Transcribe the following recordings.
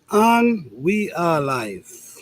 And we are live.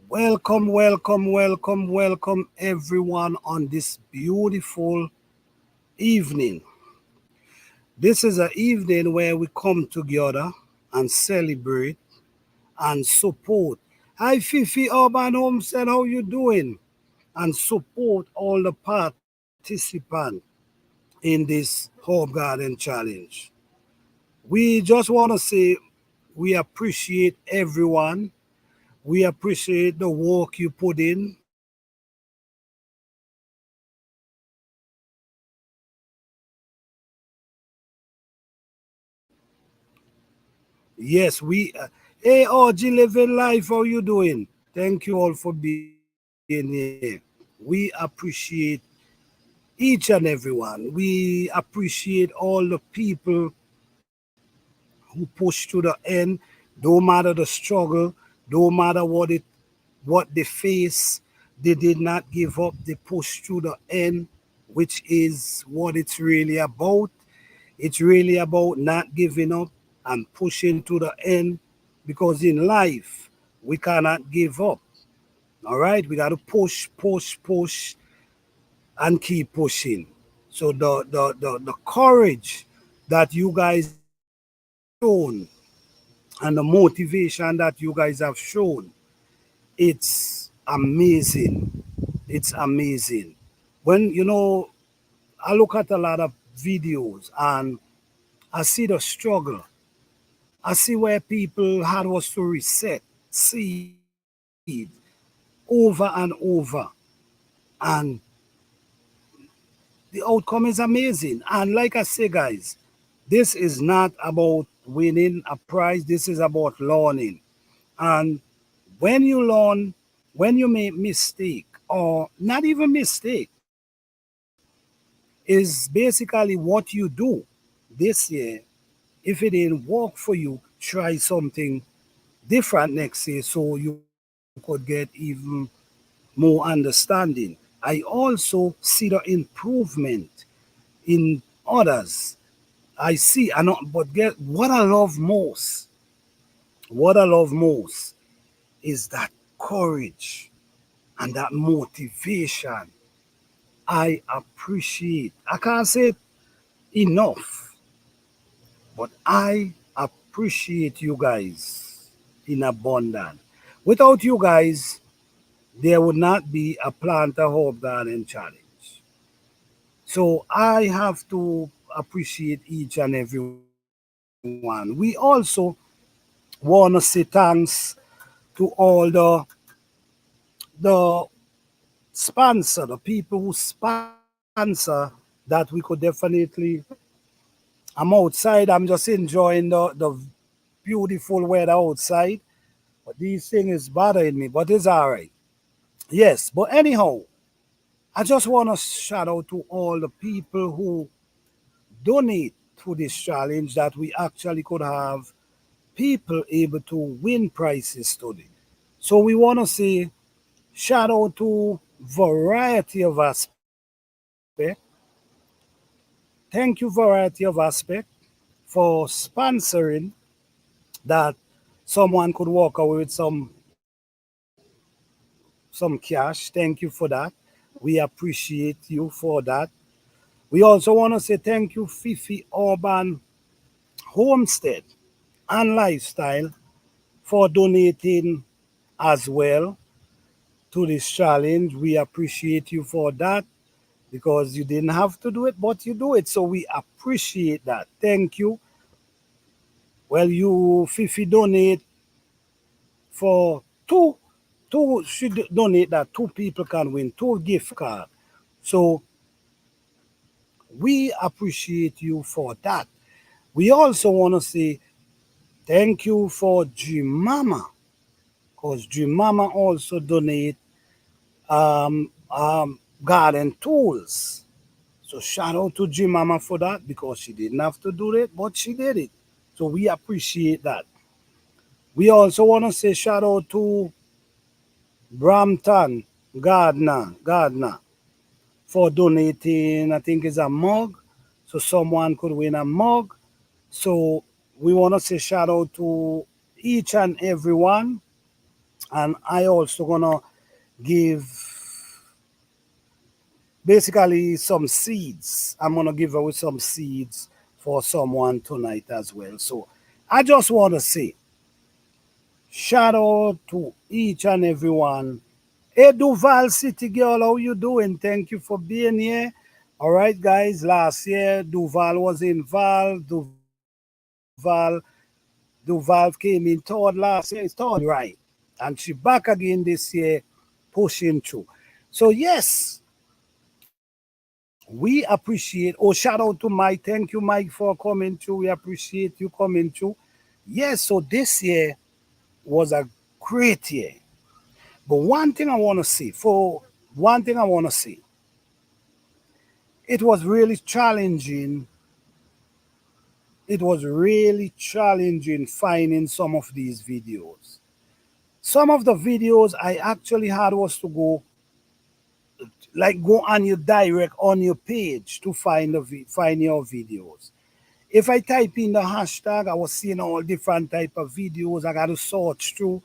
Welcome, welcome, welcome, welcome, everyone, on this beautiful evening. This is an evening where we come together and celebrate and support. Hi, Fifi Urban Homestead, how you doing? And support all the participants in this Home Garden Challenge. We just want to say we appreciate everyone. We appreciate the work you put in. Yes, hey, OG Living Life, how you doing? Thank you all for being here. We appreciate each and everyone. We appreciate all the people who push to the end, no matter the struggle, no matter what they face, they did not give up. They pushed to the end, which is what it's really about. It's really about not giving up and pushing to the end, because in life, we cannot give up. All right, we got to push, push, push, and keep pushing. So the courage that you guys have shown and the motivation that you guys have shown, it's amazing. It's amazing. When I look at a lot of videos and I see the struggle. I see where people had was to reset seed over and over, and the outcome is amazing. And like I say, guys, this is not about winning a prize. This is about learning. And when you learn, when you make mistake or not even mistake, is basically what you do this year. If it didn't work for you, try something different next year so you could get even more understanding. I also see the improvement in others. I see, but get what I love most. What I love most is that courage and that motivation. I appreciate. I can't say it enough, but I appreciate you guys in abundance. Without you guys, there would not be a Plant a Hope Garden Challenge. So I have to appreciate each and every one. We also want to say thanks to all the sponsor, the people who sponsor, that we could definitely. I'm outside. I'm just enjoying the beautiful weather outside. But these things is bothering me, but it's all right. Yes, but anyhow, I just want to shout out to all the people who donate to this challenge, that we actually could have people able to win prizes today. So we want to say shout out to variety of aspect. Thank you variety of aspect for sponsoring that someone could walk away with some cash. Thank you for that. We appreciate you for that. We also want to say thank you, Fifi Urban Homestead and Lifestyle, for donating as well to this challenge. We appreciate you for that, because you didn't have to do it, but you do it. So we appreciate that. Thank you. Well, you if you donate for two should donate that two people can win two gift card. So we appreciate you for that. We also want to say thank you for Dream Mama, because Dream Mama also donate garden tools. So shout out to Dream Mama for that because she didn't have to do it, but she did it. So we appreciate that. We also want to say shout out to Brampton Gardner for donating, I think it's a mug. So someone could win a mug. So we want to say shout out to each and every one. And I also gonna give basically some seeds. I'm gonna give away some seeds for someone tonight as well. So I just want to say shout out to each and every one. Hey Duval City girl, how you doing? Thank you for being here. All right, guys. Last year Duval was involved. Duval came in third last year. It's third, right? And she back again this year, pushing through. So yes, we appreciate. Oh, shout out to Mike. Thank you, Mike, for coming through. We appreciate you coming through. Yes, so this year was a great year. But one thing I want to say, it was really challenging. It was really challenging finding some of these videos. Some of the videos I actually had was to go on your direct on your page to find find your videos. If I type in the hashtag, I was seeing all different type of videos. I got to search through.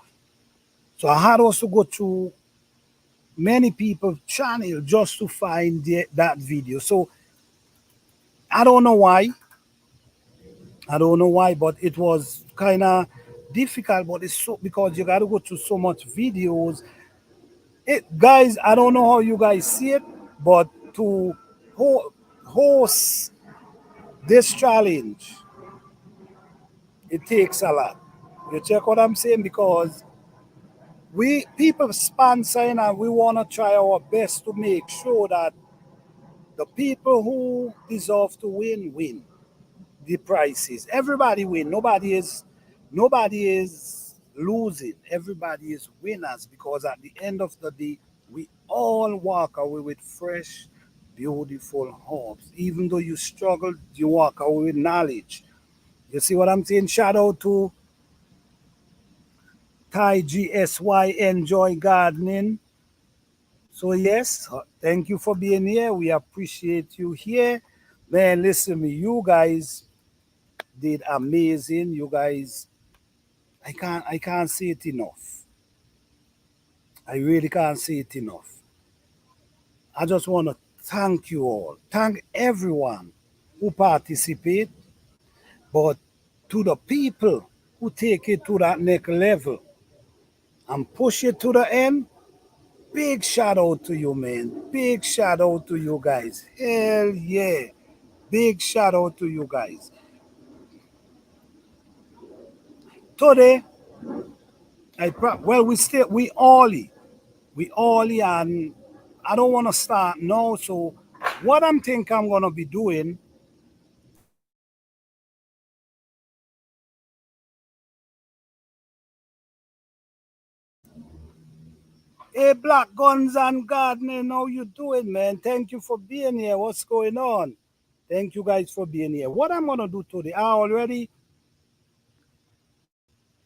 So I had also go to many people's channel just to find that video. So I don't know why. I don't know why, but it was kind of difficult. But it's so because you got to go through so much videos. Guys, I don't know how you guys see it, but to host this challenge, it takes a lot. You check what I'm saying? Because we people sponsoring and we want to try our best to make sure that the people who deserve to win the prizes. Everybody win. Nobody is losing. Everybody is winners because at the end of the day, we all walk away with fresh, beautiful herbs. Even though you struggle, you walk away with knowledge. You see what I'm saying? Shout out to Thai GSY Enjoy Gardening. So yes, thank you for being here. We appreciate you here. Man, listen me, you guys did amazing. You guys, I can't say it enough. I really can't say it enough. I just want to thank you all. Thank everyone who participate, but to the people who take it to that next level and push it to the end, big shout out to you, man. Big shout out to you guys. Hell yeah. Big shout out to you guys. Today, well, we all and I don't want to start now. So what I'm think I'm gonna be doing, hey Black Guns and Gardening, how you doing, man? Thank you for being here. What's going on? Thank you guys for being here. What I'm gonna do today,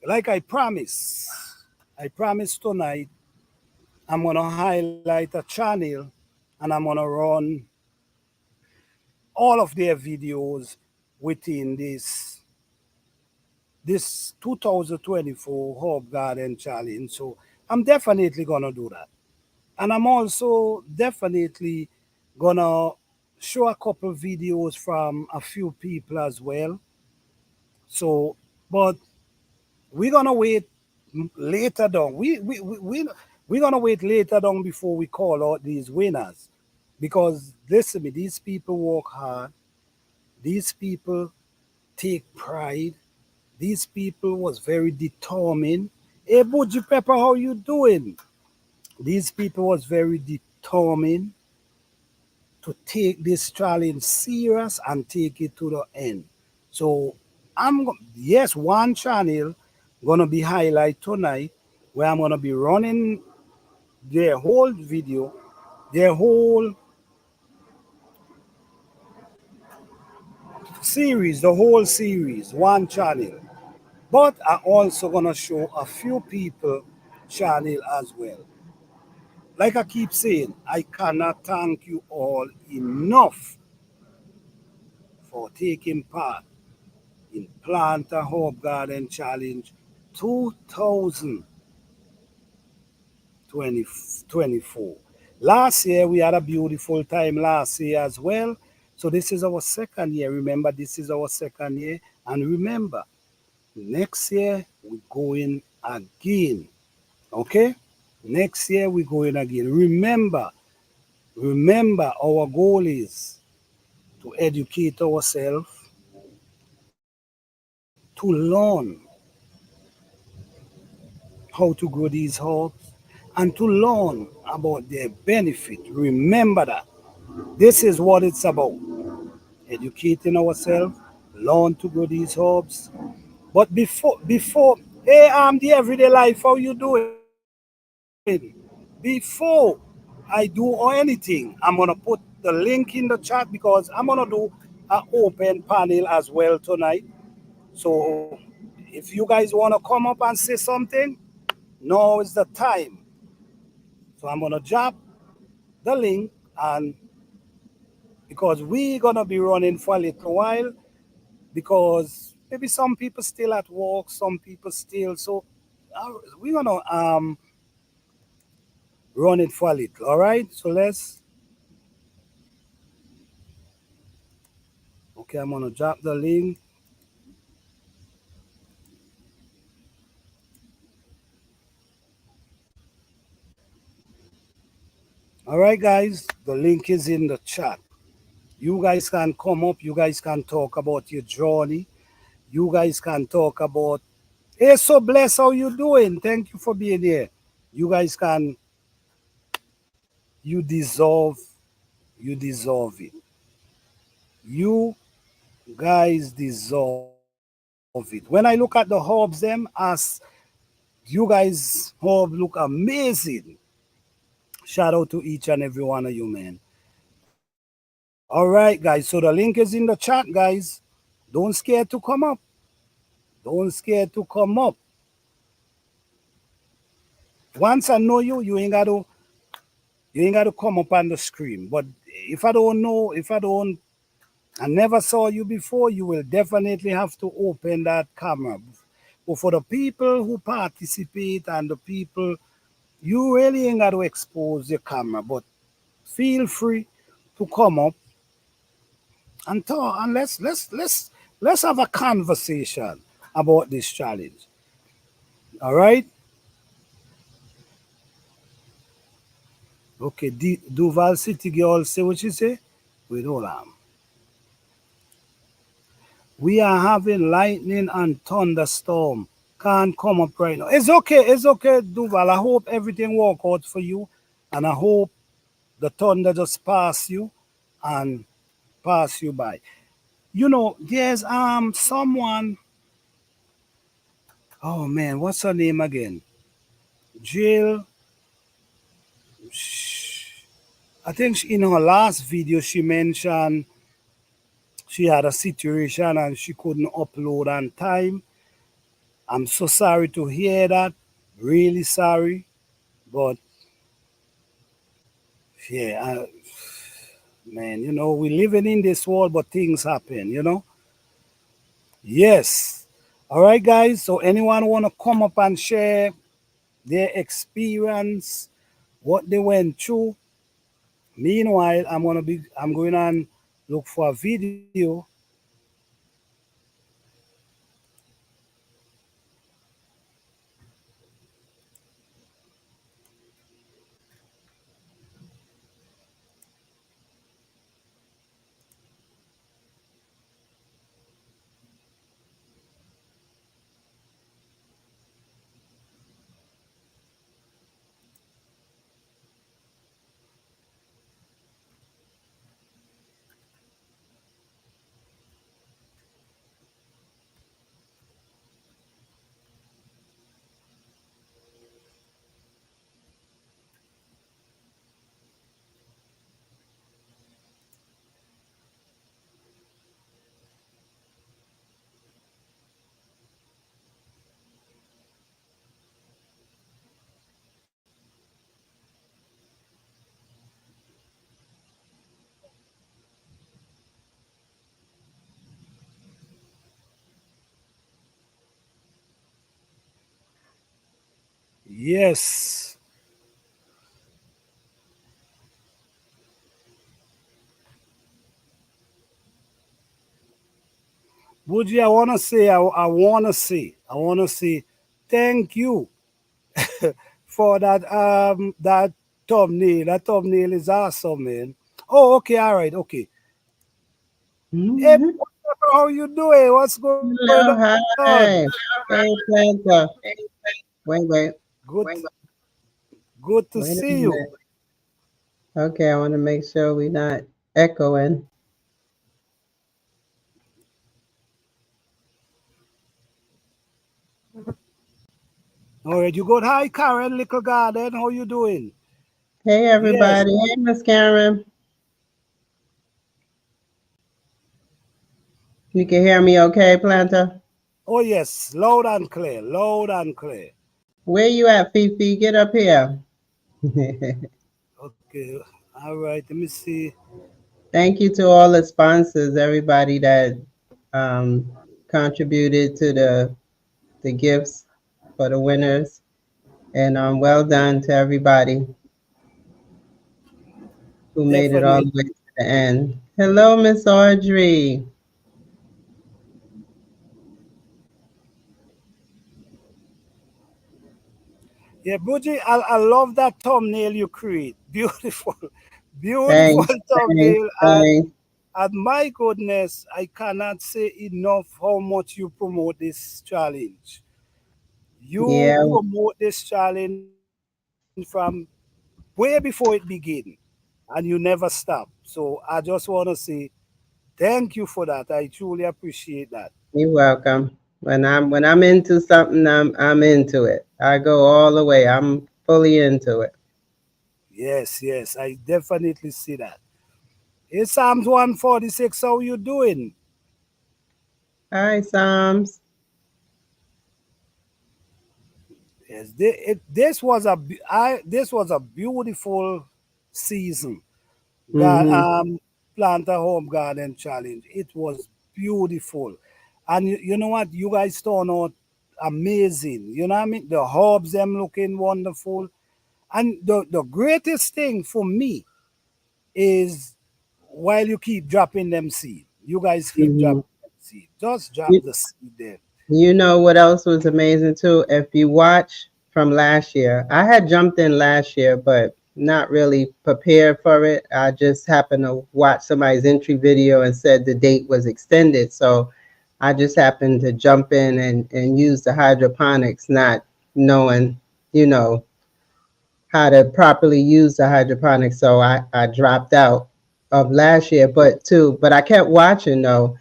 like I promised tonight, I'm gonna highlight a channel and I'm gonna run all of their videos within this 2024 Herb Garden Challenge. So I'm definitely gonna do that. And I'm also definitely gonna show a couple videos from a few people as well. So, but we're gonna wait later down. We're gonna wait later down before we call out these winners. Because listen to me, these people work hard, these people take pride, These people was very determined. Hey, Buji Pepper, how you doing? These people was very determined to take this challenge serious and take it to the end. So yes, one channel gonna be highlight tonight where I'm gonna be running their whole video, their whole series, the whole series, one channel. But I'm also gonna show a few people channel as well. Like I keep saying, I cannot thank you all enough for taking part in Plant a Herb Garden Challenge 2024. Last year, we had a beautiful time last year as well. So this is our second year. Remember, this is our second year. And remember, next year, we're going again. Okay? Next year, we're going again. Remember, our goal is to educate ourselves, to learn how to grow these herbs, and to learn about their benefit. Remember that. This is what it's about. Educating ourselves, learn to grow these herbs. But hey, I'm the everyday life, how you doing? Before I do or anything, I'm gonna put the link in the chat because I'm gonna do an open panel as well tonight. So if you guys wanna come up and say something, now is the time. So I'm gonna drop the link, and because we're gonna be running for a little while, because maybe some people still at work, some people still, so we're gonna run it for a little. All right, so let's, okay, I'm gonna drop the link. All right, guys, the link is in the chat. You guys can come up, you guys can talk about your journey, you guys can talk about, hey, so bless, how you doing? Thank you for being here. You guys can, you deserve, you deserve it. You guys deserve it. When I look at the herbs, them as you guys herb look amazing. Shout out to each and every one of you, man. All right, guys. So the link is in the chat, guys. Don't scare to come up. Don't scare to come up. Once I know you, you ain't got to come up on the screen. But if I don't know, if I never saw you before, you will definitely have to open that camera. But for the people who participate and the people, you really ain't got to expose your camera. But feel free to come up and talk, and let's have a conversation about this challenge. All right? Okay, Duval City girl, say what you say? Wait, hold on. We are having lightning and thunderstorm. Can't come up right now. It's okay, Duval. I hope everything work out for you. And I hope the thunder just pass you and pass you by. You know, there's someone, oh man, what's her name again? Jill. I think in her last video she mentioned she had a situation and she couldn't upload on time. I'm so sorry to hear that. Really sorry. But yeah, man, we living in this world, but things happen. Yes. All right, guys. So anyone want to come up and share their experience, what they went through? Meanwhile, I'm going on look for a video. Yes. Buji, I wanna say thank you for that thumbnail. That thumbnail is awesome, man. Oh, okay, all right, okay. Hey, Mhm. how you doing? What's going Hello, on? hi. Hey, Planta. Wait, Good, good to wait a see you. minute. Okay, I want to make sure we're not echoing. All right, you good? Hi, Karen, Little Garden. How you doing? Hey, Yes. everybody. Hey, Miss Karen. You can hear me okay, Planta? Oh, yes. Loud and clear. Loud and clear. Where you at, Fifi? Get up here. Okay. All right. Let me see. Thank you to all the sponsors, everybody that um, contributed to the gifts for the winners. And well done to everybody who made it all Definitely. the way to the end. Hello, Miss Audrey. Yeah, Buji, I love that thumbnail you create. Beautiful. Beautiful Thanks, thanks, thumbnail. thanks. And my goodness, I cannot say enough how much you promote this challenge. You Yeah, promote this challenge from way before it begin, and you never stop. So I just want to say thank you for that. I truly appreciate that. you're welcome. When I'm into something, I'm into it. I go all the way. I'm fully into it. Yes, yes, I definitely see that. Hey, Psalms 146, how you doing? Hi, Psalms. Yes, this was a beautiful season. God, Mm-hmm. Plant a Home Garden Challenge. It was beautiful, and you know what? You guys turned out amazing. You know what I mean? The herbs them looking wonderful, and the greatest thing for me is while you keep dropping them seed, you guys keep Mm-hmm. dropping them seed. Just drop You, the seed there. you know what else was amazing too? If you watch from last year, I had jumped in last year, but not really prepared for it. I just happened to watch somebody's entry video and said the date was extended. So I just happened to jump in and use the hydroponics, not knowing, you know, how to properly use the hydroponics. So I dropped out of last year, but I kept watching though,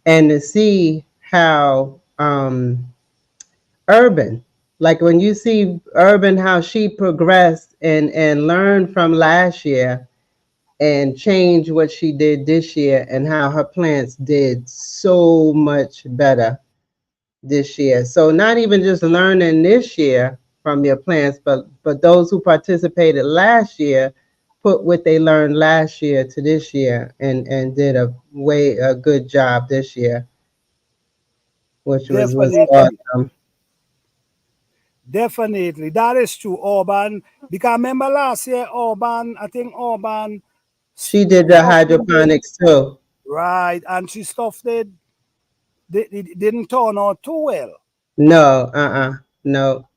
and to see how Urban, like when you see Urban, how she progressed and learned from last year and change what she did this year, and how her plants did so much better this year. So not even just learning this year from your plants, but those who participated last year put what they learned last year to this year and did a good job this year, which was Definitely, awesome. definitely, that is true. Urban, because remember last year, Urban, I think Urban She did the stuff did hydroponics too. right, and she stuff they didn't turn out too well. No, no.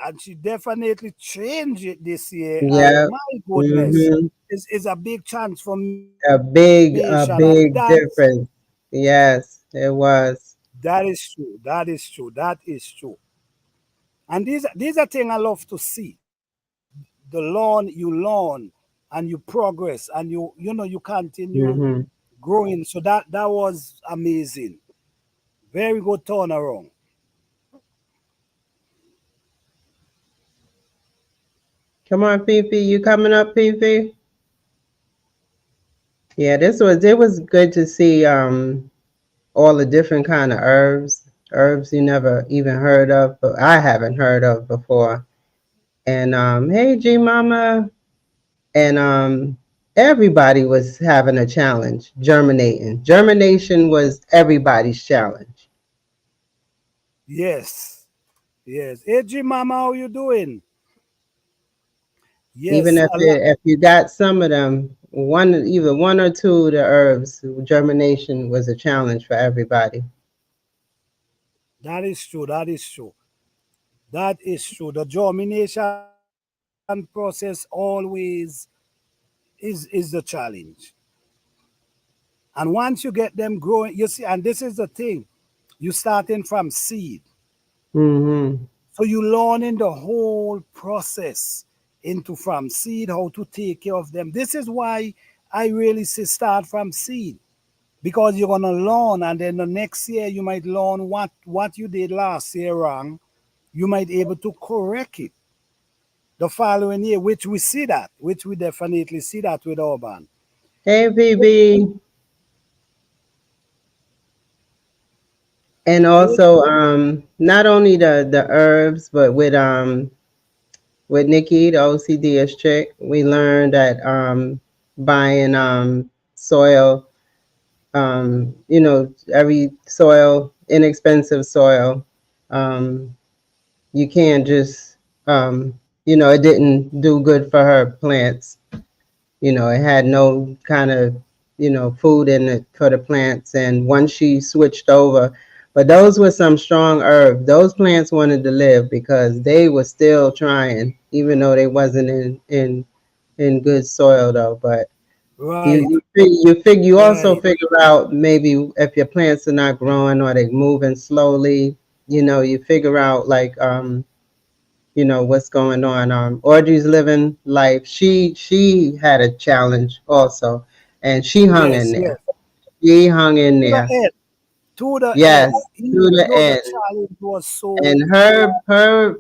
And she definitely changed it this year. And Yeah. my goodness, Hmm. is a big transformation, and A big difference. Yes, it was. that is true. That is true. That is true. And these are things I love to see. The learn and you progress and you continue Hmm. growing. So that was amazing. Very good turnaround. Come on, Fifi. You coming up, Fifi? Yeah, it was good to see all the different kind of herbs you never even heard of, but I haven't heard of before. And hey G Mama. And everybody was having a challenge, germinating. Germination was everybody's challenge. Yes. Yes. Hey, Jim, Mama, how you doing? Even Yes. if if you got some of them, either one or two of the herbs, germination was a challenge for everybody. That is true. That is true. That is true. The germination process always is the challenge. And once you get them growing, you see, and this is the thing, you starting from seed. Mm-hmm. So you learning the whole process into from seed, how to take care of them. This is why I really say start from seed. Because you're gonna learn, and then the next year you might learn what you did last year wrong. You might able to correct it the following year, which we see that, which we definitely see that with Urban. Hey, BB. And also, not only the herbs, but with Nikki, the OCDS chick, we learned that buying soil, every soil, inexpensive soil, um, you can't just, it didn't do good for her plants. It had no kind of, food in it for the plants. And once she switched over, but those were some strong herbs. Those plants wanted to live because they were still trying, even though they wasn't in good soil though. But Right, you also right. figure out maybe if your plants are not growing or they're moving slowly. You figure out like what's going on. Audrey's living life. She had a challenge also, and she hung in Yes, there. yes. She hung in To the there. end, to the Yes, end. to Even the though the end. challenge was And so her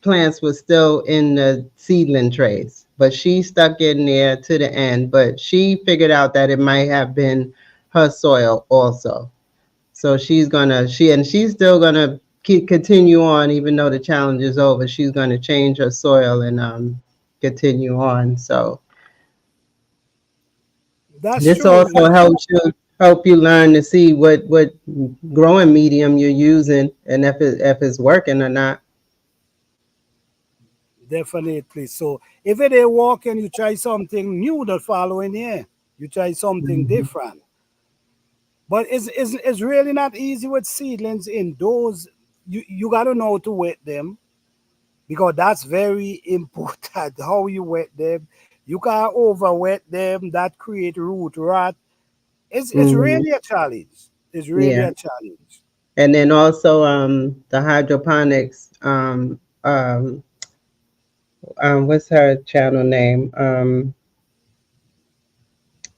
plants were still in the seedling trays, but she stuck in there to the end. But she figured out that it might have been her soil also. So she's still gonna continue on even though the challenge is over. She's gonna change her soil and continue on. So that's this true. also help you learn to see what growing medium you're using and if it's working or not. Definitely. So if it ain't working, you try something new the following year. You try something Mhm. different. But it's really not easy with seedlings in those. You got to know to wet them because that's very important. How you wet them. You can't over wet them. That create root rot. It's Mhm. really a challenge. It's really Yeah, a challenge. and then also the hydroponics what's her channel name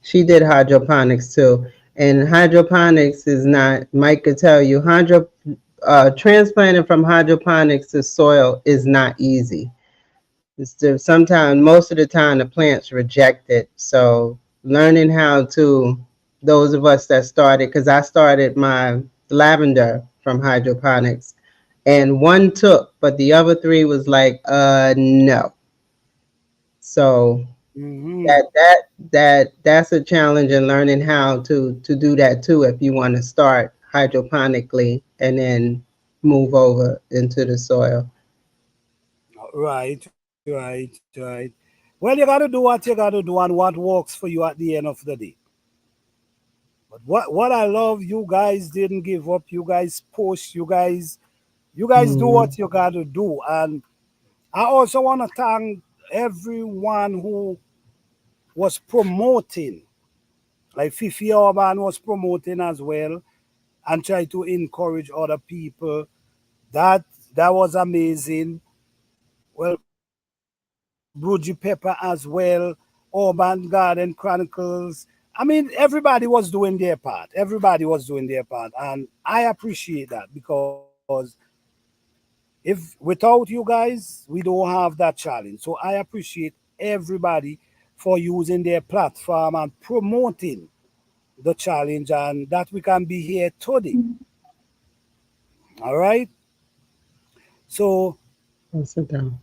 she did hydroponics too. And hydroponics is not, Mike could tell you, transplanting from hydroponics to soil is not easy. Sometimes, most of the time, the plants reject it. So learning how to, those of us that started, because I started my lavender from hydroponics, and one took, but the other three was like, no. So Hmm. that's a challenge in learning how to do that too if you want to start hydroponically and then move over into the soil. Right, right. Well, you got to do what you got to do and what works for you at the end of the day. But what I love, you guys didn't give up. You guys push. You guys do Mm, what you got to do. And I also want to thank everyone who was promoting, like Fifi Urban was promoting as well, and try to encourage other people. That that was amazing. Well, Bruji Pepper as well, Urban Garden Chronicles. I mean, everybody was doing their part. Everybody was doing their part, and I appreciate that because if without you guys, we don't have that challenge. So I appreciate everybody for using their platform and promoting the challenge, and that we can be here today. All right. So sit down.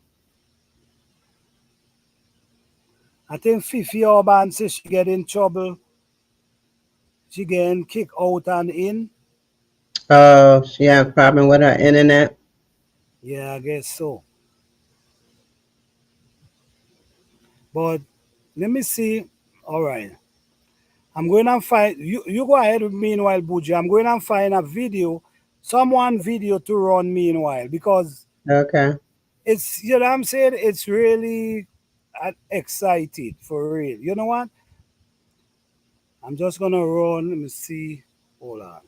I think Fifi Urban says she get in trouble. She getting kicked out and in. She had a problem with her internet. Yeah, I guess so. But let me see. All right. I'm going to find you. You go ahead with meanwhile, Buji. I'm going to find a video, someone video to run meanwhile because Okay. it's you know what I'm saying it's really excited for real. You know what? I'm just gonna run. Let me see. Hold on.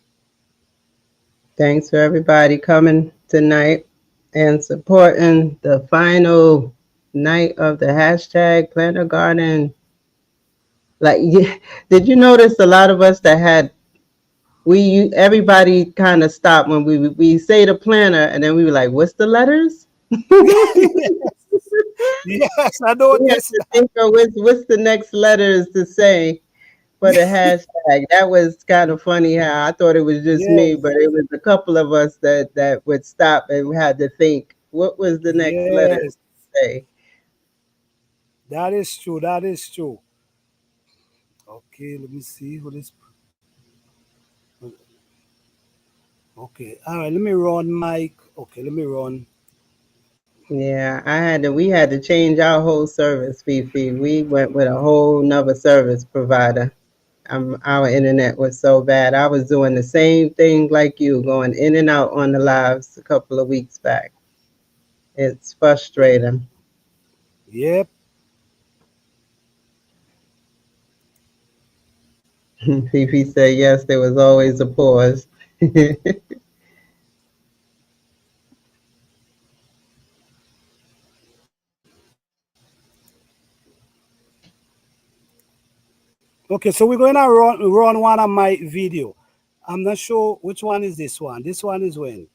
Thanks for everybody coming tonight and supporting the final night of the hashtag Planter Garden. Like, yeah, did you notice a lot of us that had everybody kind of stopped when we say the planner and then we were like, what's the letters? Yes, I We have noticed to that. think of what's the next letters to say for the hashtag. That was kind of funny how I thought it was just me, but Yes, it was a couple of us that would stop and we had to think what was the next letter to yes, say. that is true. That is true. Okay, let me see who this. Okay, all right. Let me run, Mike. Okay, let me run. Yeah, we had to change our whole service, Fifi. We went with a whole nother service provider. Our internet was so bad. I was doing the same thing like you, going in and out on the lives a couple of weeks back. It's frustrating. Yep. Fifi said yes, there was always a pause. Okay, so we're going to run one of my video. I'm not sure which one is this one. This one is when.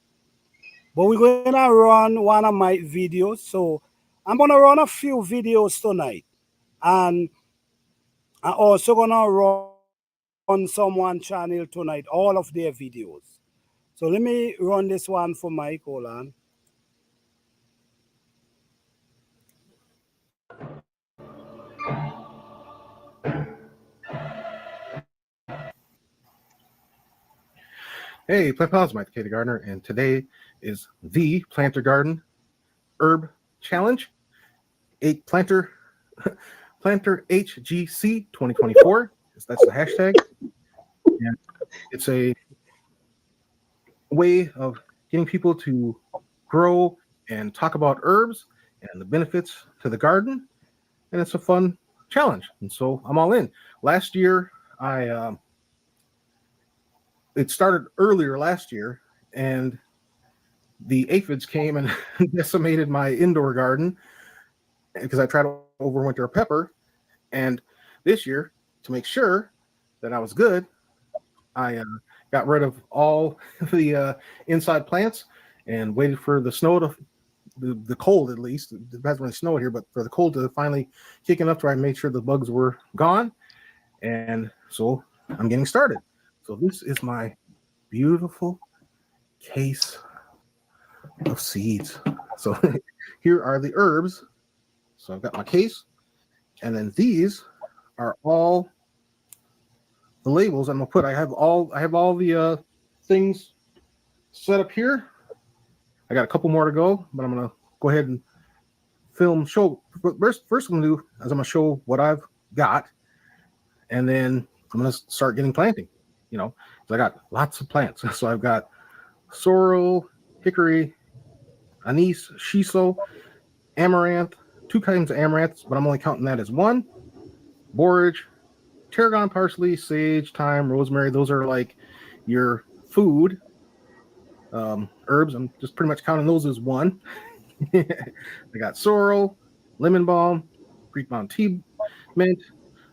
But we're going to run one of my videos. So I'm going to run a few videos tonight. And I'm also going to run someone channel tonight, all of their videos. So let me run this one for Mike. Hold on. Hey, Plant Pals, Mike Katie Gardner, and today is the Planter Garden Herb Challenge, 8 Planter HGC 2024. That's the hashtag. And it's a way of getting people to grow and talk about herbs and the benefits to the garden. And it's a fun challenge. And so I'm all in. Last year, it started earlier last year, and the aphids came and decimated my indoor garden because I tried to overwinter a pepper. And this year, to make sure that I was good, I got rid of all the inside plants and waited for the snow to the cold at least. It hasn't really snowed here, but for the cold to finally kick enough to I made sure the bugs were gone. And so I'm getting started. So this is my beautiful case of seeds. So here are the herbs. So I've got my case, and then these are all the labels I'm gonna put. I have all the things set up here. I got a couple more to go, but I'm gonna go ahead and show. First I'm gonna do is I'm gonna show what I've got, and then I'm gonna start getting planting. You know, I got lots of plants. So I've got sorrel, hickory, anise, shiso, amaranth, two kinds of amaranths, but I'm only counting that as one. Borage, tarragon, parsley, sage, thyme, rosemary. Those are like your food herbs. I'm just pretty much counting those as one. I got sorrel, lemon balm, Greek Mountain tea mint.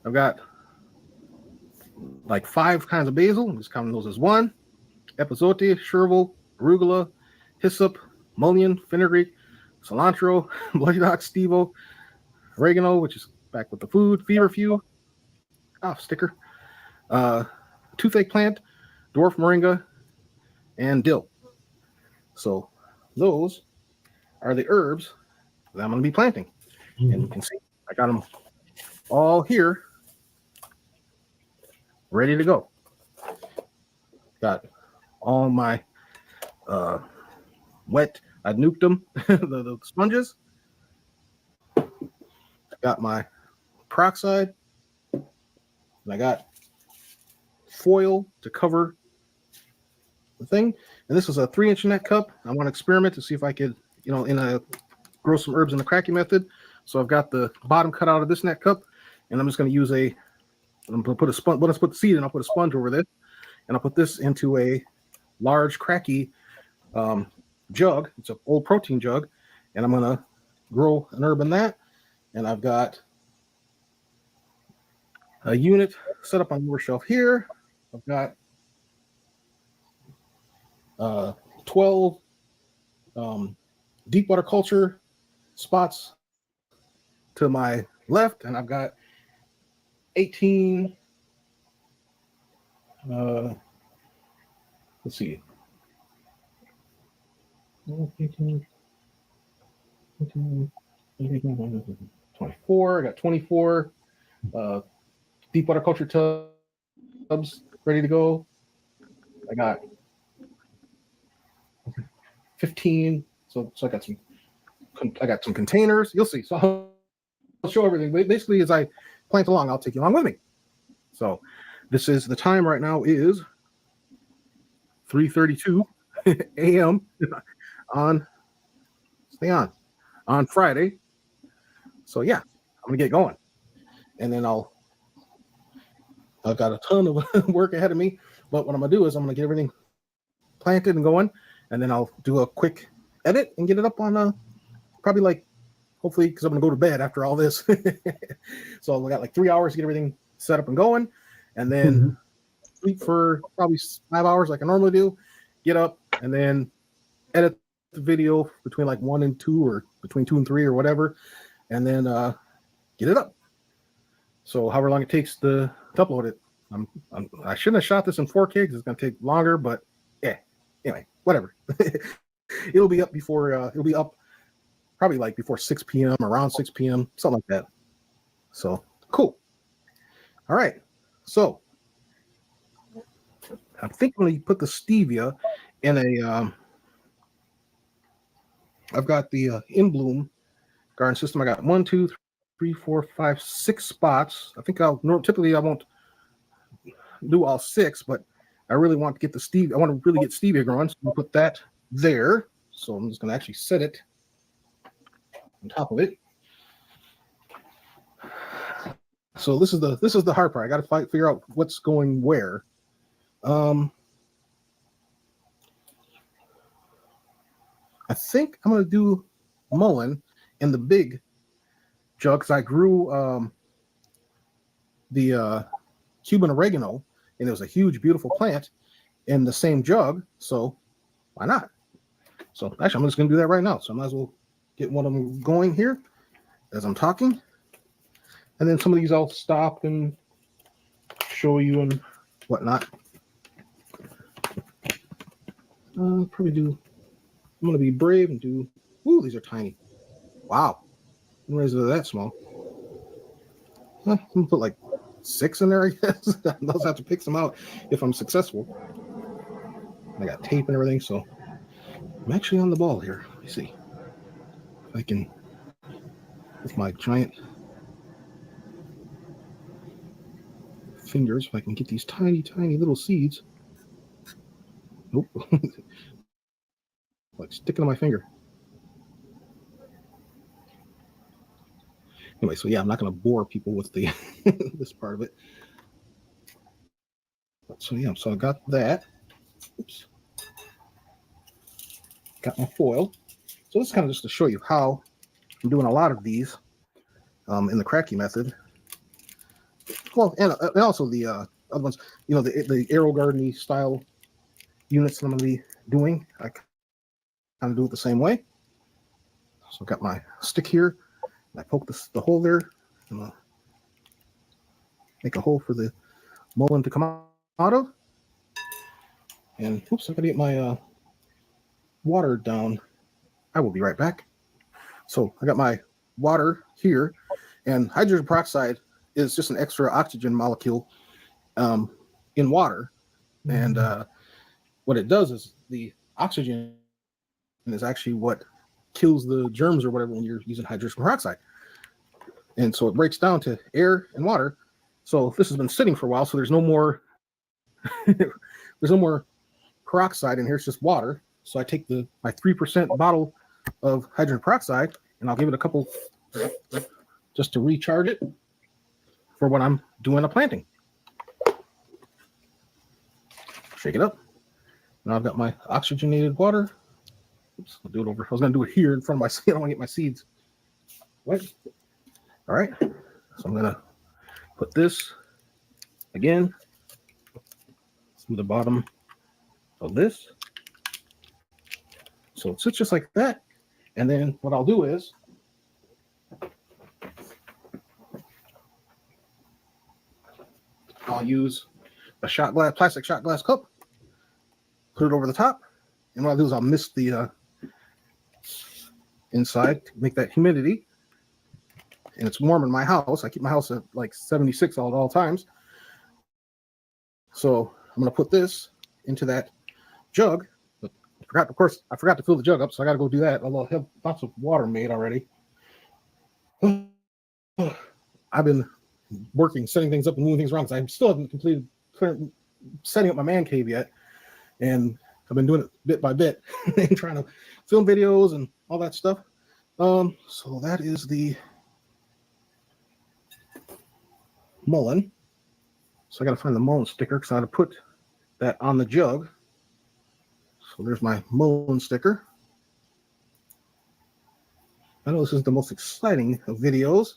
I've got like 5 kinds of basil. I'm just counting those as one. Epazote, chervil, arugula, hyssop, mullein, fenugreek, cilantro, bloody dock, stevo, oregano, which is back with the food, feverfew, sticker, uh, toothache plant, dwarf moringa, and dill. So those are the herbs that I'm going to be planting. And you can see I got them all here ready to go. Got all my wet I nuked them, the sponges. I got my peroxide, and I got foil to cover the thing. And this is a 3-inch net cup. I want to experiment to see if I could, grow some herbs in the cracky method. So I've got the bottom cut out of this net cup, and I'm just going to use I'm going to put a sponge. Let's put the seed in. I'll put a sponge over this, and I'll put this into a large cracky jug. It's an old protein jug, and I'm going to grow an herb in that. And I've got a unit set up on the lower shelf here. I've got 12 deep water culture spots to my left, and I've got 18. Let's see. 24. I got 24 deep water culture tubs ready to go. I got 15. So I got some containers. You'll see. So I'll show everything. But basically, as I plant along, I'll take you along with me. So this is the time right now is 3:32 a.m. on Friday. So yeah, I'm gonna get going, and then I've got a ton of work ahead of me. But what I'm gonna do is I'm gonna get everything planted and going, and then I'll do a quick edit and get it up on probably hopefully, because I'm gonna go to bed after all this. So we got like 3 hours to get everything set up and going, and then sleep for probably 5 hours like I normally do. Get up and then edit the video between like 1 and 2 or between 2 and 3 or whatever, and then get it up. So however long it takes to upload it. I shouldn't have shot this in 4K because it's gonna take longer, but yeah. Anyway, whatever. It'll be up probably like before 6 p.m. around 6 p.m. something like that. So cool. All right. So I think I'm gonna put the stevia in a I've got the In Bloom garden system. I got 1, 2, 3, 4, 5, 6 spots. I think typically I won't do all 6, but I really want to get the stevia. I want to really get stevia growing, so I'll put that there. So I'm just going to actually set it on top of it. So this is the hard part. I got to figure out what's going where. I think I'm going to do mullein in the big jug because I grew the Cuban oregano, and it was a huge, beautiful plant in the same jug. So why not? So actually, I'm just going to do that right now. So I might as well get one of them going here as I'm talking. And then some of these I'll stop and show you and whatnot. Probably do. I'm going to be brave and do. Ooh, these are tiny. Wow. I didn't realize they're that small. I'm going to put like 6 in there, I guess. I'll have to pick some out if I'm successful. I got tape and everything, so I'm actually on the ball here. Let me see if I can, with my giant fingers, if I can get these tiny, tiny little seeds. Nope. Like sticking to my finger. Anyway, so yeah, I'm not going to bore people with the this part of it. So yeah, so I got that. Oops. Got my foil. So this is kind of just to show you how I'm doing a lot of these in the cracky method. Well, and also the other ones, the AeroGarden style units that I'm going to be doing. I kind of do it the same way. So I've got my stick here. And I poke the hole there. And make a hole for the mullein to come out of. And oops, I got to get my water down. I will be right back. So I got my water here, and hydrogen peroxide is just an extra oxygen molecule in water. And what it does is the oxygen is actually what kills the germs or whatever when you're using hydrogen peroxide. And so it breaks down to air and water. So this has been sitting for a while, so there's no more peroxide in here. It's just water. So I take my 3% bottle of hydrogen peroxide and I'll give it a couple just to recharge it for when I'm doing a planting. Shake it up. Now I've got my oxygenated water. Oops, I'll do it over. I was going to do it here in front of my seed. I don't want to get my seeds wet. All right. So I'm going to put this again through the bottom of this. So it sits just like that. And then what I'll do is I'll use a plastic shot glass cup, put it over the top. And what I'll do is I'll mist the inside to make that humidity. And it's warm in my house. I keep my house at like 76 at all times. So I'm going to put this into that jug. But I forgot to fill the jug up, so I got to go do that. Although I have lots of water made already. I've been working, setting things up and moving things around because I still haven't completed setting up my man cave yet. And I've been doing it bit by bit and trying to film videos and all that stuff. So that is the mullein. So I got to find the mullein sticker because I had to put that on the jug. So there's my mullein sticker. I know this is the most exciting of videos,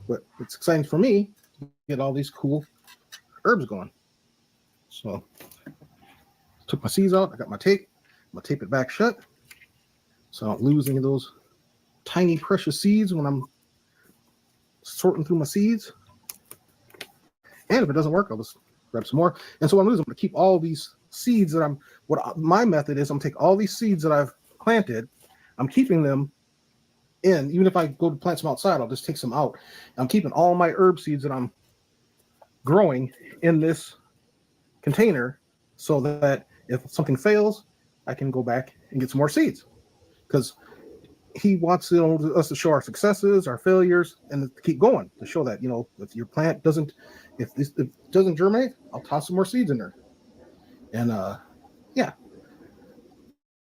but it's exciting for me to get all these cool herbs going. So took my seeds out. I got my tape. I'm going to tape it back shut so I don't lose any of those tiny precious seeds when I'm sorting through my seeds. And if it doesn't work, I'll just grab some more. And so what I'm going to keep all these seeds that my method is I'm take all these seeds that I've planted, I'm keeping them in. Even if I go to plant some outside, I'll just take some out. I'm keeping all my herb seeds that I'm growing in this container so that if something fails, I can go back and get some more seeds. Because he wants us to show our successes, our failures, and to keep going, to show that, if your plant doesn't germinate, I'll toss some more seeds in there. And yeah.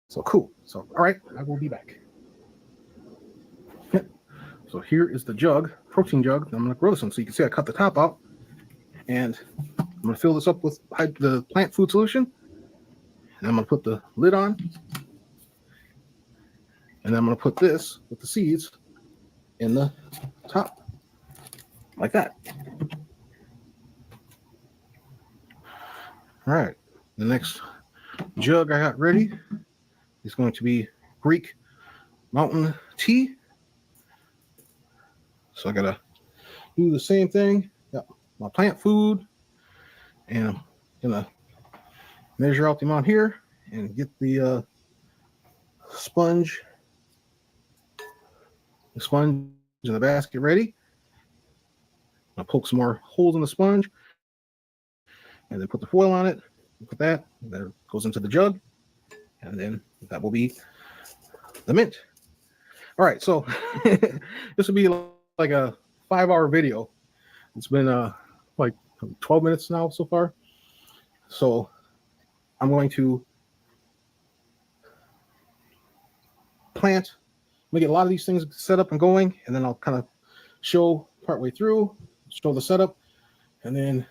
So cool. So all right, I will be back. So here is the jug, protein jug. I'm going to grow this one. So you can see I cut the top out. And I'm going to fill this up with the plant food solution. And I'm going to put the lid on. And then I'm going to put this with the seeds in the top. Like that. All right. The next jug I got ready is going to be Greek Mountain Tea. So I got to do the same thing. Got my plant food. And I'm going to measure out the amount here and get the sponge in the basket ready. I'll poke some more holes in the sponge and then put the foil on it. Put that, and then it goes into the jug, and then that will be the mint. All right, so this will be like a 5-hour video. It's been like 12 minutes now so far. So I'm going to plant. I'm gonna get a lot of these things set up and going, and then I'll kind of show partway through, show the setup, and then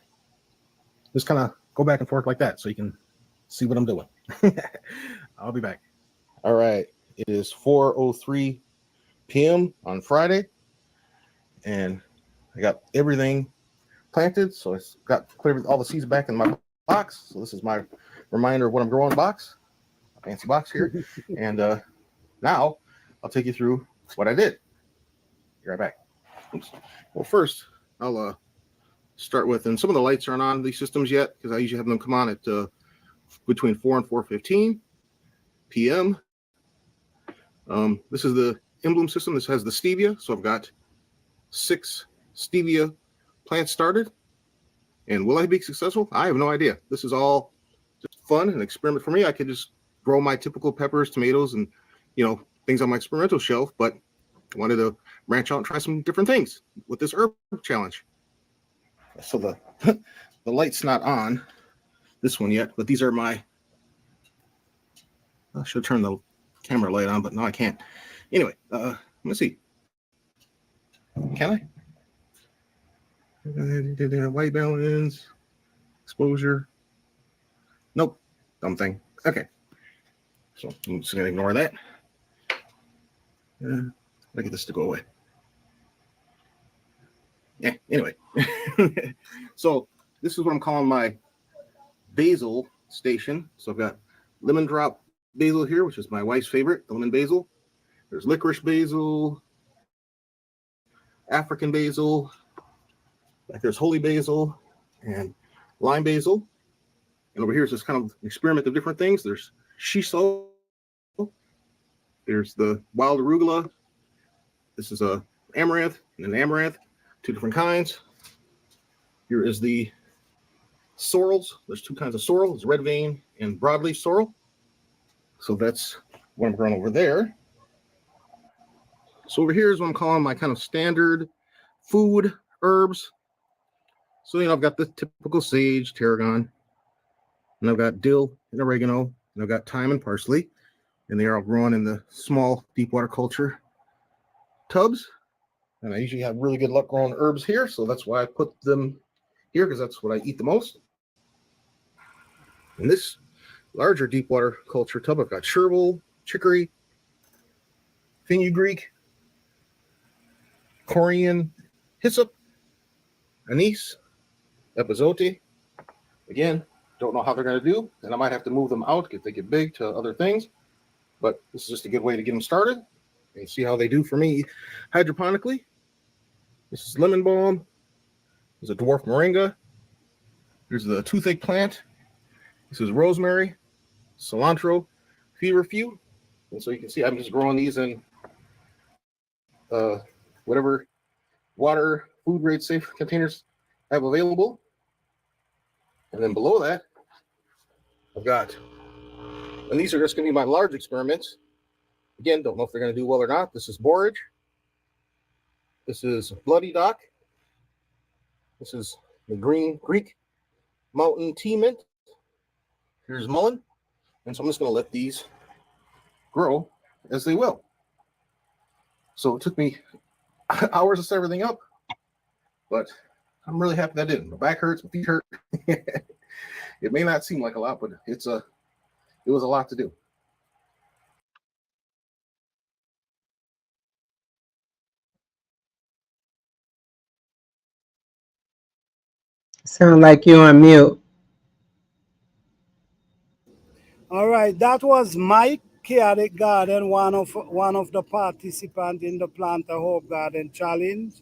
just kind of go back and forth like that so you can see what I'm doing. I'll be back. All right. It is 4:03 p.m. on Friday, and I got everything planted. So it's got cleared all the seeds back in my box. So this is my reminder of what I'm growing box. A fancy box here. And now I'll take you through what I did. Be right back. Oops. Well, first I'll start with, and some of the lights aren't on these systems yet because I usually have them come on at between 4 and 4:15 p.m. This is the emblem system. This has the stevia. So I've got 6 stevia plants started. And will I be successful? I have no idea. This is all just fun, an experiment for me. I could just grow my typical peppers, tomatoes, and things on my experimental shelf, but I wanted to branch out and try some different things with this herb challenge. So the the light's not on this one yet, but these are my. I should turn the camera light on, but no, I can't. Anyway, let me see. Can I? White balance, exposure. Nope, dumb thing. Okay, so I'm just gonna ignore that. Let me get this to go away. Yeah, anyway. So this is what I'm calling my basil station. So I've got lemon drop basil here, which is my wife's favorite, the lemon basil. There's licorice basil, African basil, like there's holy basil and lime basil. And over here is this kind of experiment of different things. There's shiso. There's the wild arugula. This is a amaranth and an amaranth, two different kinds. Here is the sorrels. There's two kinds of sorrel. There's red vein and broadleaf sorrel. So that's what I'm growing over there. So over here is what I'm calling my kind of standard food herbs. So, I've got the typical sage, tarragon, and I've got dill and oregano, and I've got thyme and parsley, and they are all grown in the small deep water culture tubs. And I usually have really good luck growing herbs here, so that's why I put them here, because that's what I eat the most. In this larger deep water culture tub, I've got chervil, chicory, fenugreek, corian, hyssop, anise, epazote. Again, don't know how they're going to do, and I might have to move them out if they get big to other things, but this is just a good way to get them started and see how they do for me hydroponically. This is lemon balm. There's a dwarf moringa. Here's the toothache plant. This is rosemary, cilantro, feverfew. And so you can see I'm just growing these in whatever water, food grade safe containers I have available. And then below that, I've got, and these are just going to be my large experiments. Again, don't know if they're going to do well or not. This is borage. This is bloody dock. This is the green Greek mountain tea mint. Here's mullein. And so I'm just going to let these grow as they will. So it took me hours to set everything up, but I'm really happy that I did. My back hurts, my feet hurt. It may not seem like a lot, but it was a lot to do. Sound like you on mute. All right, that was Mike Chaotic Garden, one of the participants in the Plant a Hope Garden Challenge.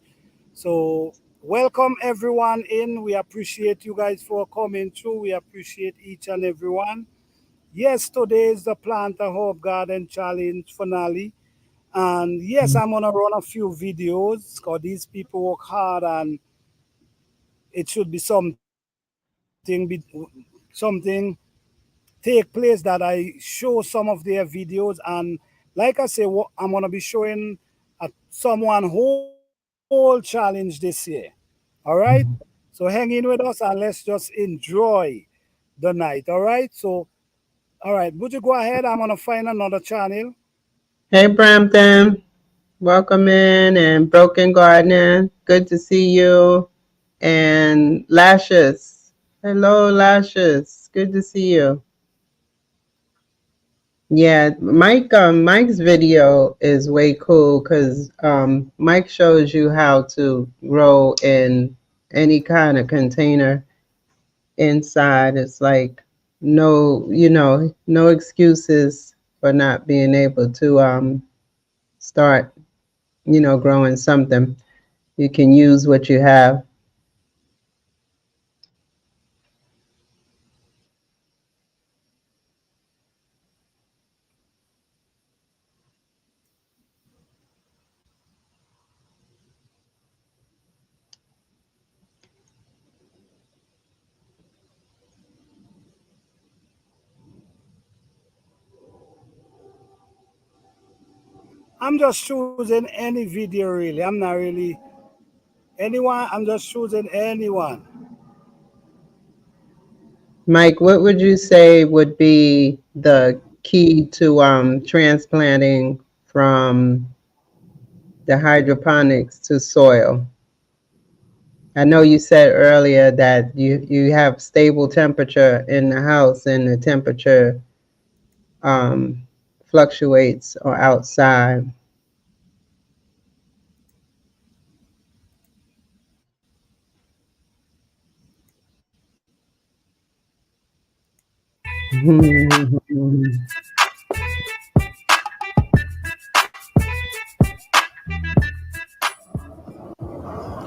So welcome everyone in. We appreciate you guys for coming through. We appreciate each and everyone. Yes, today is the Plant a Hope Garden Challenge finale. And yes, I'm gonna run a few videos because these people work hard, and it should be something take place that I show some of their videos. And like I say, I'm gonna be showing someone whole challenge this year. All right. So hang in with us and let's just enjoy the night. All right. So, all right. Would you go ahead? I'm gonna find another channel. Hey, Brampton. Welcome in, and Broken Gardener. Good to see you. And Lashes. Hello, Lashes. Good to see you. Yeah, Mike's video is way cool because Mike shows you how to grow in any kind of container inside. It's like no excuses for not being able to start, growing something. You can use what you have. I'm just choosing any video really. I'm not really anyone. I'm just choosing anyone. Mike, what would you say would be the key to transplanting from the hydroponics to soil? I know you said earlier that you have stable temperature in the house and the temperature um, fluctuates or outside.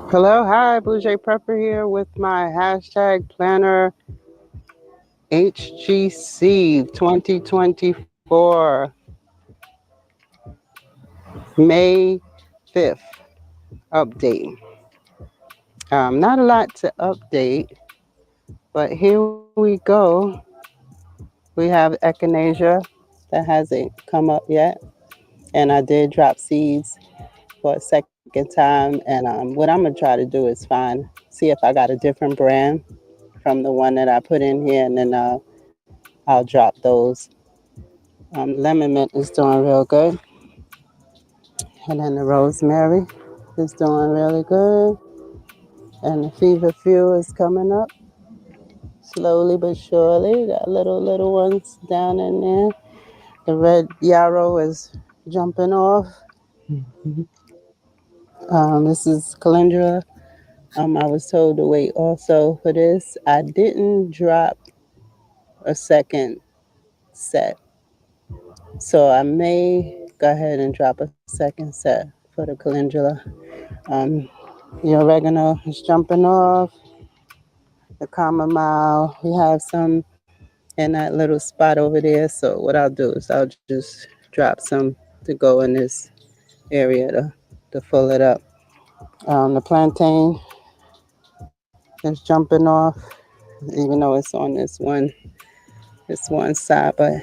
Hello, hi, Bouger Prepper here with my hashtag planner HGC 2024, May 5th update. Not a lot to update, but here we go. We have echinacea that hasn't come up yet, and I did drop seeds for a second time. And what I'm gonna try to do is see if I got a different brand from the one that I put in here, and then I'll drop those. Lemon mint is doing real good, and then the rosemary is doing really good, and the feverfew is coming up slowly but surely. Got little ones down in there. The red yarrow is jumping off. This is calendula. I was told to wait also for this. I didn't drop a second set, so I may go ahead and drop a second set for the calendula. Um, the oregano is jumping off. The chamomile, we have some in that little spot over there. So what I'll do is I'll just drop some to go in this area to fill it up. The plantain is jumping off, even though it's on this one side, but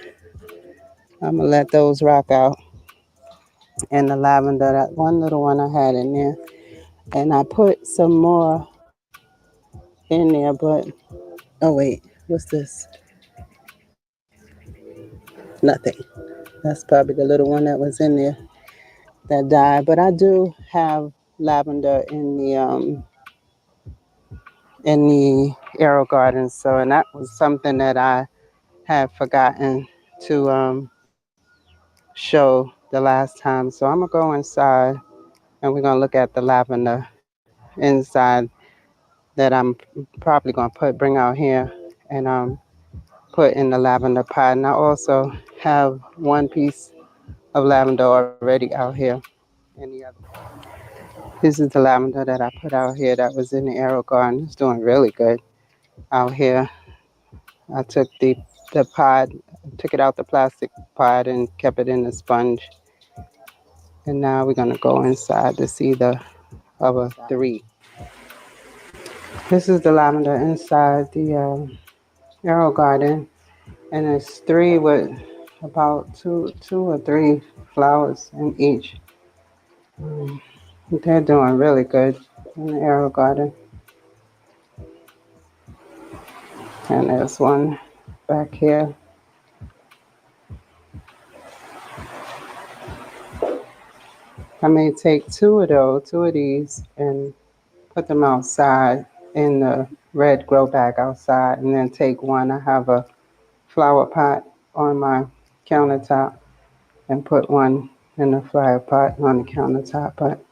I'm gonna let those rock out. And the lavender, that one little one I had in there, and I put some more in there, but oh wait, what's this? Nothing. That's probably the little one that was in there that died. But I do have lavender in the Aero Garden. So, and that was something that I had forgotten to show the last time. So I'm gonna go inside and we're gonna look at the lavender inside that I'm probably gonna bring out here and put in the lavender pot. And I also have one piece of lavender already out here. And the other. This is the lavender that I put out here that was in the Aero Garden. It's doing really good out here. I took the pod, took it out the plastic pod and kept it in the sponge. And now we're gonna go inside to see the other three. This is the lavender inside the Aero Garden, and it's three with about two or three flowers in each. They're doing really good in the Aero Garden. And there's one back here. I may take two of these, and put them outside in the red grow bag outside, and then take one. I have a flower pot on my countertop and put one in the flower pot on the countertop. But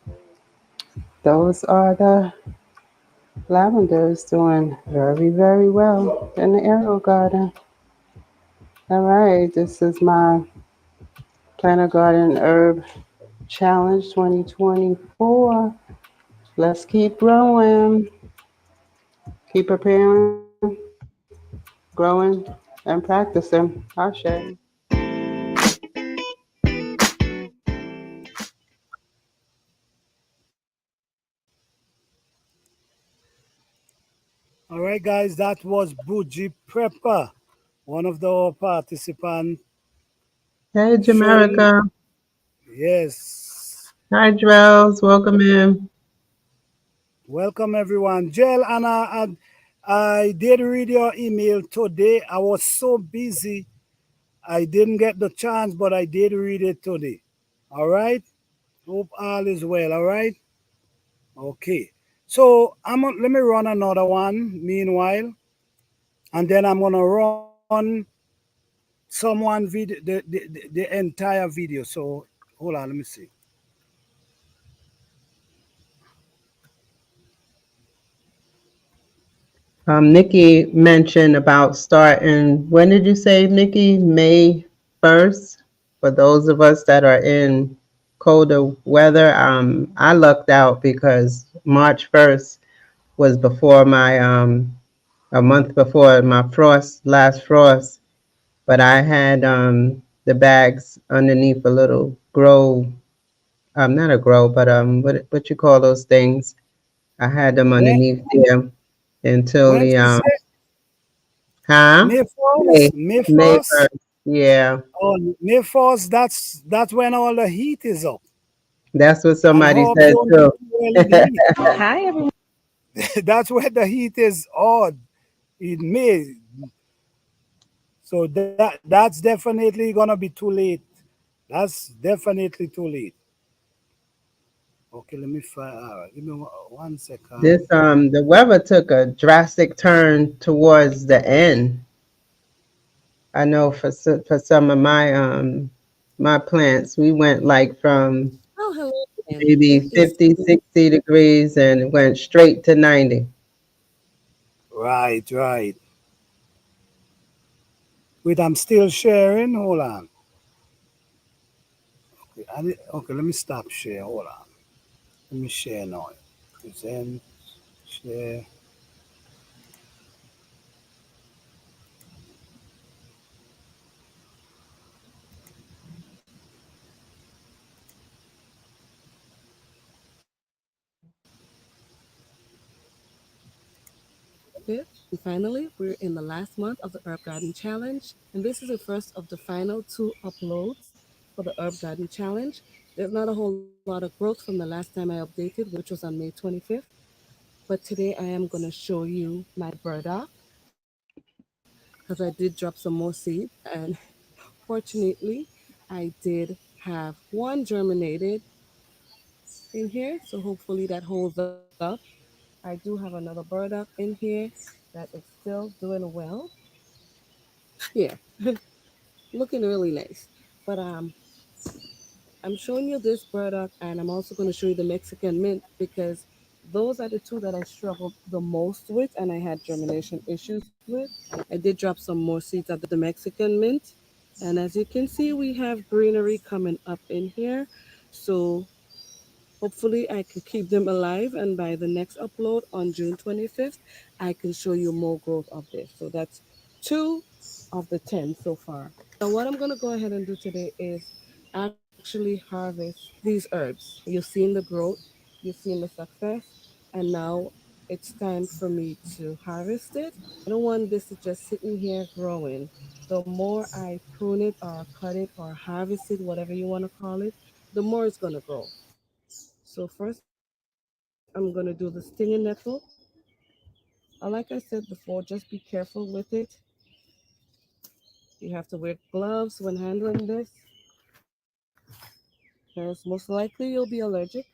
those are the lavenders doing very well in the Aero Garden. All right, this is my Planter Garden Herb Challenge 2024. Let's keep growing, keep preparing, growing, and practicing. Ashe. All right, guys, that was Bougie Prepper, one of the participants Hey, showing Jamaica. Yes. Hi, Drells. Welcome in. Welcome everyone. Jill, and I did read your email today. I was so busy, I didn't get the chance, but I did read it today. All right. Hope all is well. All right. Okay. So let me run another one meanwhile, and then I'm gonna run someone video the entire video. So hold on, let me see. Nikki mentioned about starting, when did you say, Nikki? May 1st? For those of us that are in colder weather, I lucked out because March 1st was before my, a month before my last frost, but I had the bags underneath a little grow, not a grow, but what you call those things? I had them When underneath there until when the she said huh? May May 1st, May May 1st, 1st. Yeah. oh May 1st, that's when all the heat is up. That's what And somebody hope said don't be too. too early the heat. Hi, everyone. That's where the heat is odd in May. So that's definitely gonna be too late. That's definitely too late. Okay, let me find. All right, give me one This second. the weather took a drastic turn towards the end. I know for for some of my plants, we went like from Oh, hello again. It maybe is 50, 60 degrees and went straight to 90. Right, right. Wait, I'm still sharing. Hold on. Okay, okay, let me stop share. Hold on. Let me share now. Present, share. fifth. And finally, we're in the last month of the Herb Garden Challenge. And this is the first of the final two uploads for the Herb Garden Challenge. There's not a whole lot of growth from the last time I updated, which was on May 25th. But today I am going to show you my burdock because I did drop some more seed. And fortunately, I did have one germinated in here. So hopefully that holds up. I do have another burdock in here that is still doing well. Yeah, looking really nice. But I'm showing you this burdock, and I'm also going to show you the Mexican mint because those are the two that I struggled the most with, and I had germination issues with. I did drop some more seeds of the Mexican mint, and as you can see, we have greenery coming up in here. So hopefully, I can keep them alive, and by the next upload on June 25th, I can show you more growth of this. So that's two of the 10 so far. So, what I'm going to go ahead and do today is actually harvest these herbs. You've seen the growth, you've seen the success, and now it's time for me to harvest it. I don't want this to just sitting here growing. The more I prune it or cut it or harvest it, whatever you want to call it, the more it's going to grow. So first, I'm gonna do the stinging nettle. Like I said before, just be careful with it. You have to wear gloves when handling this, because most likely you'll be allergic,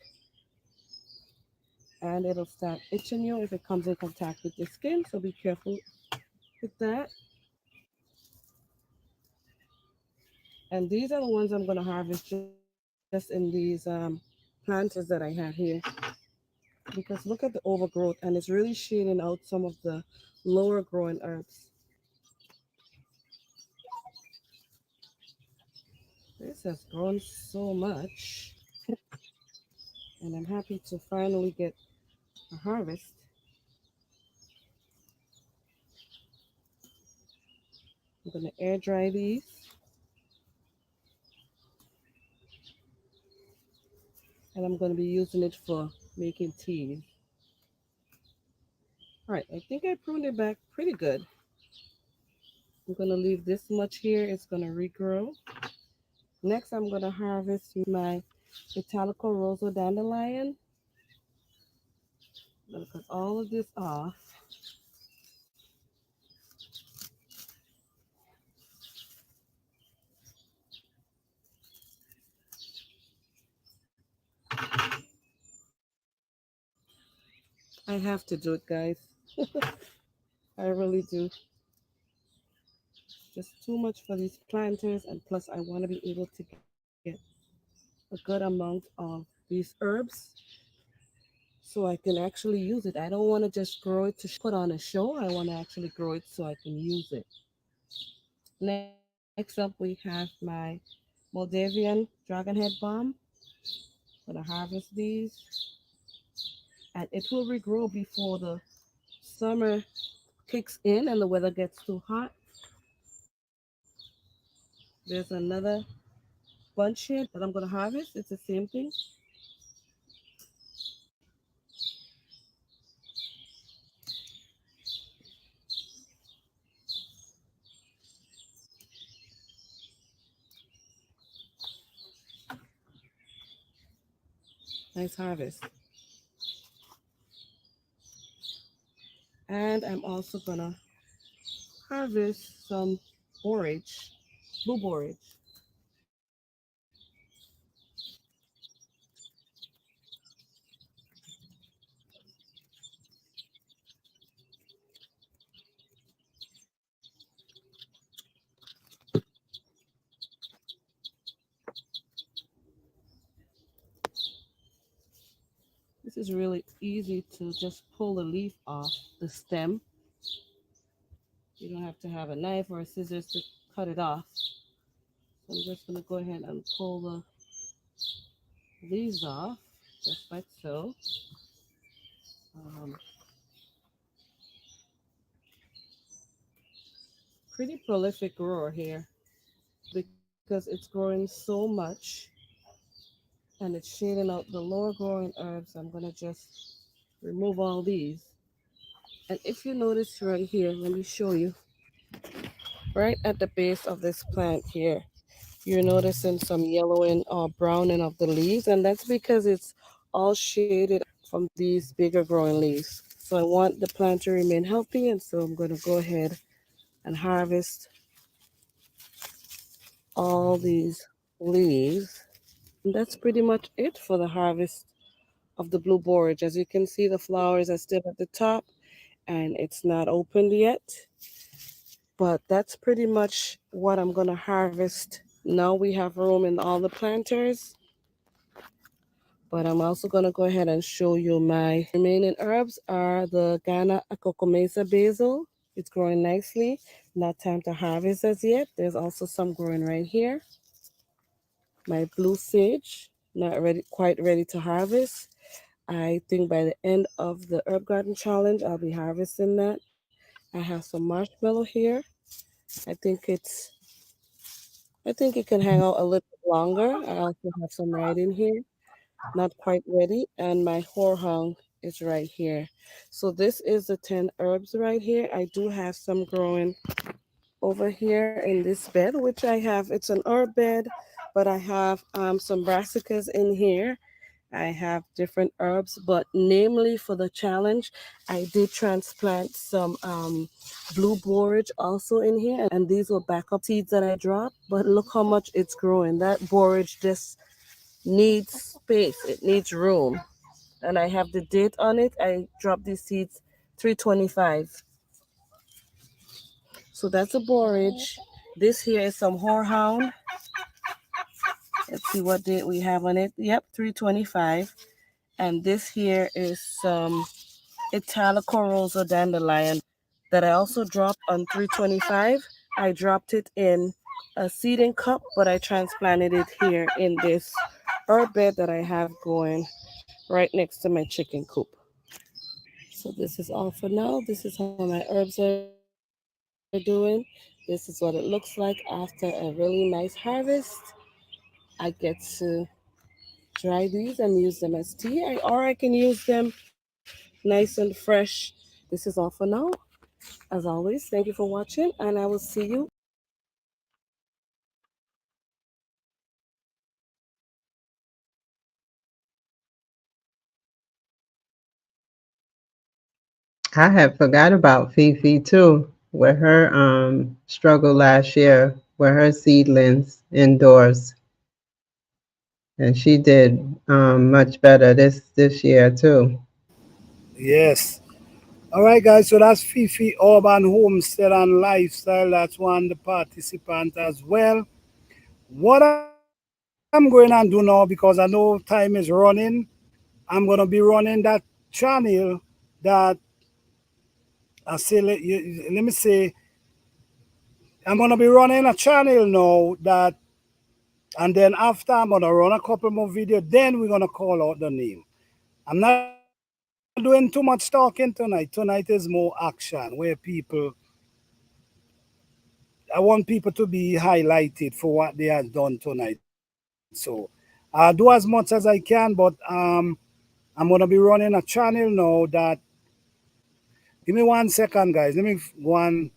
and it'll start itching you if it comes in contact with your skin. So be careful with that. And these are the ones I'm gonna harvest just in these planters that I have here, because look at the overgrowth, and it's really shading out some of the lower growing herbs. This has grown so much, and I'm happy to finally get a harvest. I'm gonna air dry these, and I'm gonna be using it for making teas. All right, I think I pruned it back pretty good. I'm gonna leave this much here. It's gonna regrow. Next, I'm going to harvest my Italico rhododendron. I'm going to cut all of this off. I have to do it, guys. I really do. Just too much for these planters, and plus I want to be able to get a good amount of these herbs so I can actually use it. I don't want to just grow it to put on a show. I want to actually grow it so I can use it. Next up, we have my Moldavian dragonhead balm. I'm gonna harvest these, and it will regrow before the summer kicks in and the weather gets too hot. There's another bunch here that I'm gonna harvest. It's the same thing. Nice harvest. And I'm also gonna harvest some borage, blue borage. This is really easy to just pull the leaf off the stem. You don't have to have a knife or a scissors to cut it off. So I'm just gonna go ahead and pull the leaves off, just like so. Um, Pretty prolific grower here because it's growing so much and it's shading out the lower growing herbs. I'm gonna just remove all these. And if you notice right here, let me show you, right at the base of this plant here, you're noticing some yellowing or browning of the leaves, and that's because it's all shaded from these bigger growing leaves. So I want the plant to remain healthy, and so I'm going to go ahead and harvest all these leaves. And that's pretty much it for the harvest of the blue borage. As you can see, the flowers are still at the top and it's not opened yet. But that's pretty much what I'm going to harvest. Now we have room in all the planters. But I'm also going to go ahead and show you my remaining herbs are the Ghana Acokomesa basil. It's growing nicely. Not time to harvest as yet. There's also some growing right here. My blue sage, not ready, quite ready to harvest. I think by the end of the herb garden challenge, I'll be harvesting that. I have some marshmallow here. I think it's, I think it can hang out a little bit longer. I also have some right in here, not quite ready, and my horehound is right here. So this is the 10 herbs right here. I do have some growing over here in this bed, which I have. It's an herb bed, but I have some brassicas in here. I have different herbs, but namely for the challenge, I did transplant some blue borage also in here, and these were backup seeds that I dropped. But look how much it's growing. That borage just needs space, it needs room. And I have the date on it. I dropped these seeds 325. So that's a borage. This here is some horehound. Let's see what date we have on it. Yep, 325. And this here is some Italico rhododendron that I also dropped on 325. I dropped it in a seeding cup, but I transplanted it here in this herb bed that I have going right next to my chicken coop. So this is all for now. This is how my herbs are doing. This is what it looks like after a really nice harvest. I get to dry these and use them as tea, or I can use them nice and fresh. This is all for now. As always, thank you for watching, and I will see you I had forgot about Fifi too, with her struggle last year with her seedlings indoors, and she did much better this year too. Yes. All right, guys. So that's Fifi Urban Homestead and Lifestyle. That's one the participant as well. What I'm going to do now, because I know time is running, I'm going to be running that channel that let me say, I'm going to be running a channel now that, and then after I'm going to run a couple more videos, then we're going to call out the name. I'm not doing too much talking tonight. Tonight is more action where I want people to be highlighted for what they have done tonight. So I'll do as much as I can, but I'm gonna be running a channel now that give me 1 second, guys. Let me go on.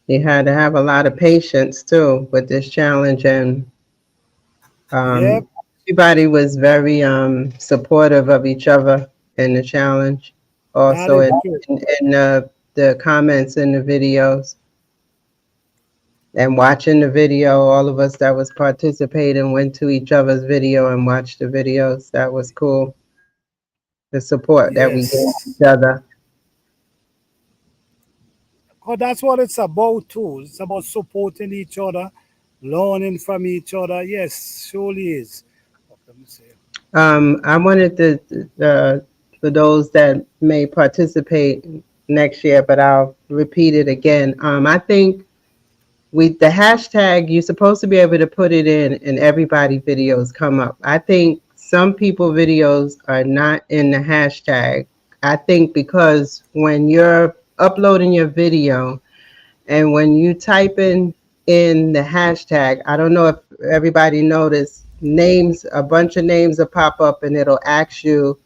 You had to have a lot of patience too with this challenge, and Yep, everybody was very supportive of each other in the challenge. that Also is true. in the comments in the videos and watching the video, all of us that was participating went to each other's video and watched the videos. That was cool. The support that we gave Yes. each other. Oh, that's what it's about too. It's about supporting each other, learning from each other. Yes, surely is. Let me see. I wanted for those that may participate next year, but I'll repeat it again. I think the hashtag, you're supposed to be able to put it in and everybody videos come up. I think some people videos are not in the hashtag. I think because when you're uploading your video and when you type in the hashtag, I don't know if everybody noticed, names, a bunch of names will pop up and it'll ask you,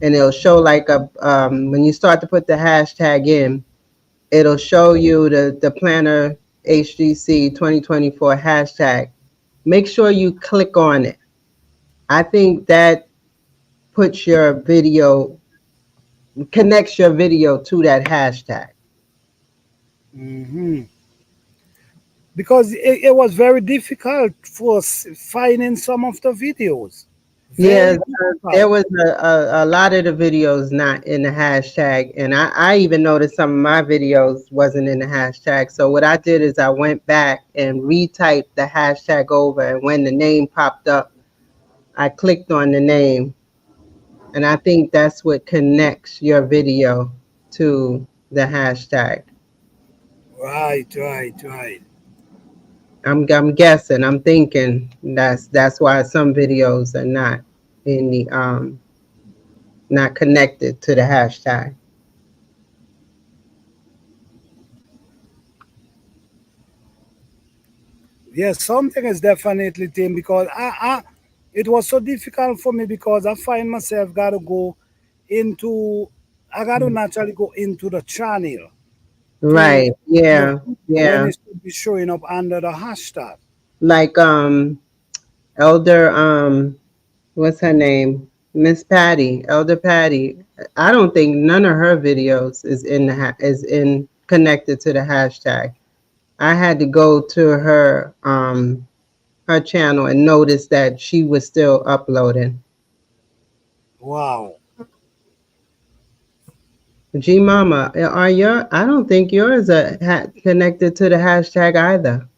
and it'll show like when you start to put the hashtag in, it'll show you the planner HGC 2024 hashtag. Make sure you click on it. I think that puts your video, connects your video to that hashtag. Hmm. Because it was very difficult for finding some of the videos. Yeah, Very there difficult. was a lot of the videos not in the hashtag, and I even noticed some of my videos wasn't in the hashtag. So what I did is I went back and retyped the hashtag over, and when the name popped up, I clicked on the name, and I think that's what connects your video to the hashtag. Right, right, right. I'm guessing, I'm thinking that's why some videos are not in the not connected to the hashtag. Yes, something is definitely thing because it was so difficult for me because I find myself gotta go into I gotta naturally go into the channel to Right. the Yeah. when Yeah. it should be showing up under the hashtag. Like Elder what's her name? Miss Patty, Elder Patty. I don't think none of her videos is in is in connected to the hashtag. I had to go to her channel and notice that she was still uploading. Wow. G Mama, are your I don't think yours are connected to the hashtag either.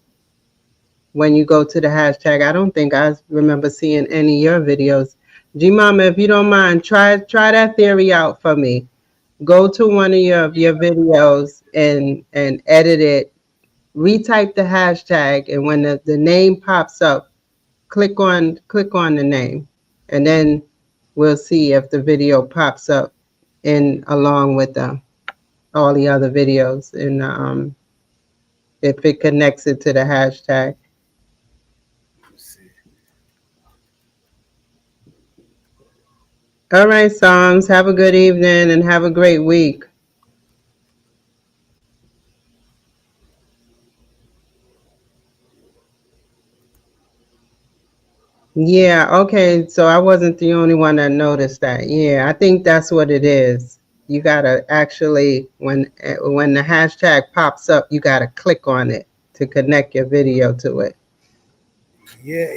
When you go to the hashtag, I don't think I remember seeing any of your videos. G Mama, if you don't mind, try that theory out for me. go to one of your videos and edit it, retype the hashtag, and when the name pops up, click on the name, and then we'll see if the video pops up in along with all the other videos, and if it connects it to the hashtag. Let's see. All right, Psalms, have a good evening and have a great week. Yeah, okay, so I wasn't the only one that noticed that. Yeah, I think that's what it is. You gotta actually, when the hashtag pops up, you gotta click on it to connect your video to it. Yeah,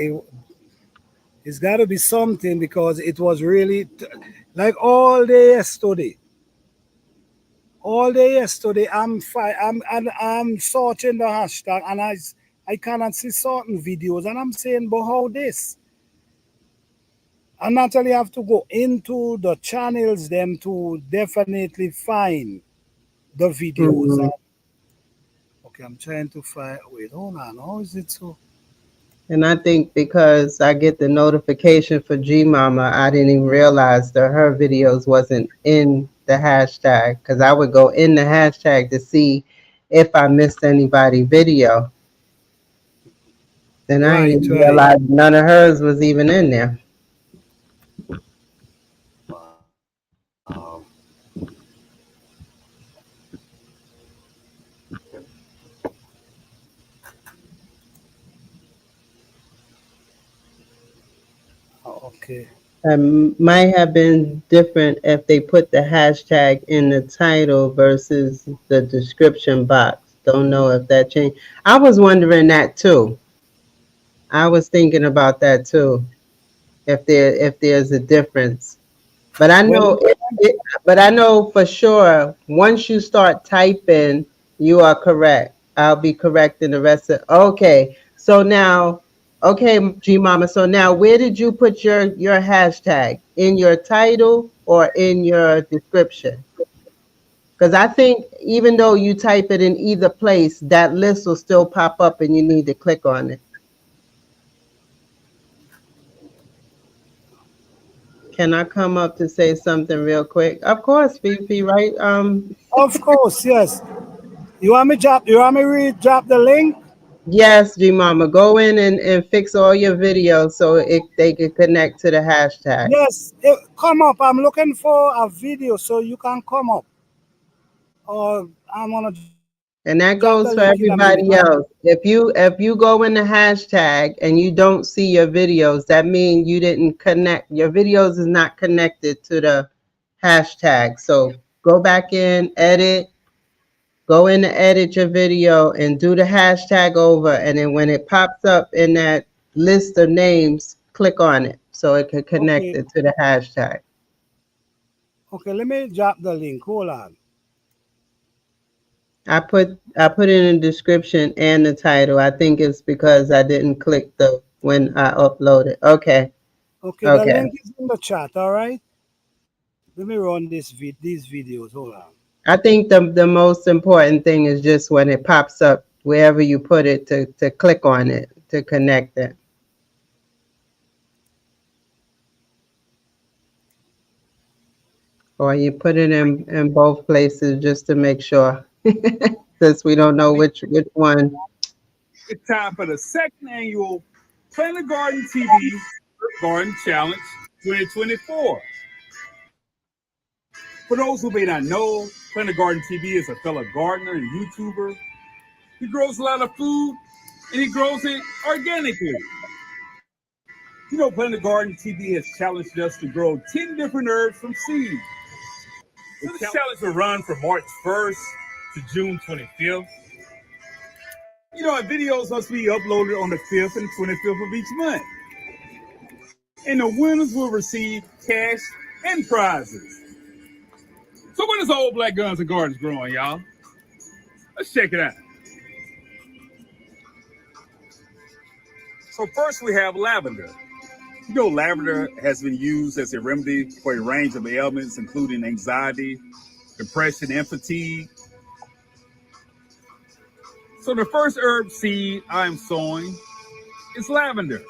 it's got to be something because it was really like all day yesterday. All day yesterday, I'm searching the hashtag and I cannot see certain videos and I'm saying, but how this? And naturally, I have to go into the channels them to definitely find the videos. Mhm. Okay, I'm trying to find. Wait, hold on. How is it so? And I think because I get the notification for G Mama, I didn't even realize that her videos wasn't in the hashtag, because I would go in the hashtag to see if I missed anybody video. Then I didn't Right, even right. realize none of hers was even in there. Um, okay. Might have been different if they put the hashtag in the title versus the description box. Don't know if that changed. I was wondering that too. I was thinking about that too. If there's a difference, but I Well, know but I know for sure once you start typing, you are correct. I'll be correct in the rest of. Okay, so now, okay, G Mama. So now, where did you put your hashtag, in your title or in your description? Because I think even though you type it in either place, that list will still pop up, and you need to click on it. Can I come up to say something real quick? Of course, Fifi, right? of course, yes. You want me to drop the link? Yes, G Mama, go in and fix all your videos so they can connect to the hashtag. Yes, come up. I'm looking for a video so you can come up. Or I'm gonna And that drop the goes for link in a minute. everybody else. If you go in the hashtag and you don't see your videos, that means you didn't connect. Your videos is not connected to the hashtag. So go back in, go in and edit your video and do the hashtag over. And then when it pops up in that list of names, click on it so it can connect Okay, it to the hashtag. okay. Let me drop the link. Hold on. I put in the description and the title. I think it's because I didn't click the when I uploaded. Okay. Okay, the Okay. link is in the chat. All right. Let me run these videos. Hold on. I think the most important thing is just when it pops up wherever you put it to click on it to connect it. Or you put it in both places just to make sure. Since we don't know which one. It's time for the second annual Plant a Garden TV Garden Challenge 2024. For those who may not know, Plant a Garden TV is a fellow gardener and YouTuber. He grows a lot of food and he grows it organically. You know, Plant a Garden TV has challenged us to grow 10 different herbs from seed. So the challenge will run from March 1st to June 25th. You know, and videos must be uploaded on the 5th and 25th of each month. And the winners will receive cash and prizes. So what is Old Black Guns and Gardens growing, y'all? Let's check it out. So first we have lavender. You know, lavender has been used as a remedy for a range of ailments, including anxiety, depression, and fatigue. So the first herb seed I am sowing is lavender.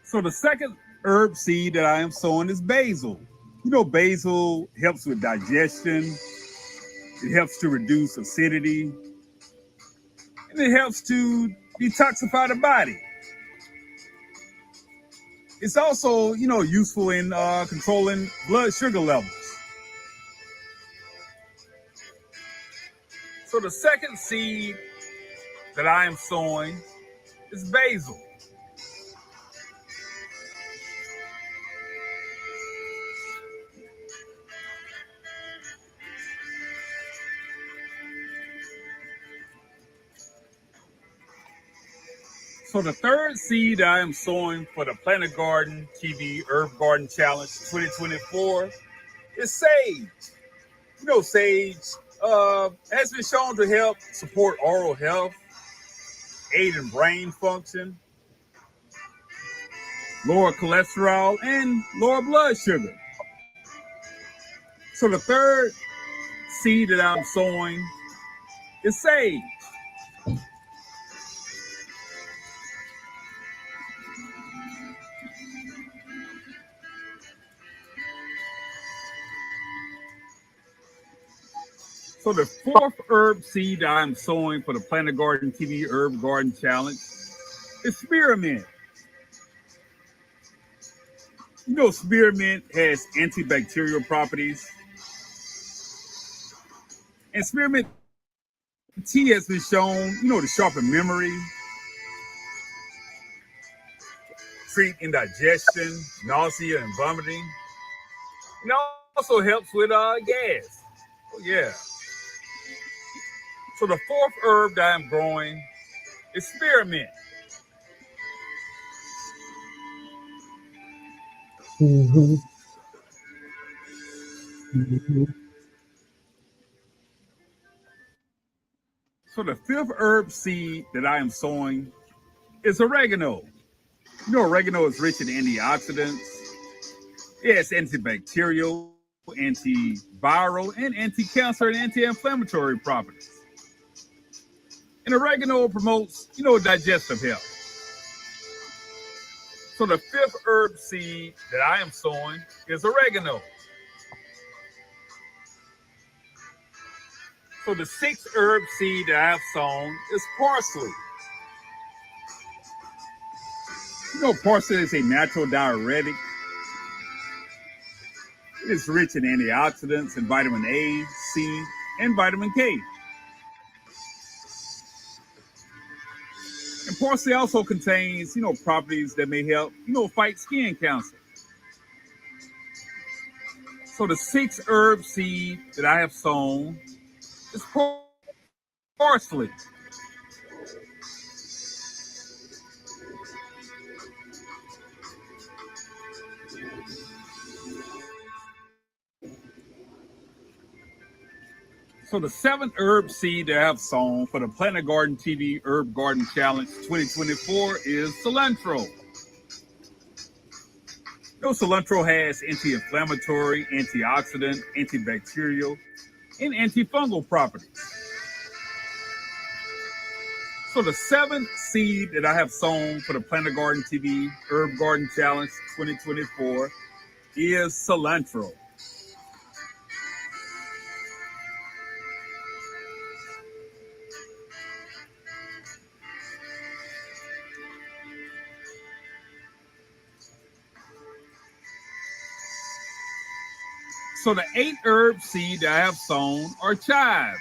So the second herb seed that I am sowing is basil. You know, basil helps with digestion. It helps to reduce acidity. And it helps to detoxify the body. It's also, useful in controlling blood sugar levels. So the second seed that I am sowing is basil. So the third seed I am sowing for the Planet Garden TV Herb Garden Challenge 2024 is sage. You know, sage has been shown to help support oral health, aid in brain function, lower cholesterol, and lower blood sugar. So the third seed that I'm sowing is sage. So the fourth herb seed I'm sowing for the Planet Garden TV Herb Garden Challenge is spearmint. You know, spearmint has antibacterial properties. And spearmint tea has been shown, to sharpen memory, treat indigestion, nausea, and vomiting. And also helps with gas. Oh, yeah. So the fourth herb that I'm growing is spearmint. Mhm. Mhm. So the fifth herb seed that I am sowing is oregano. You know, oregano is rich in antioxidants. It has antibacterial, antiviral, and anti-cancer and anti-inflammatory properties. And oregano promotes, digestive health. So the fifth herb seed that I am sowing is oregano. So the sixth herb seed that I have sown is parsley. You know, parsley is a natural diuretic. It is rich in antioxidants and vitamin A, C, and vitamin K. And parsley also contains, properties that may help, fight skin cancer. So the sixth herb seed that I have sown is parsley. So the seventh herb seed that I have sown for the Planet Garden TV Herb Garden Challenge 2024 is cilantro. Cilantro has anti-inflammatory, antioxidant, antibacterial, and antifungal properties. So the seventh seed that I have sown for the Planet Garden TV Herb Garden Challenge 2024 is cilantro. So the eighth herb seed that I have sown are chives.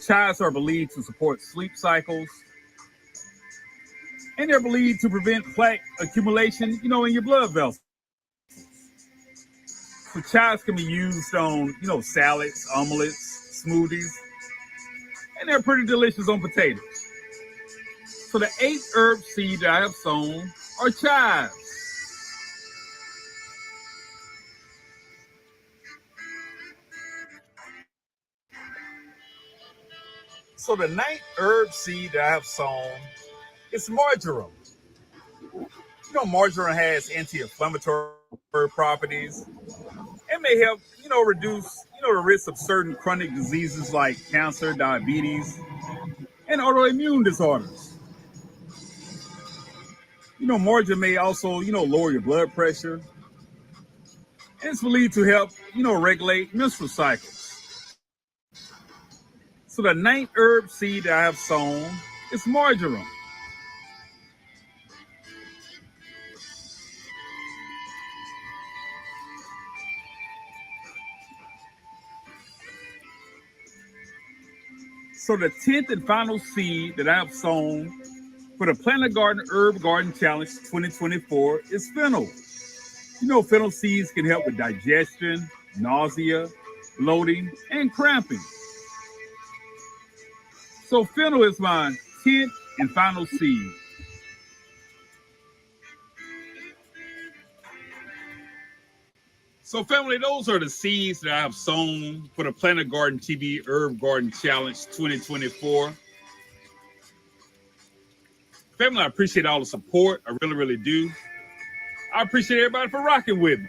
Chives are believed to support sleep cycles, and they're believed to prevent plaque accumulation, in your blood vessels. So chives can be used on, salads, omelets, smoothies, and they're pretty delicious on potatoes. So the eighth herb seed that I have sown are chives. So the ninth herb seed that I have sown is marjoram. Marjoram has anti-inflammatory properties. It may help, reduce, the risk of certain chronic diseases like cancer, diabetes, and autoimmune disorders. Marjoram may also, lower your blood pressure. And it's believed to help, regulate menstrual cycles. So the ninth herb seed that I have sown is marjoram. So the 10th and final seed that I have sown for the Planet Garden Herb Garden Challenge 2024 is fennel. Fennel seeds can help with digestion, nausea, bloating, and cramping. So fennel is my 10th and final seed. So, family, those are the seeds that I have sown for the Planet Garden TV Herb Garden Challenge 2024. Family, I appreciate all the support. I really, really do. I appreciate everybody for rocking with me.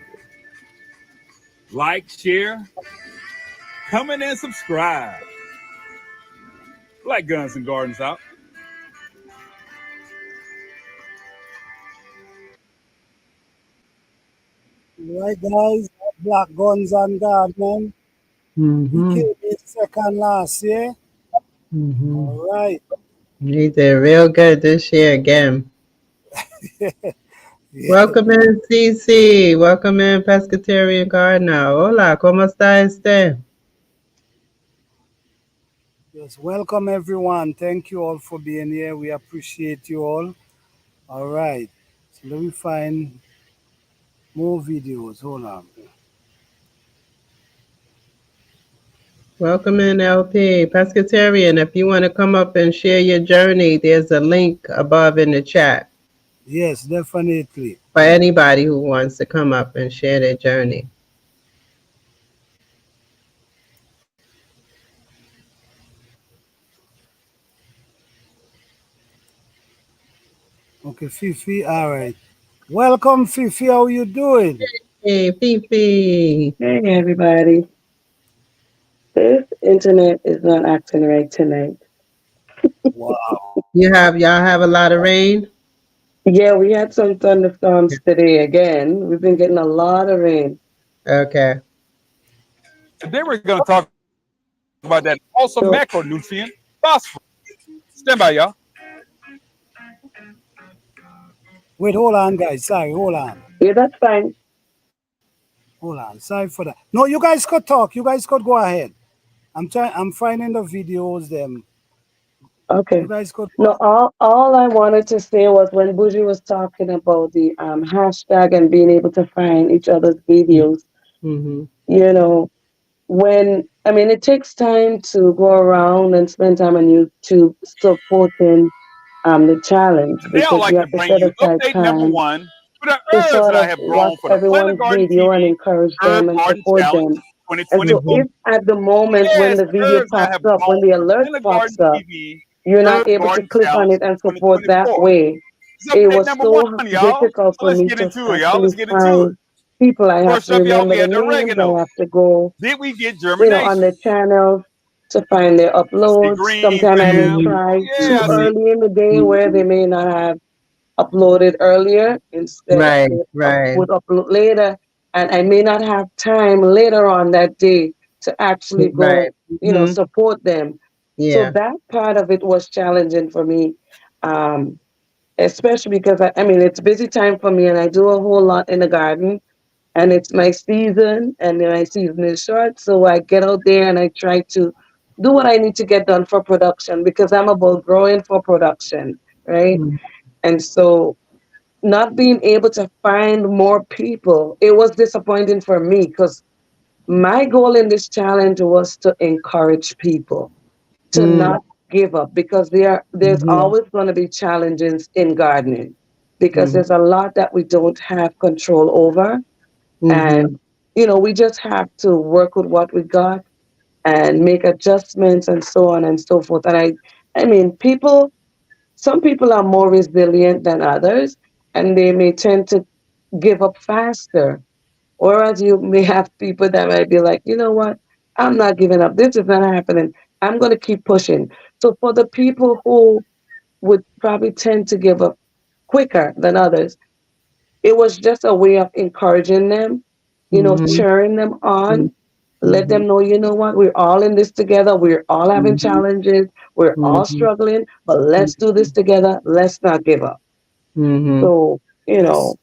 Like, share, comment, and subscribe. Black Guns and Gardens out. Right, guys, Black Guns and Garden. We Mm-hmm. came in second last year. Mm-hmm. All right. You did real good this year again. Yeah. Welcome in, CC. Welcome in, Pescatarian Gardener. Hola, ¿cómo está este? Yes, welcome everyone. Thank you all for being here. We appreciate you all. All right. So let me find more videos. Hold on. Welcome in, LP. Pescatarian, if you want to come up and share your journey, there's a link above in the chat Yes, definitely. for anybody who wants to come up and share their journey. Okay, Fifi. All right. Welcome, Fifi. How you doing? Hey, Fifi. Hey everybody. This internet is not acting right tonight. Wow. Y'all have a lot of rain? Yeah, we had some thunderstorms today again. We've been getting a lot of rain. Okay. Today we're going to talk about that awesome So macronutrient, phosphorus. Stand by, y'all. Wait, hold on, guys. Sorry, hold on. yeah, that's fine. Hold on. Sorry for that. No, you guys could talk. You guys could go ahead. I'm finding the videos them. Okay. You guys could No, all I wanted to say was when Bougie was talking about the hashtag and being able to find each other's videos, Mm-hmm. you know, it takes time to go around and spend time on YouTube supporting the challenge Today I'd because like you to have to bring set you aside update number time one for the to herbs sort that I of have watch grown for the Planet everyone's Garden video and TV encourage Herb them and Garden support Challenge them. And so 2024. if at the moment when Yes, the the video herbs that I pops have up, when grown the for the alert Planet Garden pops up, TV you're not Herb able to Garden click on Challenge it and support that 2024. way, It's it update was number so one, y'all. difficult So for let's me get to into it, y'all. actually Let's get into it. find people. I have First to up, y'all, remember we the had the names. I oregano. have to go, Then we get on germination. the channels to find their See uploads. green, Sometimes I may fam. Mm-hmm. try Yeah, too I see. early in the day where they may not have uploaded earlier. Instead, Right, they right, would upload later, and I may not have time later on that day to actually right. go, Mm-hmm. support them. So Yeah. that part of it was challenging for me, um, especially because it's busy time for me, and I do a whole lot in the garden, and it's my season, and my season is short. So I get out there and I try to do what I need to get done for production because I'm about growing for production, right? Mm-hmm. And so not being able to find more people, it was disappointing for me because my goal in this challenge was to encourage people to not give up because there's Mm-hmm. always going to be challenges in gardening because Mm-hmm. there's a lot that we don't have control over, Mm-hmm. and we just have to work with what we got and make adjustments and so on and so forth. And I mean, some people are more resilient than others. and they may tend to give up faster. Whereas you may have people that might be like, you know what, I'm not giving up. This is not happening. I'm going to keep pushing. So for the people who would probably tend to give up quicker than others, it was just a way of encouraging them, Mhm. cheering them on, let Mhm. them know, you know what, we're all in this together. We're all having Mhm. challenges. We're all Mhm. struggling, but let's do this together. Let's not give up. Mhm. So, Yes.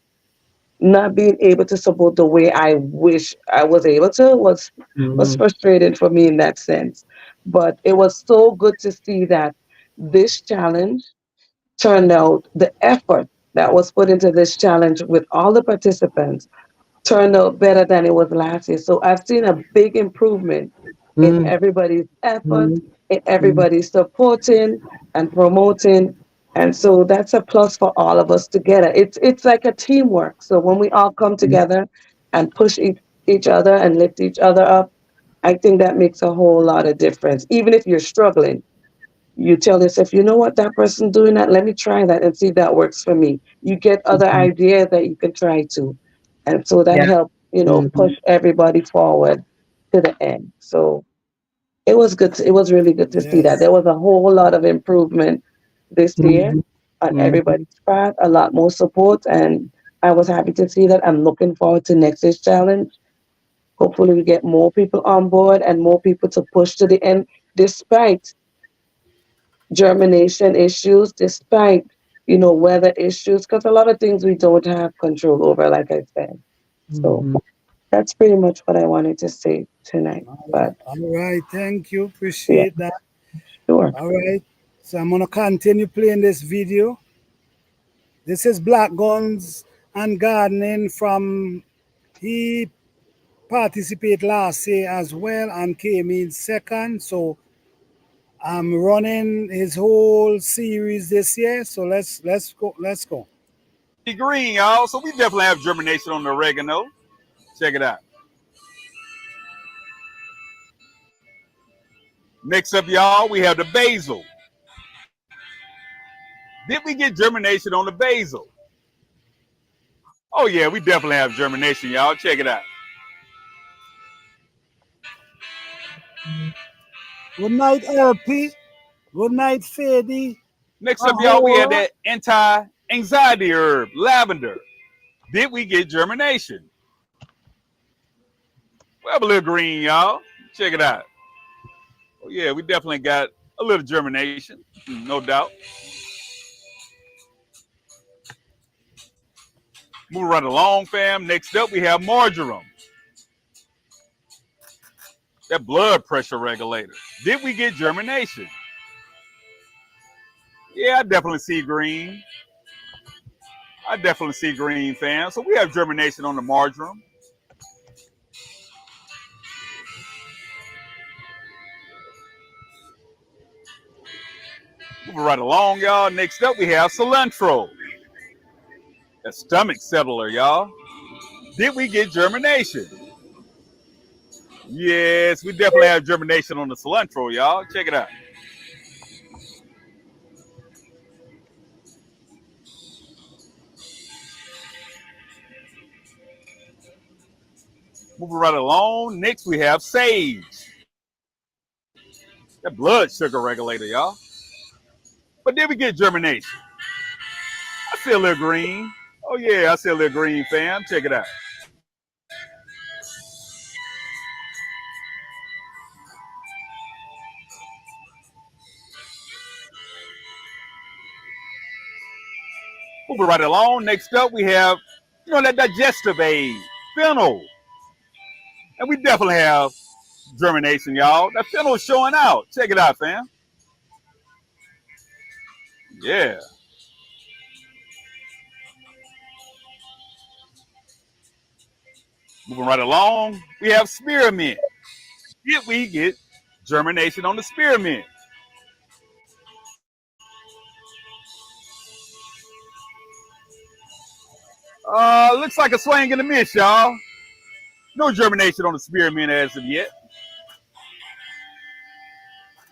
not being able to support the way I wish I was able to was Mhm. frustrating for me in that sense. But it was so good to see that this challenge turned out, the effort that was put into this challenge with all the participants turned out better than it was last year. So I've seen a big improvement in Mhm. everybody's effort, Mhm. in everybody's supporting and promoting. And so that's a plus for all of us together. It's like a teamwork. So when we all come together and push each other and lift each other up, I think that makes a whole lot of difference. Even if you're struggling, you tell yourself, you know what, that person's doing that. Let me try that and see if that works for me. You get other Mhm. ideas that you can try to. And so that Yeah. helped, push Mhm. everybody forward to the end. So it was good. It was really good to see that. Yes. There was a whole lot of improvement this year Mhm. on Mhm. everybody's part, a lot more support. And I was happy to see that. I'm looking forward to next year's challenge. Hopefully we get more people on board and more people to push to the end, despite germination issues, despite weather issues, because a lot of things we don't have control over, like I said. So Mhm. that's pretty much what I wanted to say tonight. But All right. Thank you. yeah, Appreciate that. sure. All right. So I'm gonna continue playing this video. This is Black Guns and Gardening from he participated last year as well and came in second. So I'm running his whole series this year. So let's go. Let's go. Green, y'all. So we definitely have germination on the oregano. Check it out. Next up, y'all, we have the basil. Did we get germination on the basil? Oh yeah, we definitely have germination, y'all. Check it out. Good night, LP. Good night, Fady. Next up, y'all, we have Ahola. that anti-anxiety herb, lavender. Did we get germination? We have a little green, y'all. Check it out. Oh yeah, we definitely got a little germination, no doubt. Moving right along, fam. Next up, we have marjoram, that blood pressure regulator. Did we get germination? Yeah, I definitely see green. I definitely see green, fam. So we have germination on the marjoram. Moving right along, y'all. Next up, we have cilantro, that stomach settler, y'all. Did we get germination? Yes, we definitely have germination on the cilantro, y'all. Check it out. Moving right along. Next, we have sage, that blood sugar regulator, y'all. But did we get germination? I see a little green. Oh yeah, I see a little green, fam. Check it out. Moving right along. Next up, we have, that digestive aid, fennel. And we definitely have germination, y'all. That fennel is showing out. Check it out, fam. Yeah. Moving right along, we have spearmint. Did we get germination on the spearmint? Looks like a swing and a miss, y'all. No germination on the spearmint as of yet.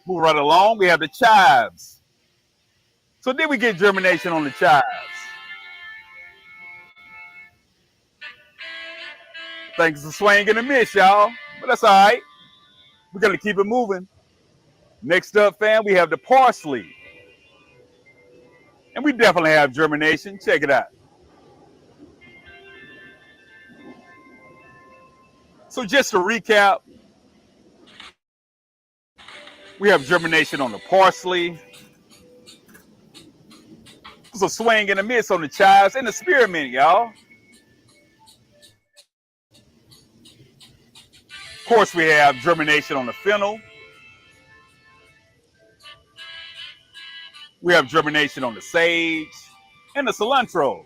Moving right along, we have the chives. So did we get germination on the chives? Things are swing and a miss, y'all. But that's all right. We're going to keep it moving. Next up, fam, we have the parsley. And we definitely have germination. Check it out. So just to recap, we have germination on the parsley. There's a swing and a miss on the chives and the spearmint, y'all. Of course, we have germination on the fennel. We have germination on the sage and the cilantro.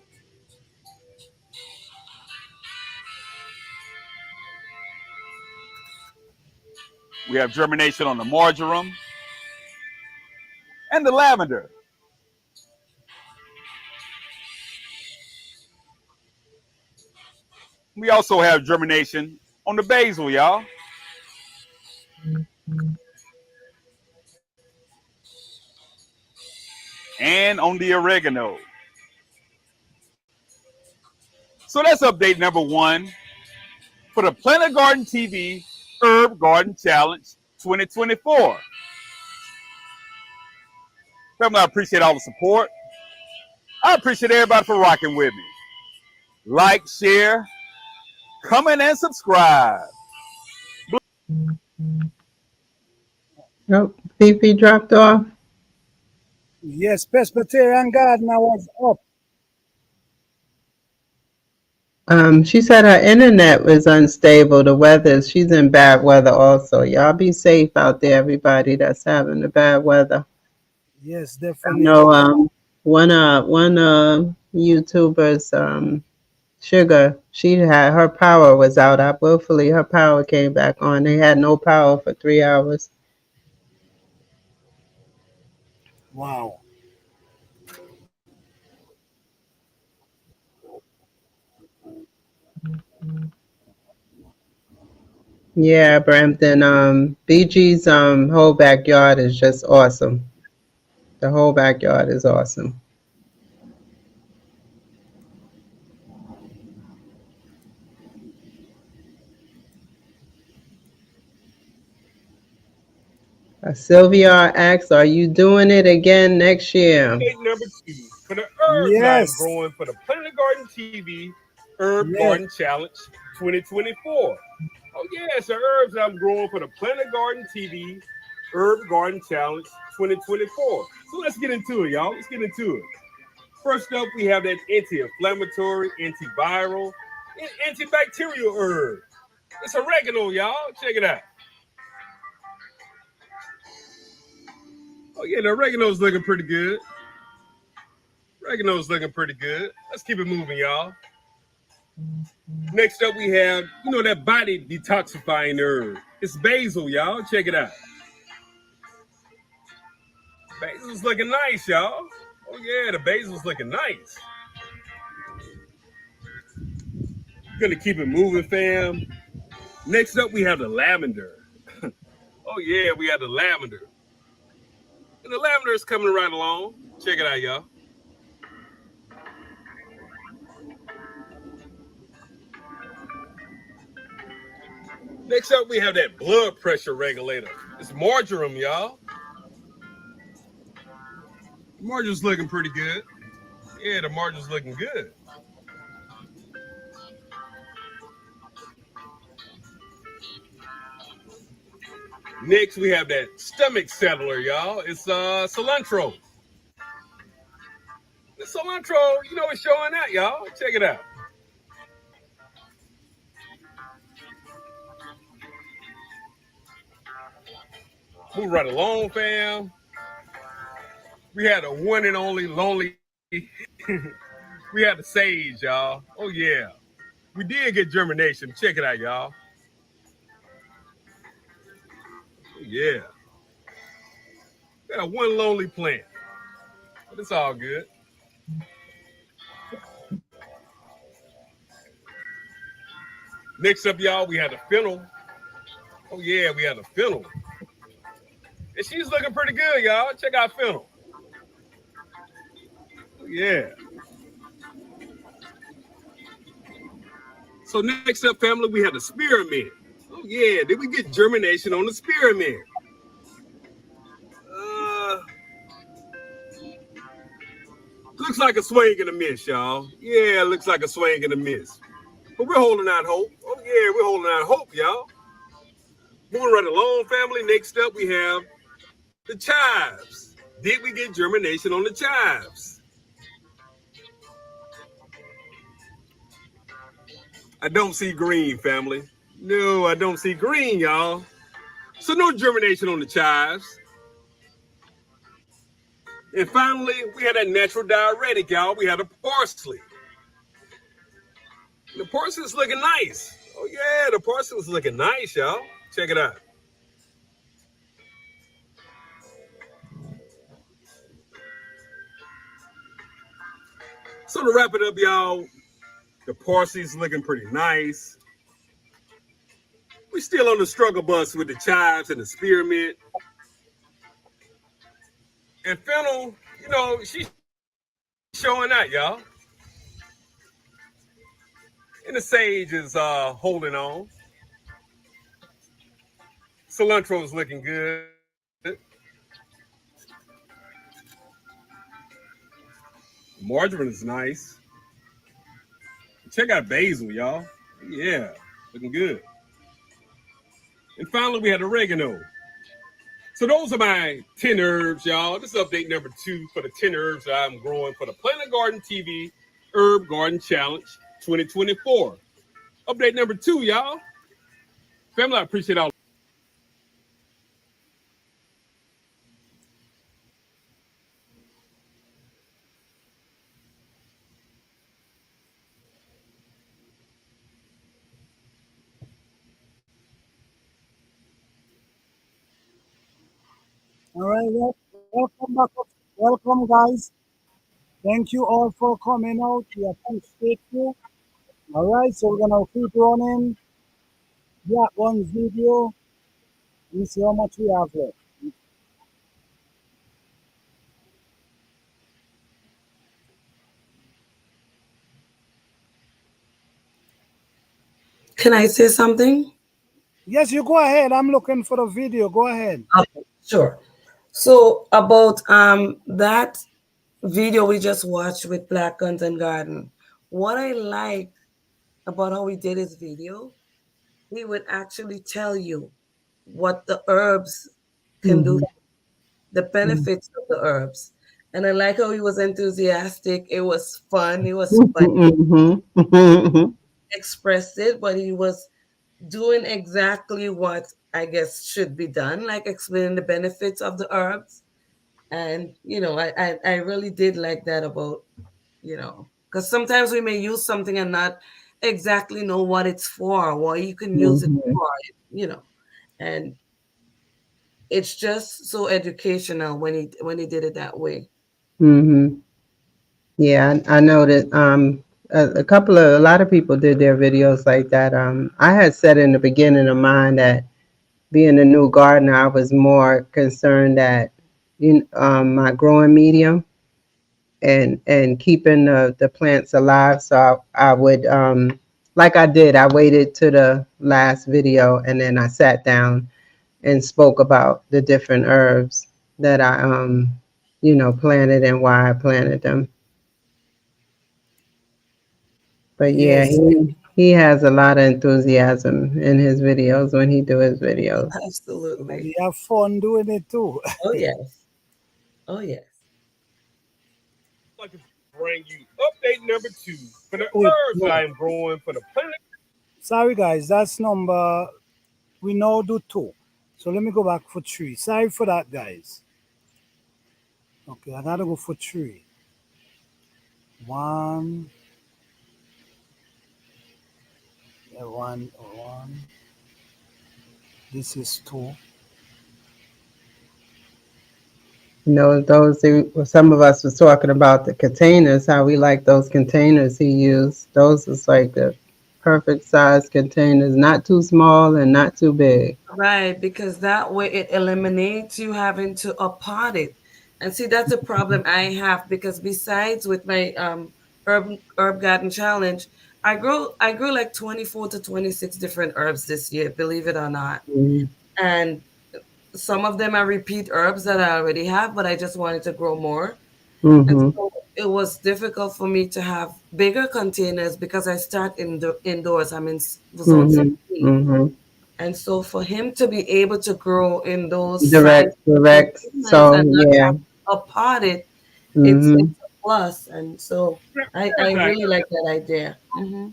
We have germination on the marjoram and the lavender. We also have germination on the basil, y'all. And on the oregano. So that's update number 1 for the Planet Garden TV Herb Garden Challenge 2024. Family, I appreciate all the support. I appreciate everybody for rocking with me. Like, share, comment, and subscribe. Oh, Fifi dropped off. Yes, Presbyterian Gardener was up. She said her internet was unstable. The weather, she's in bad weather also. Y'all be safe out there, everybody that's having the bad weather. Yes, I definitely. know one YouTuber's Sugar, she had her power was out. Willfully her power came back on. They had no power for 3 hours. Wow. Yeah, Brampton. BG's whole backyard is just awesome. The whole backyard is awesome. Sylvia asks, "Are you doing it again next year?" Update number 2 for the herbs Yes. I'm growing for the Planet Garden TV Herb Yes. Garden Challenge 2024. Oh yes, the herbs I'm growing for the Planet Garden TV Herb Garden Challenge 2024. So let's get into it, y'all. Let's get into it. First up, we have that anti-inflammatory, antiviral, and antibacterial herb. It's oregano, y'all. Check it out. Oh yeah, the oregano's looking pretty good. Oregano's looking pretty good. Let's keep it moving, y'all. Next up, we have, that body detoxifying herb. It's basil, y'all. Check it out. Basil's looking nice, y'all. Oh yeah, the basil's looking nice. Gonna keep it moving, fam. Next up, we have the lavender. Oh yeah, we have the lavender. And the lavender is coming right along. Check it out, y'all. Next up, we have that blood pressure regulator. It's marjoram, y'all. Marjoram's looking pretty good. Yeah, the marjoram's looking good. Next, we have that stomach settler, y'all. It's cilantro. The cilantro, it's showing out, y'all. Check it out. Move right along, fam. We had a one and only lonely. We had the sage, y'all. Oh, yeah. We did get germination. Check it out, y'all. Oh, yeah. Got one lonely plant. But it's all good. Next up, y'all, we had the fennel. Oh, yeah, we had the fennel. And she's looking pretty good, y'all. Check out fennel. Oh, yeah. So next up, family, we had the spearmint. Oh yeah, did we get germination on the spearmint? Uh, looks like a swing and a miss, y'all. Yeah, looks like a swing and a miss. But we're holding out hope. Oh yeah, we're holding out hope, y'all. Moving right along, family. Next up, we have the chives. Did we get germination on the chives? I don't see green, family. No, I don't see green, y'all. So no germination on the chives. And finally, we had that natural diuretic, y'all. We had a parsley. The parsley's looking nice. Oh yeah, the parsley's looking nice, y'all. Check it out. So to wrap it up, y'all, the parsley's looking pretty nice. We're still on the struggle bus with the chives and the spearmint. And fennel, you know, she's showing out, y'all. And the sage is holding on. Cilantro is looking good. Margarine is nice. Check out basil, y'all. Yeah, looking good. And finally, we had oregano. So those are my 10 herbs, y'all. This is update number 2 for the 10 herbs that I'm growing for the Planet Garden TV Herb Garden Challenge 2024. Update number 2, y'all. Family, I appreciate all. All right, welcome back. Welcome, guys. Thank you all for coming out. We appreciate you. All right, so we're gonna keep running that one video. Let me see how much we have left. Can I say something? Yes, you go ahead. I'm looking for the video. Go ahead. Okay, sure. So about that video we just watched with Black Guns and Garden, what I like about how we did his video, he would actually tell you what the herbs can do, the benefits of the herbs. And I like how he was enthusiastic. It was fun. It was fun. Expressed it, but he was doing exactly what I guess should be done, like explaining the benefits of the herbs. And I really did like that about, because sometimes we may use something and not exactly know what it's for, what you can use it for, and it's just so educational when he did it that way. Yeah, I know that a lot of people did their videos like that. I had said in the beginning of mine that being a new gardener, I was more concerned that my growing medium and keeping the plants alive. So I would like I did, I waited to the last video and then I sat down and spoke about the different herbs that I planted and why I planted them. But yeah, Yes. he has a lot of enthusiasm in his videos when he do his videos. And Absolutely. we have fun doing it too. Oh yes. Oh yes. I'd like to bring you update number 2 for the Wait, herbs no. I am growing for the Planet. Sorry, guys. That's number. We now do 2. So let me go back for 3. Sorry for that, guys. Okay, I gotta go for 3. 1. Yeah, 1. This is 2. Some of us was talking about the containers, how we like those containers he used. Those is like the perfect size containers, not too small and not too big. Right, because that way it eliminates you having to pot it. And see, that's a problem I have, because besides with my herb garden challenge, I grew like 24 to 26 different herbs this year, believe it or not. Mhm. And some of them are repeat herbs that I already have, but I just wanted to grow more. And Mhm. so it was difficult for me to have bigger containers because I start indoors. I'm in zone Mhm. 17. Mhm. And so for him to be able to grow in those size Correct. containers So and not yeah. have a potted, it's Mhm. a plus. And so I Parasite really like that idea. Hmm.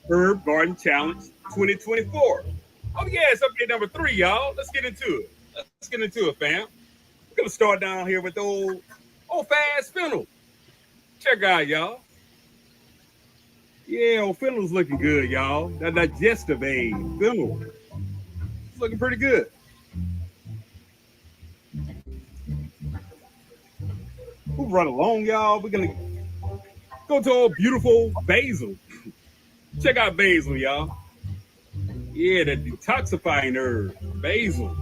Herb Garden Challenge 2024. Oh yeah, it's update number 3, y'all. Let's get into it. Let's get into it, fam. We're gonna start down here with old fast fennel. Check out, y'all. Yeah, old fennel's looking good, y'all. That digestive aid, fennel. It's looking pretty good. Move right along, y'all. We're gonna go to old beautiful basil. Check out basil, y'all. Yeah, that detoxifying herb, basil.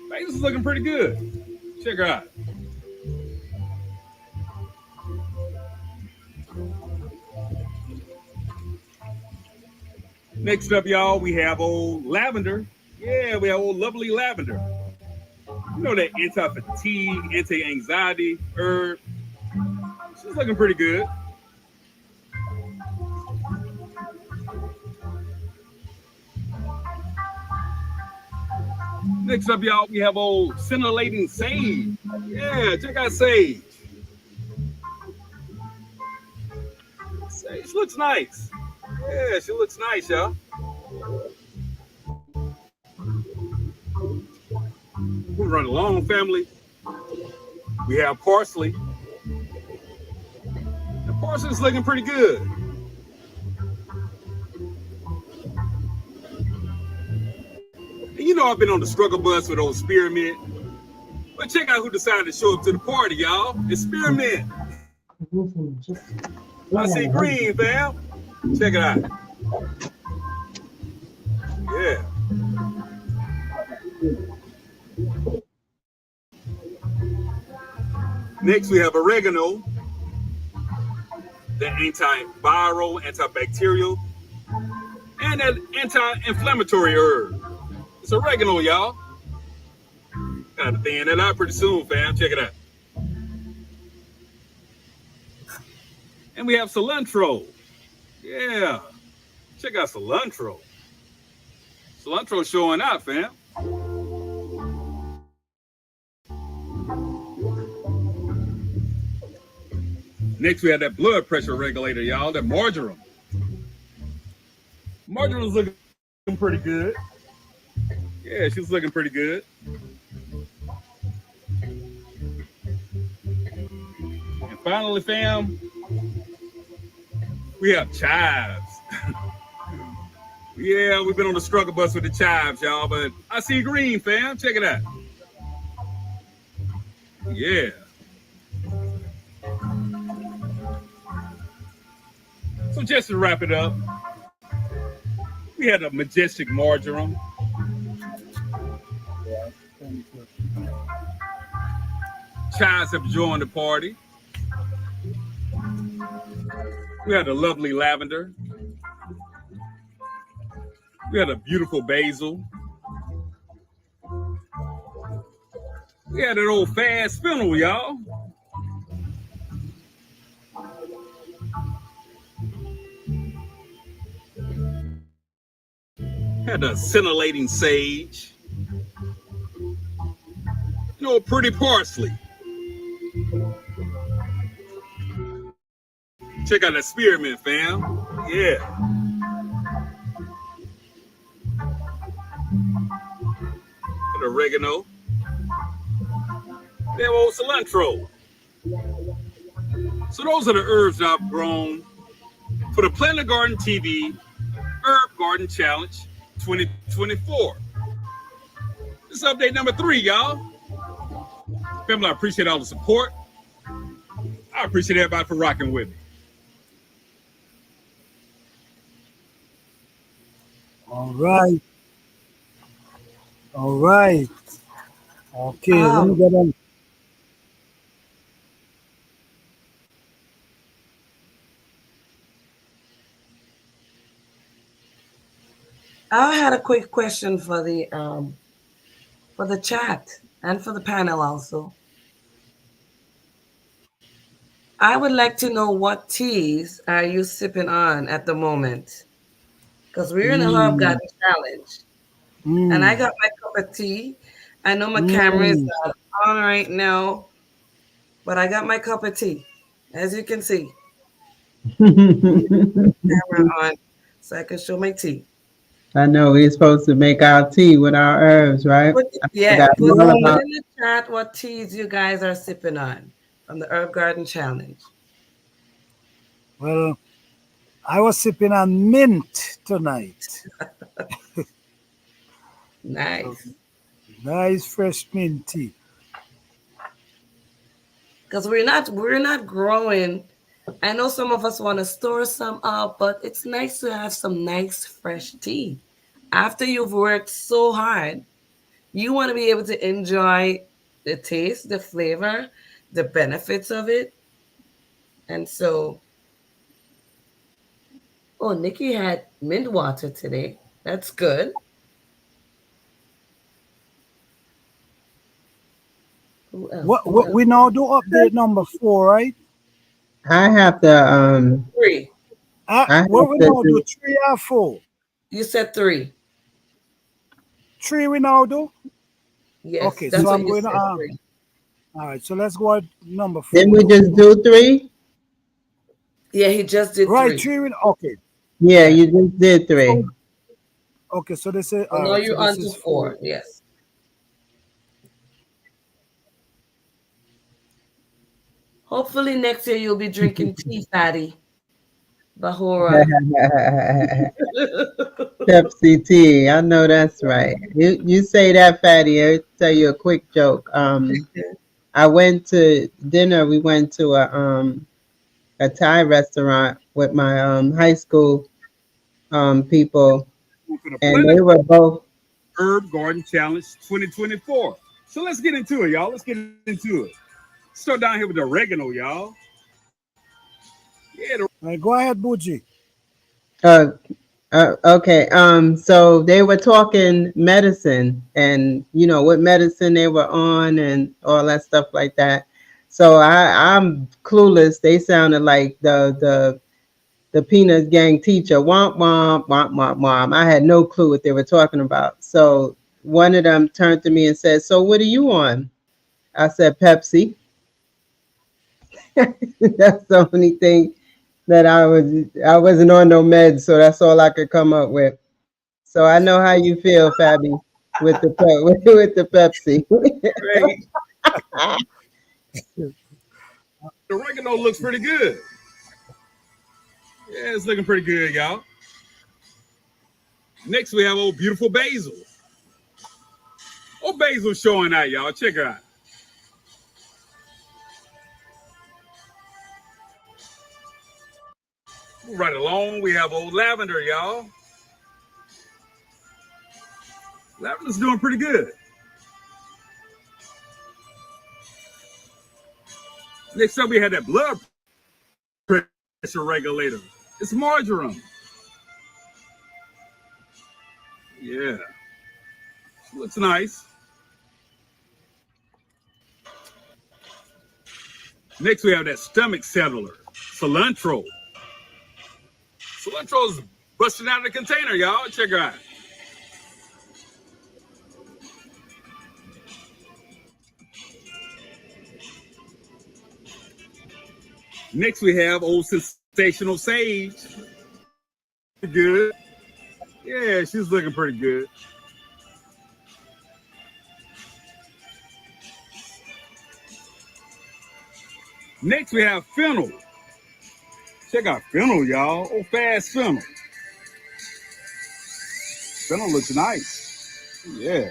Basil's looking pretty good. Check her out. Next up, y'all, we have old lavender. Yeah, we have old lovely lavender. You know that anti-fatigue, anti-anxiety herb. She's looking pretty good. Next up, y'all, we have old scintillating sage. Yeah, check out sage. Sage looks nice. Yeah, she looks nice, y'all. We run along, family. We have parsley. The parsley's looking pretty good. And you know I've been on the struggle bus with old Spearmint. But check out who decided to show up to the party, y'all. It's Spearmint. I see green, fam. Check it out. Yeah. Next, we have oregano, the antiviral, antibacterial, and an anti-inflammatory herb. It's oregano, y'all. Gotta thin that out pretty soon, fam. Check it out. And we have cilantro. Yeah. Check out cilantro. Cilantro showing out, fam. Next, we have that blood pressure regulator, y'all, that marjoram. Marjoram's looking pretty good. Yeah, she's looking pretty good. And finally, fam, we have chives. Yeah, we've been on the struggle bus with the chives, y'all, but I see green, fam. Check it out. Yeah. So just to wrap it up, we had a majestic marjoram. Chives have joined the party. We had a lovely lavender. We had a beautiful basil. We had an old fast fennel, y'all. Had a scintillating sage. You know, pretty parsley. Check out that spearmint, fam. Yeah. And oregano. They have old cilantro. So those are the herbs I've grown for the Plant a Garden TV Herb Garden Challenge 2024. This is update number 3, y'all. Family, I appreciate all the support. I appreciate everybody for rocking with me. All right. All right. Okay, let me Um, get on. I had a quick question for the chat and for the panel also. I would like to know what teas are you sipping on at the moment? Because we're in a Herb Mm, Garden challenge. And I mm, got my cup of tea. I know my camera is mm. not on right now, but I got my cup of tea. As you can see, camera on so I can show my tea. I know we're supposed to make our tea with our herbs, right? Put, I yeah, forgot put, all put Right. about. in the chat what teas you guys are sipping on from the Herb Garden Challenge. Well, I was sipping on mint tonight. So Nice. nice fresh mint tea. Because we're not growing. I know some of us want to store some up, but it's nice to have some nice fresh tea. After you've worked so hard, you want to be able to enjoy the taste, the flavor, the benefits of it. And so, oh, Nikki had mint water today. That's good. Who else? Who What else? we now do update number 4, right? I have to Three. I have What we to now do do 3 or 4? You said three. 3 we now do. Yes, Okay, that's so what I'm you going said. Three. all right. So let's go at number didn't 4 we now. just do three? Yeah, he just did Right, three. 3 we okay. Yeah, Yeah. you just did three. So okay, so this is So all now right. So you're this on to is 4. four. Yes. Hopefully next year you'll be drinking tea, Fatty. Bahura. Pepsi tea. I know that's right. You say that, Fatty. I'll tell you a quick joke. I went to dinner. We went to a Thai restaurant with my high school people, For the and Planet they were both. Herb Garden Challenge 2024. So let's get into it, y'all. Let's get into it. Start down here with the oregano, y'all. Yeah, the All right, go ahead, Buji. Uh, okay. So they were talking medicine, and you know what medicine they were on, and all that stuff like that. So I'm clueless. They sounded like the Peanuts gang teacher. Womp womp womp womp womp. I had no clue what they were talking about. So one of them turned to me and said, "So what are you on?" I said, "Pepsi." That's the only thing that I wasn't on no meds, so that's all I could come up with. So I know how you feel, Fabi, with the with the Pepsi. Right. oregano looks pretty good. Yeah, it's looking pretty good, y'all. Next, we have old beautiful basil. Oh, basil showing out, y'all. Check her out. Right along, we have old lavender, y'all. Lavender's doing pretty good. Next up, we had that blood pressure regulator. It's marjoram. Yeah, looks nice. Next, we have that stomach settler, cilantro. Cilantro's busting out of the container, y'all. Check her out. Next, we have old sensational sage. Good. Yeah, she's looking pretty good. Next, we have fennel. Check out fennel, y'all. Old fast fennel. Fennel looks nice. Yeah.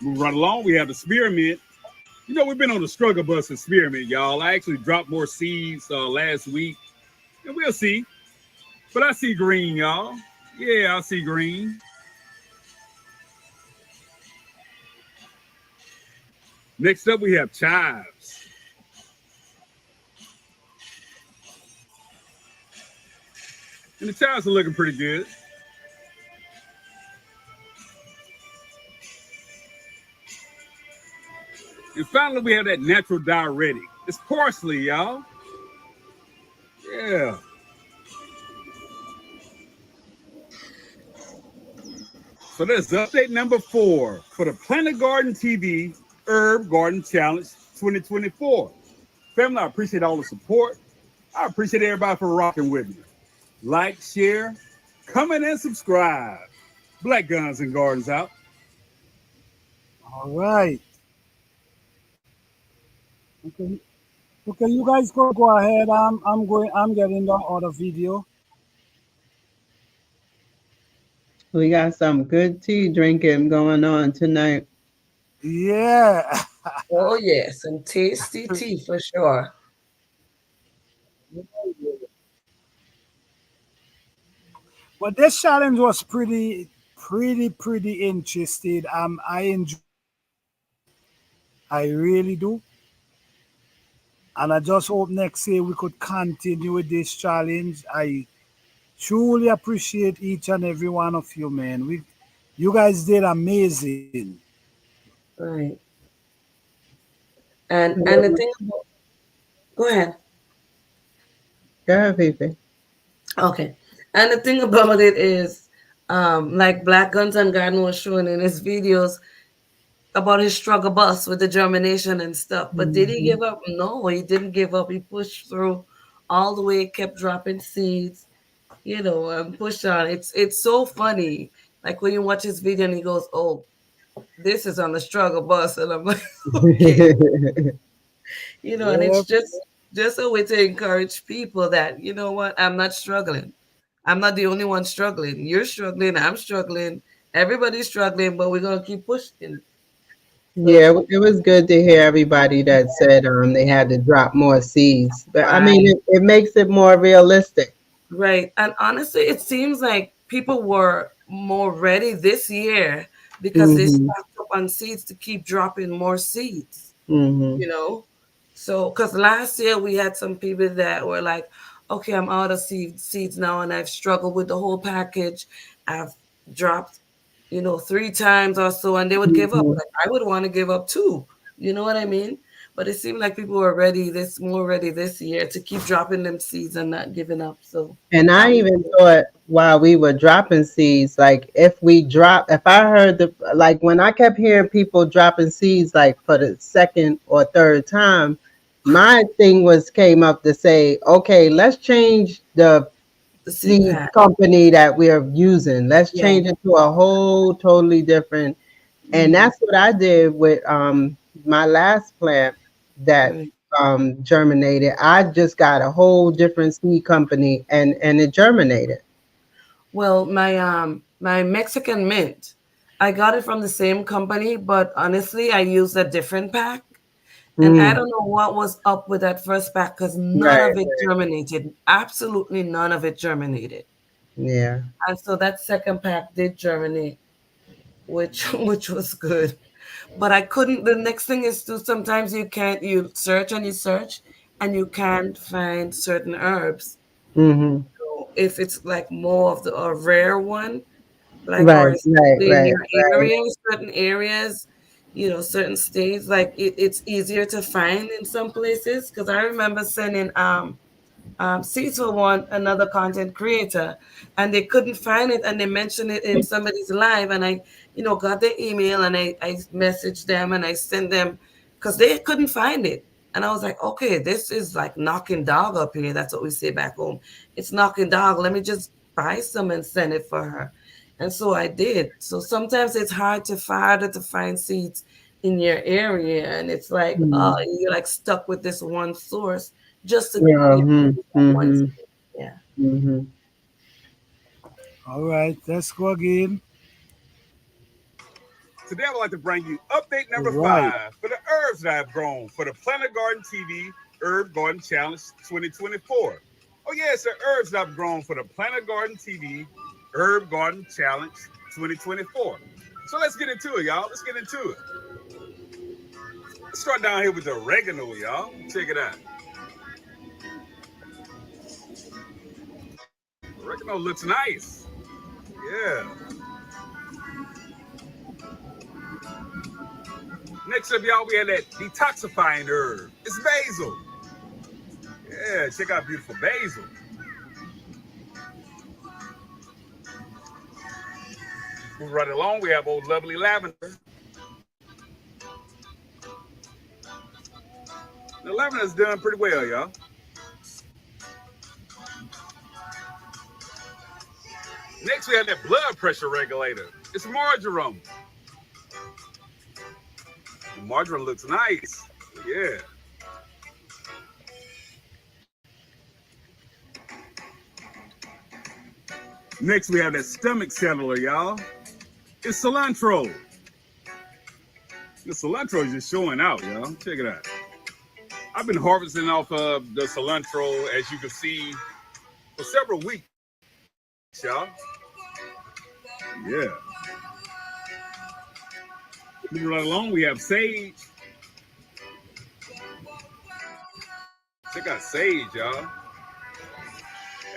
Move right along. We have the spearmint. You know, we've been on the struggle bus with spearmint, y'all. I actually dropped more seeds last week, and we'll see. But I see green, y'all. Yeah, I see green. Next up, we have chives. And the challenge are looking pretty good. And finally, we have that natural diuretic. It's parsley, y'all. Yeah. So that's update number 4 for the Planet Garden TV Herb Garden Challenge 2024. Family, I appreciate all the support. I appreciate everybody for rocking with me. Like, share, comment, and subscribe. Black Guns and Gardens out. All right. Okay. Okay, you guys go ahead. I'm getting the other video. We got some good tea drinking going on tonight. Yeah. Oh yes, some tasty tea for sure. But this challenge was pretty interesting. I enjoy, I really do. And I just hope next year we could continue with this challenge. I truly appreciate each and every one of you, man. You guys did amazing. Right. And the thing about, go ahead. Go ahead, Fifi. Okay. And the thing about it is, like Black Guns and Garden was showing in his videos about his struggle bus with the germination and stuff. But did he give up? No, he didn't give up. He pushed through all the way, kept dropping seeds, and pushed on. It's so funny. Like when you watch his video and he goes, "Oh, this is on the struggle bus," and I'm like, okay, and it's Yep. just a way to encourage people that what, I'm not struggling. I'm not the only one struggling. You're struggling. I'm struggling. Everybody's struggling, but we're gonna keep pushing. So Yeah, it was good to hear everybody that said they had to drop more seeds. But I mean, right, it makes it more realistic. right. And honestly, it seems like people were more ready this year because they Mm-hmm. stocked up on seeds to keep dropping more seeds. Mm-hmm. you know so because last year we had some people that were like, okay, I'm out of seeds now, and I've struggled with the whole package. I've dropped 3 times or so, and they would give up. Mm-hmm. Like, I would want to give up too, you know what I mean? But it seemed like people were more ready this year to keep dropping them seeds and not giving up. So And that I was even thought while we were dropping seeds, like if I heard like when I kept hearing people dropping seeds, like for the second or third time, my thing came up to say, okay, let's change the the seed seed pack. company that we're using. Let's Yeah. change it to a whole totally different. And Mhm. that's what I did with my last plant that Right. germinated. I just got a whole different seed company and it germinated. Well, my Mexican mint, I got it from the same company, but honestly, I used a different pack. And I Mm, don't know what was up with that first pack because none right. of it germinated. Absolutely none of it germinated. Yeah. And so that second pack did germinate, which which was good. But I couldn't. The next thing is to sometimes you search and you search and you can't find certain herbs. Mm-hmm. So if it's like more of a rare one, like, or Right. Right. especially in Right. your Right. certain areas, certain states, like it's easier to find in some places. Because I remember sending seeds for another content creator, and they couldn't find it, and they mentioned it in somebody's live, and I got their email, and I messaged them and I sent them because they couldn't find it. And I was like, okay, this is like knocking dog up here. That's what we say back home. It's knocking dog. Let me just buy some and send it for her. And so I did. So sometimes it's harder to find seeds in your area, and it's like, Mm-hmm. you're like stuck with this one source just to Yeah. use that one Mm-hmm. seed. Yeah. Mm-hmm. All right, let's go again. Today, I would like to bring you update All number right. 5 for the herbs that I've grown for the Planet Garden TV Herb Garden Challenge 2024. Oh, yeah, it's the herbs that I've grown for the Planet Garden TV Herb Garden Challenge 2024. So let's get into it, y'all. Let's get into it. Let's start down here with the oregano, y'all. Check it out. Oregano looks nice. Yeah. Next up, y'all, we had that detoxifying herb. It's basil. Yeah, check out beautiful basil. Moving right along, we have old lovely lavender. The lavender's done pretty well, y'all. Next, we have that blood pressure regulator. It's marjoram. The marjoram looks nice. Yeah. Next, we have that stomach settler, y'all. It's cilantro. The cilantro is just showing out, y'all. Check it out. I've been harvesting off of the cilantro, as you can see, for several weeks, y'all. Yeah. Moving right along, we have sage. Check out sage, y'all.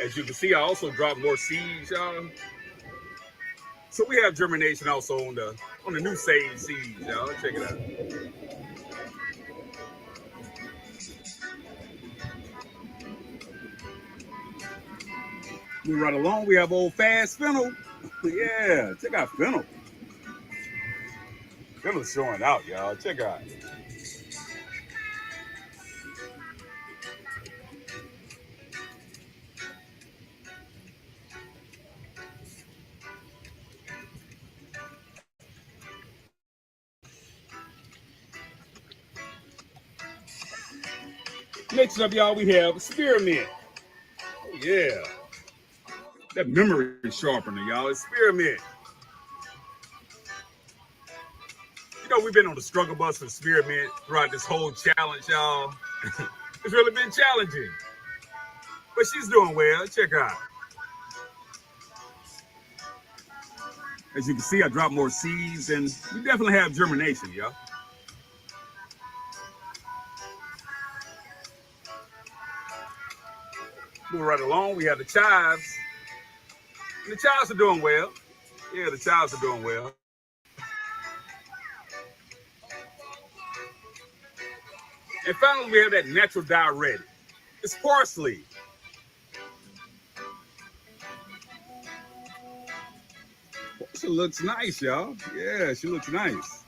As you can see, I also dropped more seeds, y'all. So we have germination also on the new sage seeds, y'all. Check it out. Moving right along, we have old fast fennel. Yeah, check out fennel. Fennel's showing out, y'all. Check out. Next up, y'all, we have spearmint. Oh, yeah. That memory sharpener, y'all. It's spearmint. You know, we've been on the struggle bus for spearmint throughout this whole challenge, y'all. It's really been challenging. But she's doing well. Check her out. As you can see, I dropped more seeds, and we definitely have germination, y'all. Moving right along, we have the chives. And the chives are doing well. Yeah, the chives are doing well. And finally, we have that natural diuretic. It's parsley. She looks nice, y'all. Yeah, she looks nice.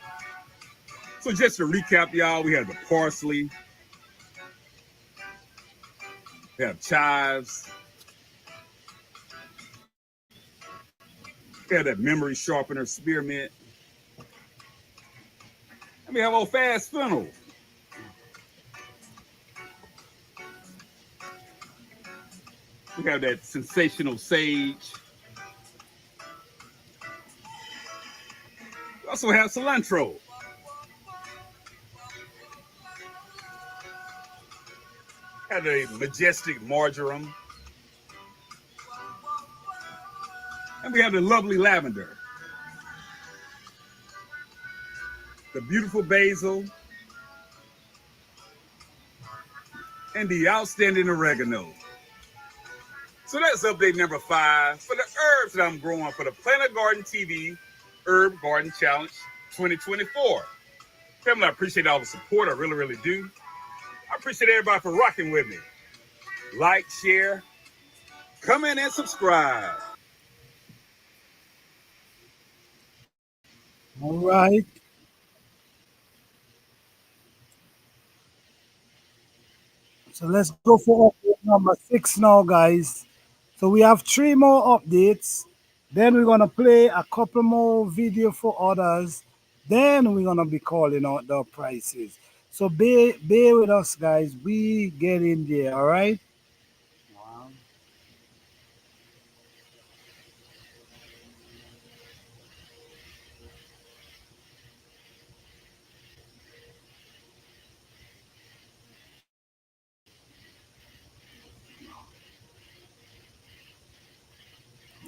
So just to recap, y'all, we have the parsley. We have chives. We have that memory sharpener, spearmint. And we have old fast fennel. We have that sensational sage. We also have cilantro. Have a majestic marjoram. And we have the lovely lavender. The beautiful basil. And the outstanding oregano. So that's update number 5 for the herbs that I'm growing for the Planet Garden TV Herb Garden Challenge 2024. Family, I appreciate all the support. I really, really do. I appreciate everybody for rocking with me. Like, share, comment, and subscribe. All right. So let's go for update number 6 now, guys. So we have 3 more updates. Then we're gonna play a couple more video for others. Then we're gonna be calling out the prices. So bear with us, guys. We get in there, all right?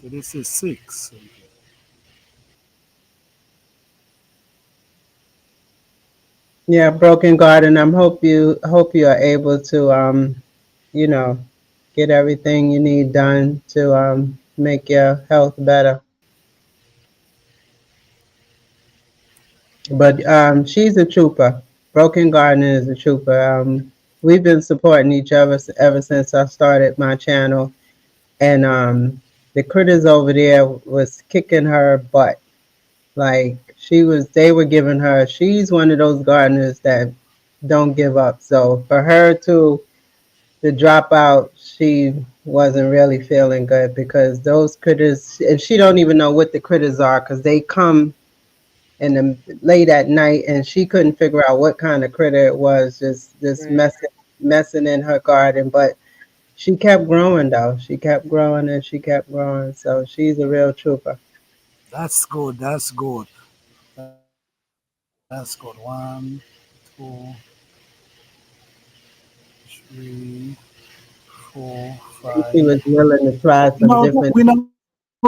So this is 6. Yeah, Broken Garden. Hope you are able to you know, get everything you need done to make your health better. But she's a trooper. Broken Garden is a trooper. We've been supporting each other ever since I started my channel, and the critters over there was kicking her butt. Like they were giving her. She's one of those gardeners that don't give up. So for her to drop out, she wasn't really feeling good because those critters, and she don't even know what the critters are because they come in the late at night, and she couldn't figure out what kind of critter it was, just Right. messing in her garden. But she kept growing though. She kept growing and she kept growing. So she's a real trooper. That's good. That's good. That's good. 1, 2, 3, 4, She 5. was willing to try We some now do, different. we now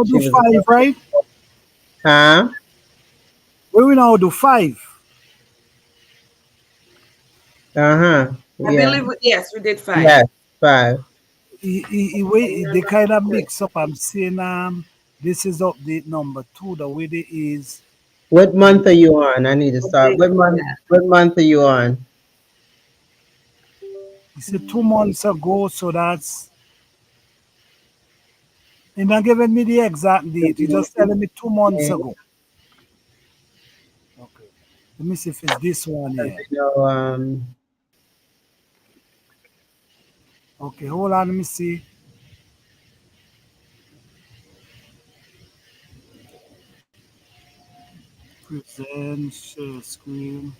She do was, 5, right? huh? We now do 5. Uh-huh. I Yeah. believe, yes, we did 5. Yes. 5. They kind of mix up. I'm saying this is update number 2. The way it is. What month are you on? I need to start. Update, yeah. What month are you on? He said 2 months ago, so that's. He's not giving me the exact date. He's just telling me 2 months ago. Okay. Let me see if it's this one here. You Okay, hold on. Let me see. Present, share screen.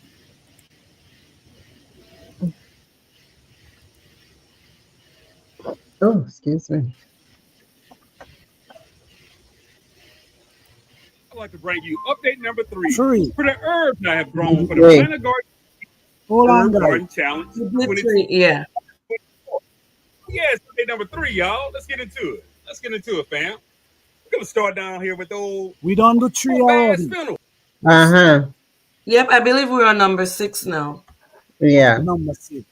oh, excuse me. I'd like to bring you update number 3 3. for the herbs I have grown for the Three. Planet Garden Hold on, Herb guys. Garden Challenge We did 2024. 3, yeah. Yes, update number 3, y'all. Let's get into it. Fam. We're gonna start down here with old We done do 3 Bass already. Fennel. Uh-huh. Yep, I believe we're on number 6 now. Yeah. Number 6.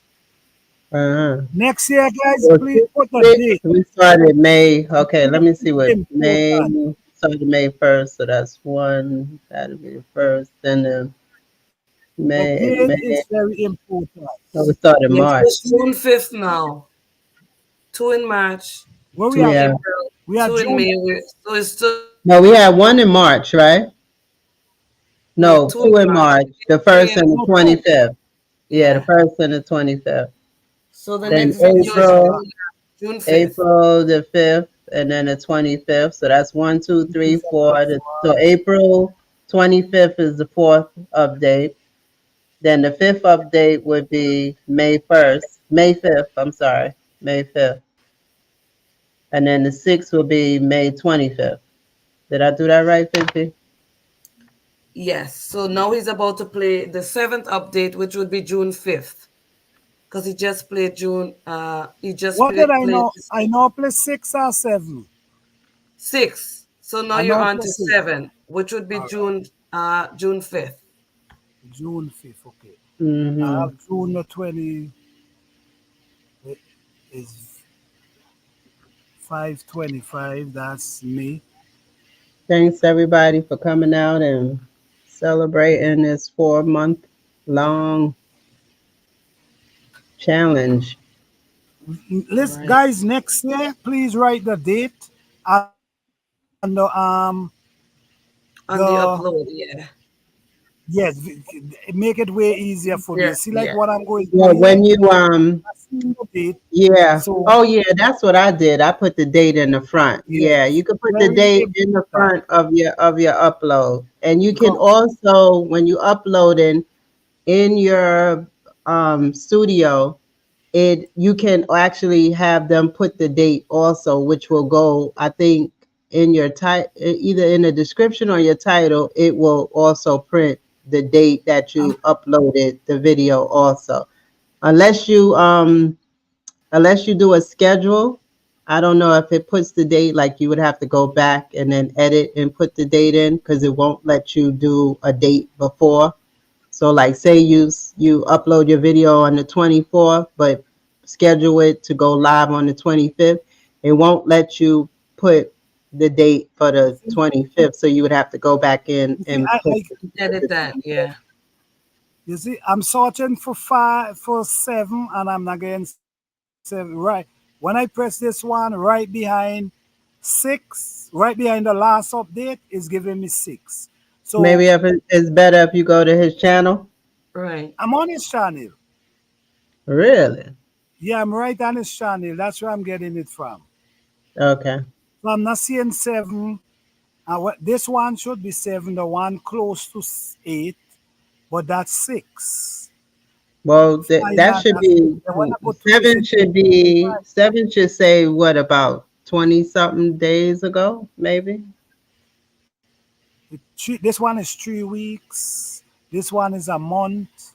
Uh-huh. Next year, guys, So please put a 6, date. we started May. Okay, let me see what May. Important. Started May 1st, so that's 1. That'll be the 1st. Then The May. date is very important. So we started Yes, March. it's June 5th now. 2 in March, Where we 2 in are? Yeah. April, We are 2 in June. May. So it's still No, we had 1 in March, right? No, 2 2 in in March. March. The 3 1st in and the No, 25th. Yeah, the Yeah. 1st and the 25th. So the Then next video is April, June 5th. April the 5th, and then the 25th. So that's 1, 2, 3, 4. So April 25th is the 4th update. Then the 5th update would be May 1st, May 5th. I'm sorry, May 5th. And then the 6th will be May 25th. Did I do that right, 50? Yes. So now he's about to play the 7th update, which would be June 5th. Because he just played June. He just What did I played know? I know play 6 or 7. 6. So now I you're know on play to 6. 7, which would be All right. June 5th. June 5th. Okay. I Mm-hmm. have June the 20 is 5/25. That's me. Thanks everybody for coming out and celebrating this 4-month-long challenge. Let's, Right. guys, next year, please write the date and the On the upload, yeah. yes, make it way easier for me. Yeah, See, like yeah. what I'm going Yeah, to when do. you I see the date. yeah. So Oh yeah, that's what I did. I put the date in the front. Yeah, yes, you can put the very date in the important. front of your upload. And you can Because also, when you uploading in your studio, you can actually have them put the date also, which will go, I think, in your either in the description or your title. It will also print the date that you uploaded the video also, unless you do a schedule. I don't know if it puts the date, like you would have to go back and then edit and put the date in, because it won't let you do a date before. So like say you upload your video on the 24th, but schedule it to go live on the 25th, it won't let you put the date for the 25th. So you would have to go back in You see, and put Edit that, yeah. you see, I'm searching for 7, and I'm not getting 7. Right. When I press this one, right behind 6, right behind the last update, is giving me 6. So maybe if it's better if you go to his channel. Right. I'm on his channel. Really? Yeah, I'm right on his channel. That's where I'm getting it from. Okay. So I'm not seeing 7. This one should be 7, the one close to 8, but that's 6. Well, that should That's 6. be And when I put 7. 26, Should be 7. Should say what, about 20 something days ago, maybe. this one is 3 weeks. This one is a month.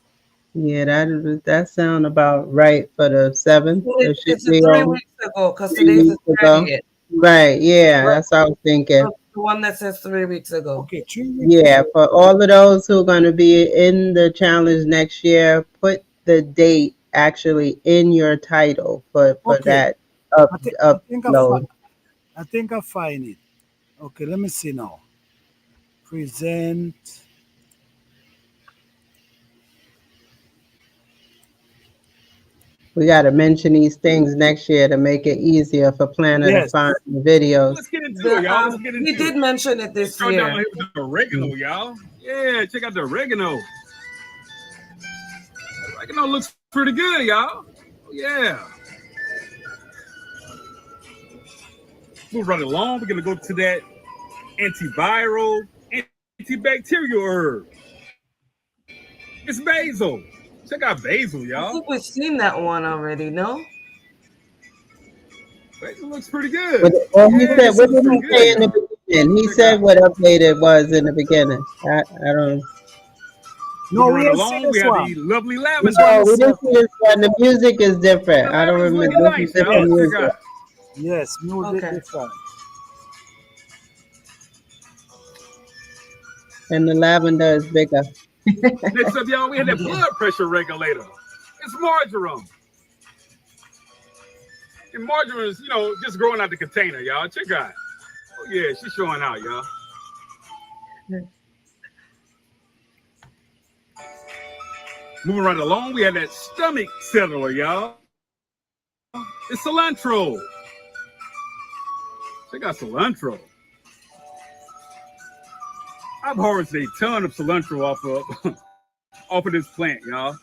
Yeah, that sound about right for the 7th. It should It's be 3 on weeks ago, because 3 today's the weeks ago. 30th. Right. Yeah, that's what I was thinking. So the one that says 3 weeks ago. Okay, 3 weeks. Yeah, for all of those who are going to be in the challenge next year, put the date actually in your title for Okay. that I think upload. I think I find it. Okay, let me see now. Present. We got to mention these things next year to make it easier for Planner to Yes. find the videos. Let's get into it, y'all. Let's get into We did it. mention it this Start down year. here with the oregano, y'all. Yeah, check out the oregano. Oregano looks pretty good, y'all. Oh, yeah. Move right along. We're gonna go to that antiviral, antibacterial herb. It's basil. Check out basil, I y'all. think we've seen that one already, no? Basil looks pretty good. Well, he Yeah, said, this what looks did he pretty say good, in the y'all. beginning? He Check said out. what update it was in the beginning. I don't. No, Moving we right didn't see along, we this have one. the lovely This lavender. one No, is we didn't 7. see this one. The music is different. The I don't lavender's remember. looking This is nice, y'all. different Yes. Check music. out. Yes, music Okay. different. And the lavender is bigger. Next up, y'all, we had that blood pressure regulator. It's marjoram. And marjoram is, just growing out the container, y'all. Check out. Oh, yeah, she's showing out, y'all. Moving right along, we had that stomach settler, y'all. It's cilantro. Check out cilantro. I've harvested a ton of cilantro off of this plant, y'all.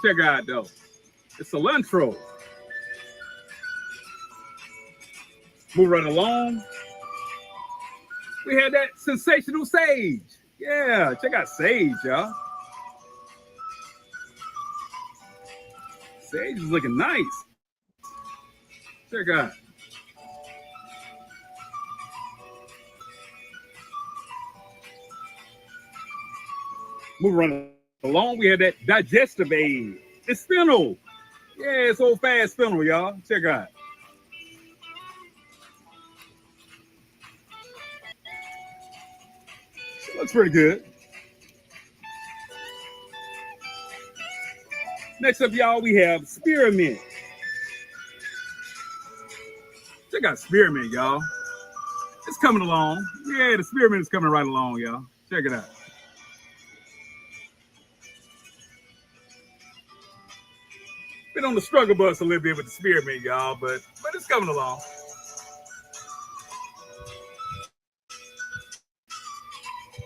Check it out, though. It's cilantro. Move right along. We had that sensational sage. Yeah, check out sage, y'all. Sage is looking nice. Check out. Move right along. We had that digestive aid. It's fennel. Yeah, it's old fast fennel, y'all. Check out. Looks pretty good. Next up, y'all, we have spearmint. Check out spearmint, y'all. It's coming along. Yeah, the spearmint is coming right along, y'all. Check it out. Been on the struggle bus a little bit with the spearmint, y'all, but it's coming along.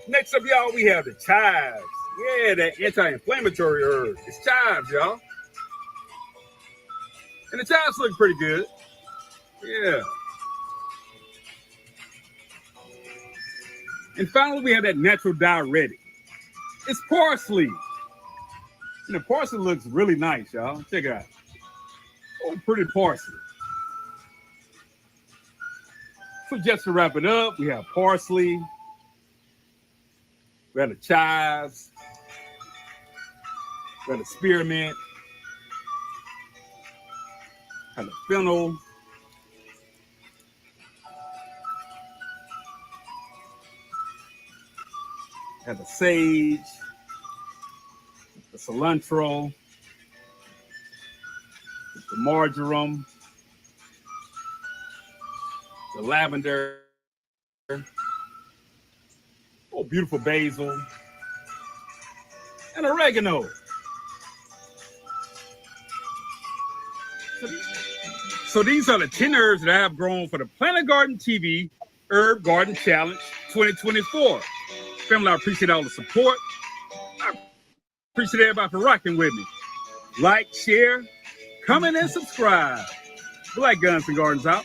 Next up, y'all, we have the chives. Yeah, that anti-inflammatory herb. It's chives, y'all. And the chives look pretty good. Yeah. And finally, we have that natural diuretic. It's parsley. And the parsley looks really nice, y'all. Check it out. Oh, pretty parsley. So just to wrap it up, we have parsley. We have the chives. We have the spearmint. Have the fennel. Have the sage. The cilantro. The marjoram, the lavender, oh, beautiful basil, and oregano. So these are the 10 herbs that I have grown for the Planet Garden TV Herb Garden Challenge 2024. Family, I appreciate all the support. I appreciate everybody for rocking with me. Like, share, comment, and subscribe. Black Guns and Gardens out.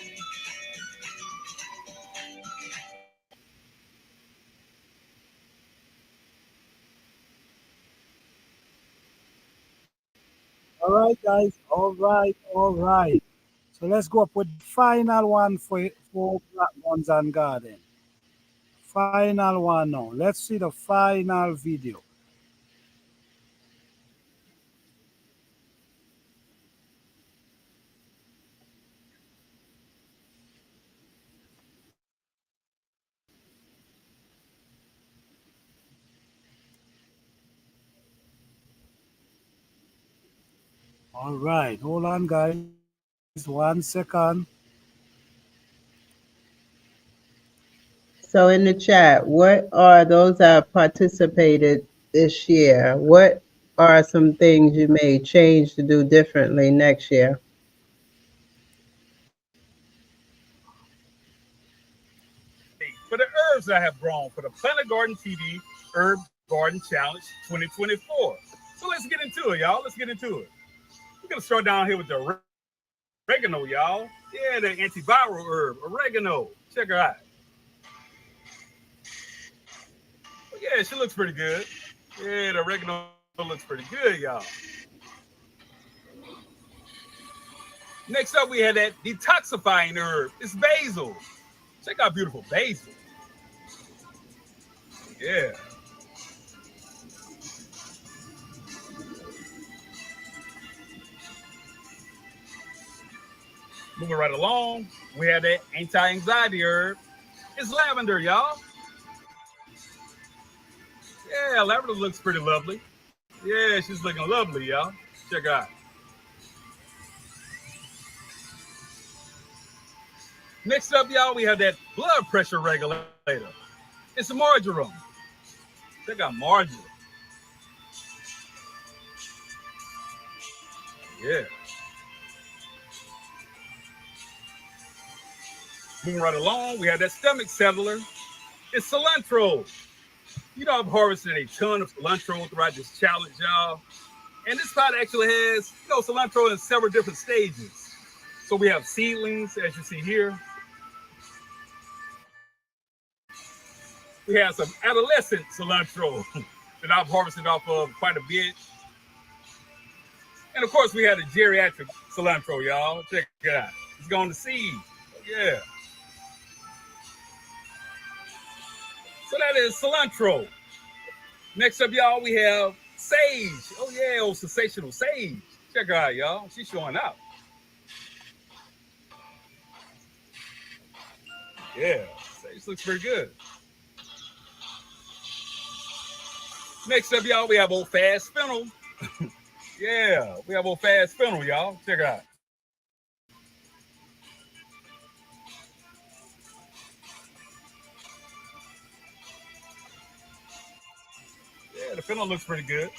All right, guys. All right, all right. So let's go up with the final one for Black Guns and Garden. Final one now. Let's see the final video. All right, hold on, guys. 1 second. So in the chat, what are those that participated this year? What are some things you may change to do differently next year? For the herbs that I have grown for the Planet Garden TV Herb Garden Challenge 2024. So let's get into it, y'all. Let's get into it. We're going to start down here with the oregano, y'all. Yeah, the antiviral herb, oregano. Check her out. Yeah, she looks pretty good. Yeah, the oregano looks pretty good, y'all. Next up, we had that detoxifying herb. It's basil. Check out beautiful basil. Yeah. Moving right along, we have that anti-anxiety herb. It's lavender, y'all. Yeah, lavender looks pretty lovely. Yeah, she's looking lovely, y'all. Check her out. Next up, y'all, we have that blood pressure regulator. It's a marjoram. Check out marjoram. Yeah. Moving right along, we have that stomach settler. It's cilantro. You know, I've harvested a ton of cilantro throughout this challenge, y'all. And this pot actually has, cilantro in several different stages. So we have seedlings, as you see here. We have some adolescent cilantro that I've harvested off of quite a bit. And of course, we have the geriatric cilantro, y'all. Check it out. It's going to seed. Yeah. So that is cilantro. Next up, y'all, we have sage. Oh, yeah, old sensational sage. Check her out, y'all. She's showing out. Yeah, sage looks pretty good. Next up, y'all, we have old fast fennel. Yeah, we have old fast fennel, y'all. Check it out. Yeah, the fennel looks pretty good.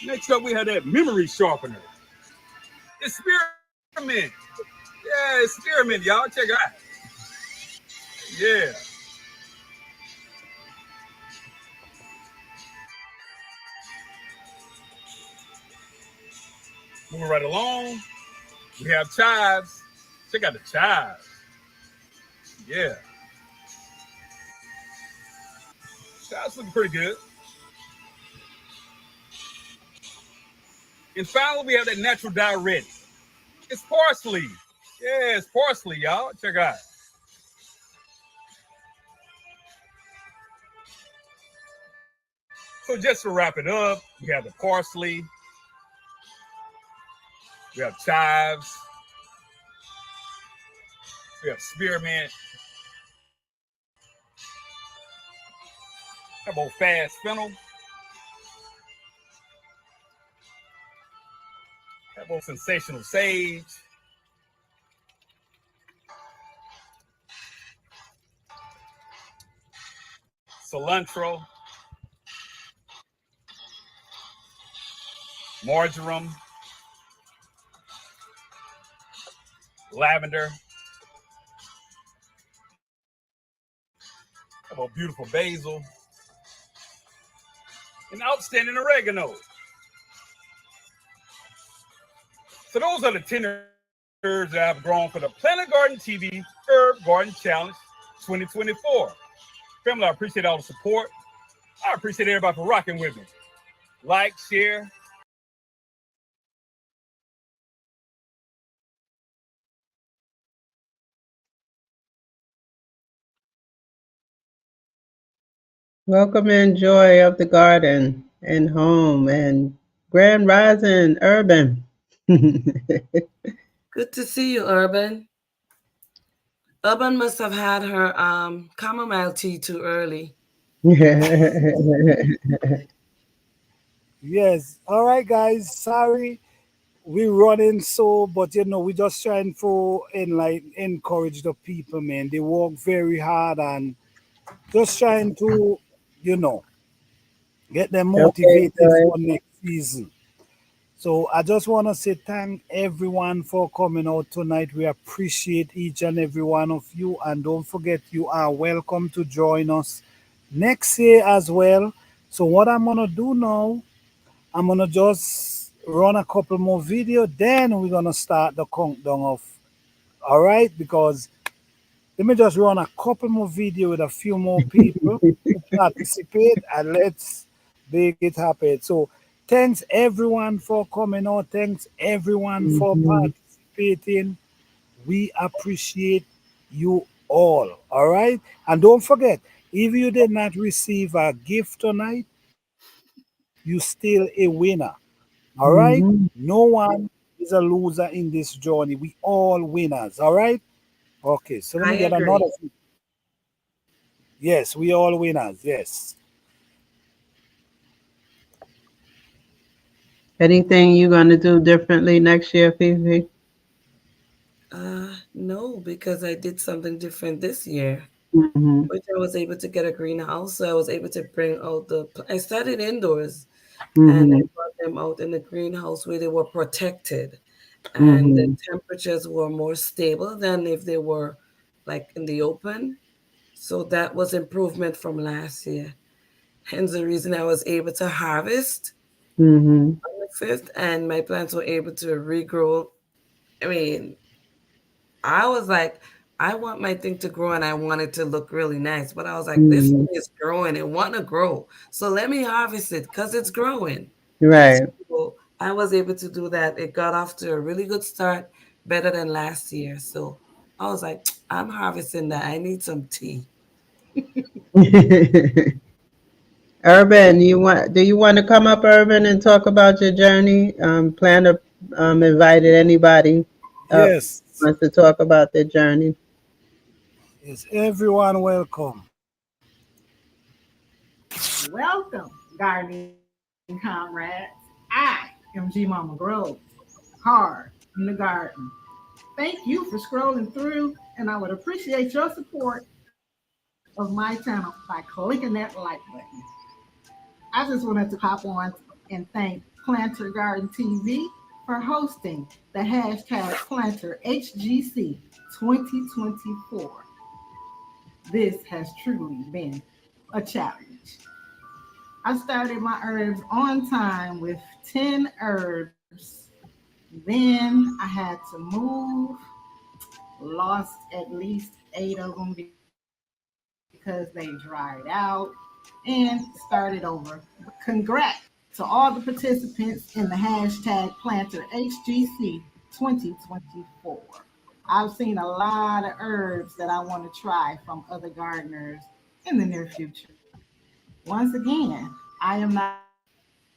Next up, we have that memory sharpener. It's spearmint. Yeah, it's spearmint, y'all. Check it out. Yeah. Moving right along, we have chives. Check out the chives. Yeah. Chives looking pretty good. And finally, we have that natural diuretic. It's parsley. Yeah, it's parsley, y'all. Check it out. So just to wrap it up, we have the parsley. We have chives. We have spearmint. We have old fast fennel. About sensational sage. Cilantro. Marjoram. Lavender. About beautiful basil. And outstanding oregano. So those are the 10 herbs that I've grown for the Planet Garden TV Herb Garden Challenge 2024. Family, I appreciate all the support. I appreciate everybody for rocking with me. Like, share. Welcome and joy of the garden and home and grand rising urban. Good to see you, Urban. Urban must have had her chamomile tea too early. Yes. All right, guys. Sorry, we running so, but we just trying to encourage the people, man. They work very hard and just trying to, you know, get them Okay, motivated Joy. for next season. So I just want to say thank everyone for coming out tonight. We appreciate each and every one of you. And don't forget, you are welcome to join us next year as well. So what I'm going to do now, I'm going to just run a couple more video. Then we're going to start the countdown of, all right? Because let me just run a couple more video with a few more people to participate and let's make it happen. So thanks everyone for coming out. Thanks everyone for Mhm. participating. We appreciate you all. All right. And don't forget, if you did not receive a gift tonight, you still a winner. All right. Mhm. No one is a loser in this journey. We all winners. All right. Okay. So let I me get another. agree. Yes, we all winners. Yes. Anything you gonna do differently next year, Fifi? No, because I did something different this year, Mhm. which I was able to get a greenhouse. So I was able to bring out I started indoors and I Mhm. brought them out in the greenhouse where they were protected and the Mhm. temperatures were more stable than if they were like in the open. So that was improvement from last year. Hence the reason I was able to harvest Mhm. on the 5th and my plants were able to regrow. I mean, I was like, I want my thing to grow and I want it to look really nice. But I was like, this thing Mhm. is growing and want to grow. So let me harvest it because it's growing. Right. So I was able to do that. It got off to a really good start, better than last year. So I was like, I'm harvesting that. I need some tea. Urban, do you want to come up, Urban, and talk about your journey? Plan to invited anybody up Yes. wants to talk about their journey. Yes. Everyone welcome. Welcome, gardening comrades. I am G Mama Grove, hard in the garden. Thank you for scrolling through, and I would appreciate your support of my channel by clicking that like button. I just wanted to pop on and thank Planter Garden TV for hosting the hashtag Planter HGC 2024. This has truly been a challenge. I started my herbs on time with 10 herbs. Then I had to move, lost at least 8 of them because they dried out, and started over. Congrats to all the participants in the hashtag Planter HGC 2024. I've seen a lot of herbs that I want to try from other gardeners in the near future. Once again, I am not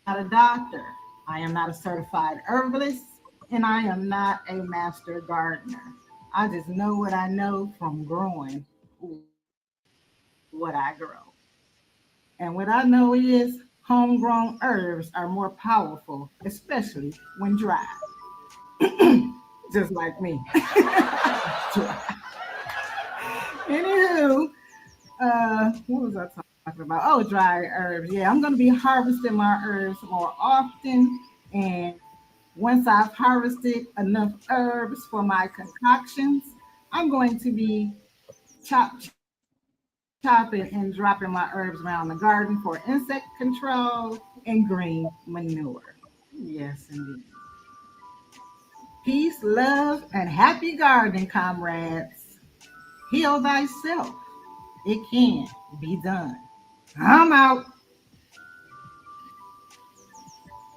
a doctor. I am not a certified herbalist, and I am not a master gardener. I just know what I know from growing what I grow. And what I know is homegrown herbs are more powerful, especially when dry. just like me. Anywho, what was I talking about? Oh, dry herbs. Yeah, I'm going to be harvesting my herbs more often. And once I've harvested enough herbs for my concoctions, I'm going to be chopping and dropping my herbs around the garden for insect control and green manure. Yes, indeed. Peace, love, and happy gardening, comrades. Heal thyself. It can be done. I'm out.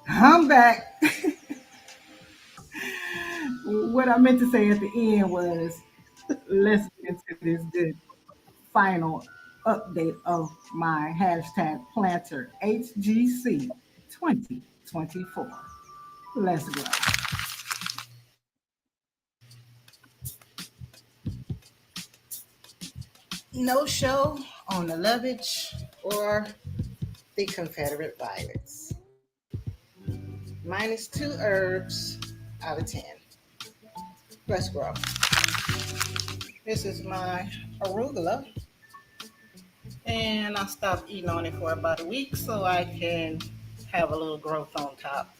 I'm back. What I meant to say at the end was let's get into this good final update of my hashtag planter HGC 2024. Let's go. No show on the lovage or the Confederate violets. Minus 2 herbs out of 10. Let's grow. This is my arugula. And I stopped eating on it for about a week so I can have a little growth on top.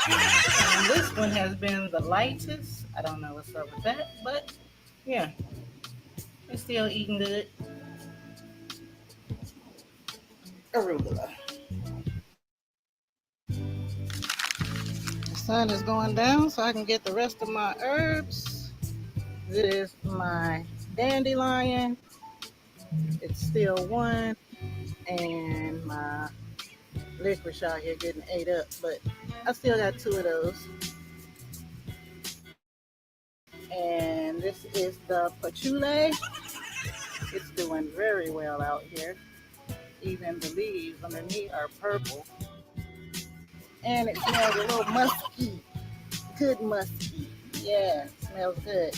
And this one has been the lightest. I don't know what's up with that, but yeah, it's still eating good. Arugula. The sun is going down so I can get the rest of my herbs. This is my dandelion. It's still one, and my licorice out here getting ate up, but I still got 2 of those. And this is the patchouli. It's doing very well out here. Even the leaves underneath are purple. And it smells a little musky. Good musky. Yeah, it smells good.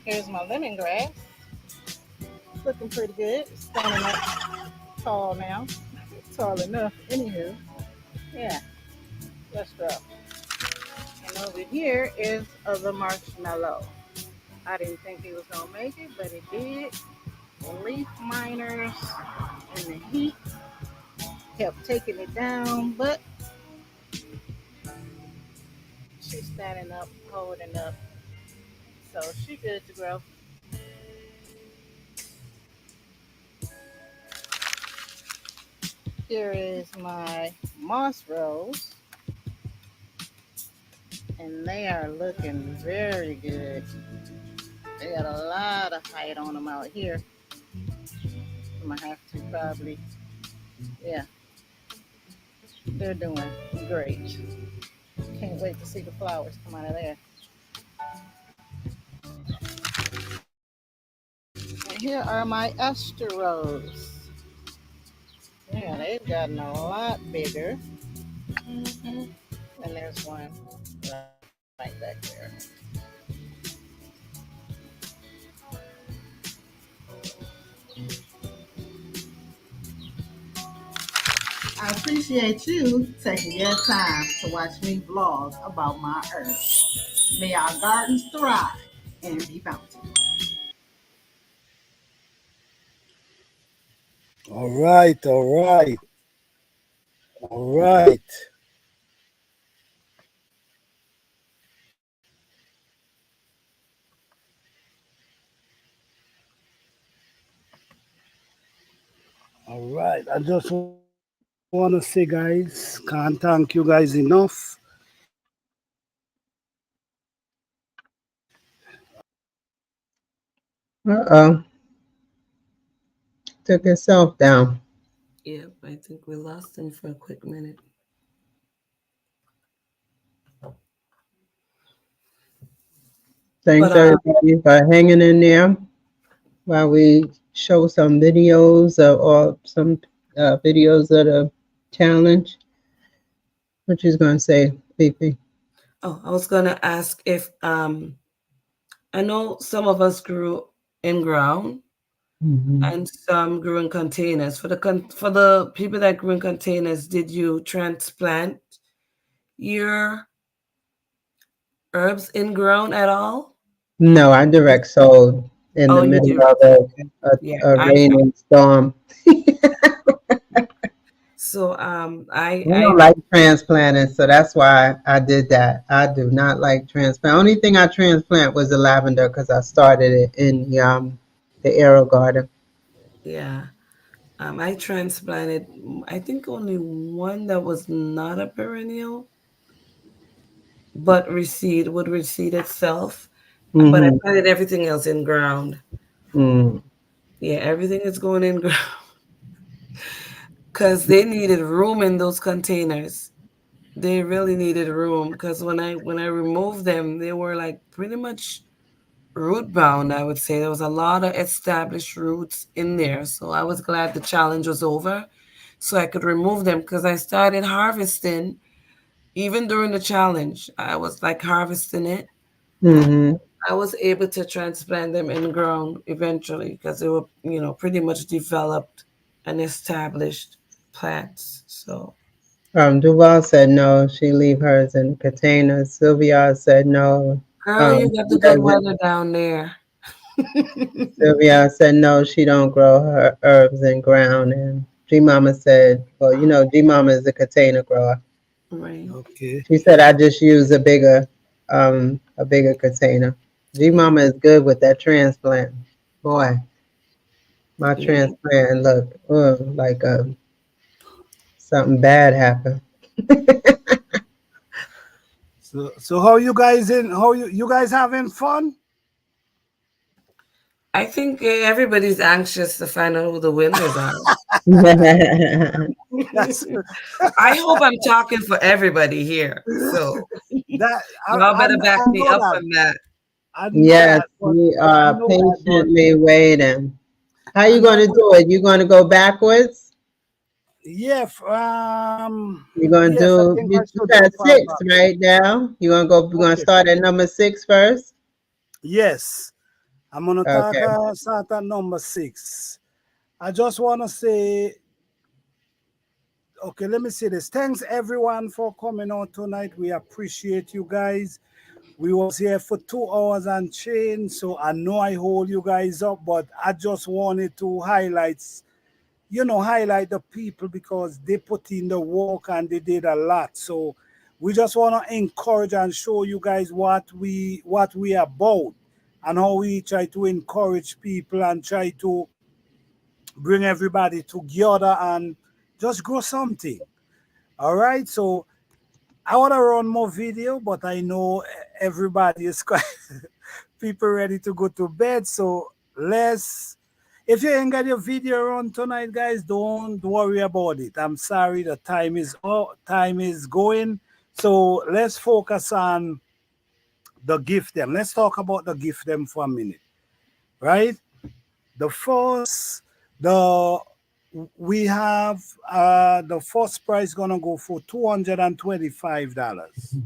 Here's my lemongrass. It's looking pretty good. It's standing up tall now. Tall enough, anywho. Yeah, let's go. And over here is the marshmallow. I didn't think it was gonna make it, but it did. The leaf miners and the heat kept taking it down, but she's standing up, holding up. So she's good to grow. Here is my moss rose. And they are looking very good. They got a lot of height on them out here. I'm gonna have to probably, yeah. They're doing great. Can't wait to see the flowers come out of there. And here are my Aster rose. Yeah, they've gotten a lot bigger. And there's one right back there. I appreciate you taking your time to watch me vlog about my herbs. May our gardens thrive and be bountiful. All right, all right, all right. All right, I just want to say, guys, can't thank you guys enough. Uh-oh. Took itself down. Yep, I think we lost him for a quick minute. Thanks, But everybody, for hanging in there while we show some videos or some videos of the challenge. What you going to say, Fifi? oh, I was gonna ask if I know some of us grew in ground and some grew in containers. For the people that grew in containers, did you transplant your herbs in ground at all? No, I direct sold in Oh, the you middle do. of Okay. a, Yeah. a raining storm. So I I don't like transplanting, so that's why I did that. I do not like transplant. Only thing I transplant was the lavender because I started it in the Aero Garden. yeah. I transplanted, I think only one that was not a perennial, but would reseed itself. But I Mm-hmm. planted everything else in ground. Mm. Yeah, everything is going in ground because they needed room in those containers. They really needed room because when I removed them, they were like pretty much root bound. I would say there was a lot of established roots in there. So I was glad the challenge was over, so I could remove them because I started harvesting even during the challenge. I was like harvesting it. Mm-hmm. I was able to transplant them in ground eventually because they were, pretty much developed and established plants. So, Duval said no, she leave hers in containers. Sylvia said no. girl, you got the She good doesn't. weather down there. Sylvia said no, she don't grow her herbs in ground. And G Mama said, well, G Mama is a container grower. Right. Okay. She said I just use a bigger container. G Mama is good with that transplant. Boy, my Yeah. transplant look like something bad happened. So how you guys you guys having fun? I think everybody's anxious to find out who the winners are. That's I hope I'm talking for everybody here. So that y'all better back I me know up that. on that. I know Yes, that, but we I are know that, but patiently waiting. How I you know, going to but do it? You going to go backwards? yeah, You going to yes, I do, think I you should go got for 6 back. right now. We're going to Okay. start at number 6 first? Yes, I'm gonna talk Okay. start at number 6. I just wanna say, okay, let me say this. Thanks everyone for coming out tonight. We appreciate you guys. We was here for 2 hours and change, so I know I hold you guys up, but I just wanted to highlight the people because they put in the work and they did a lot. So we just want to encourage and show you guys what we are about and how we try to encourage people and try to bring everybody together and just grow something. All right. So I want to run more video, but I know everybody is quite people ready to go to bed. So let's, if you ain't got your video on tonight, guys, don't worry about it. I'm sorry, the time is going. So let's focus on the gift them. Let's talk about the gift them for a minute, right? The first, the we have the first price gonna go for $225.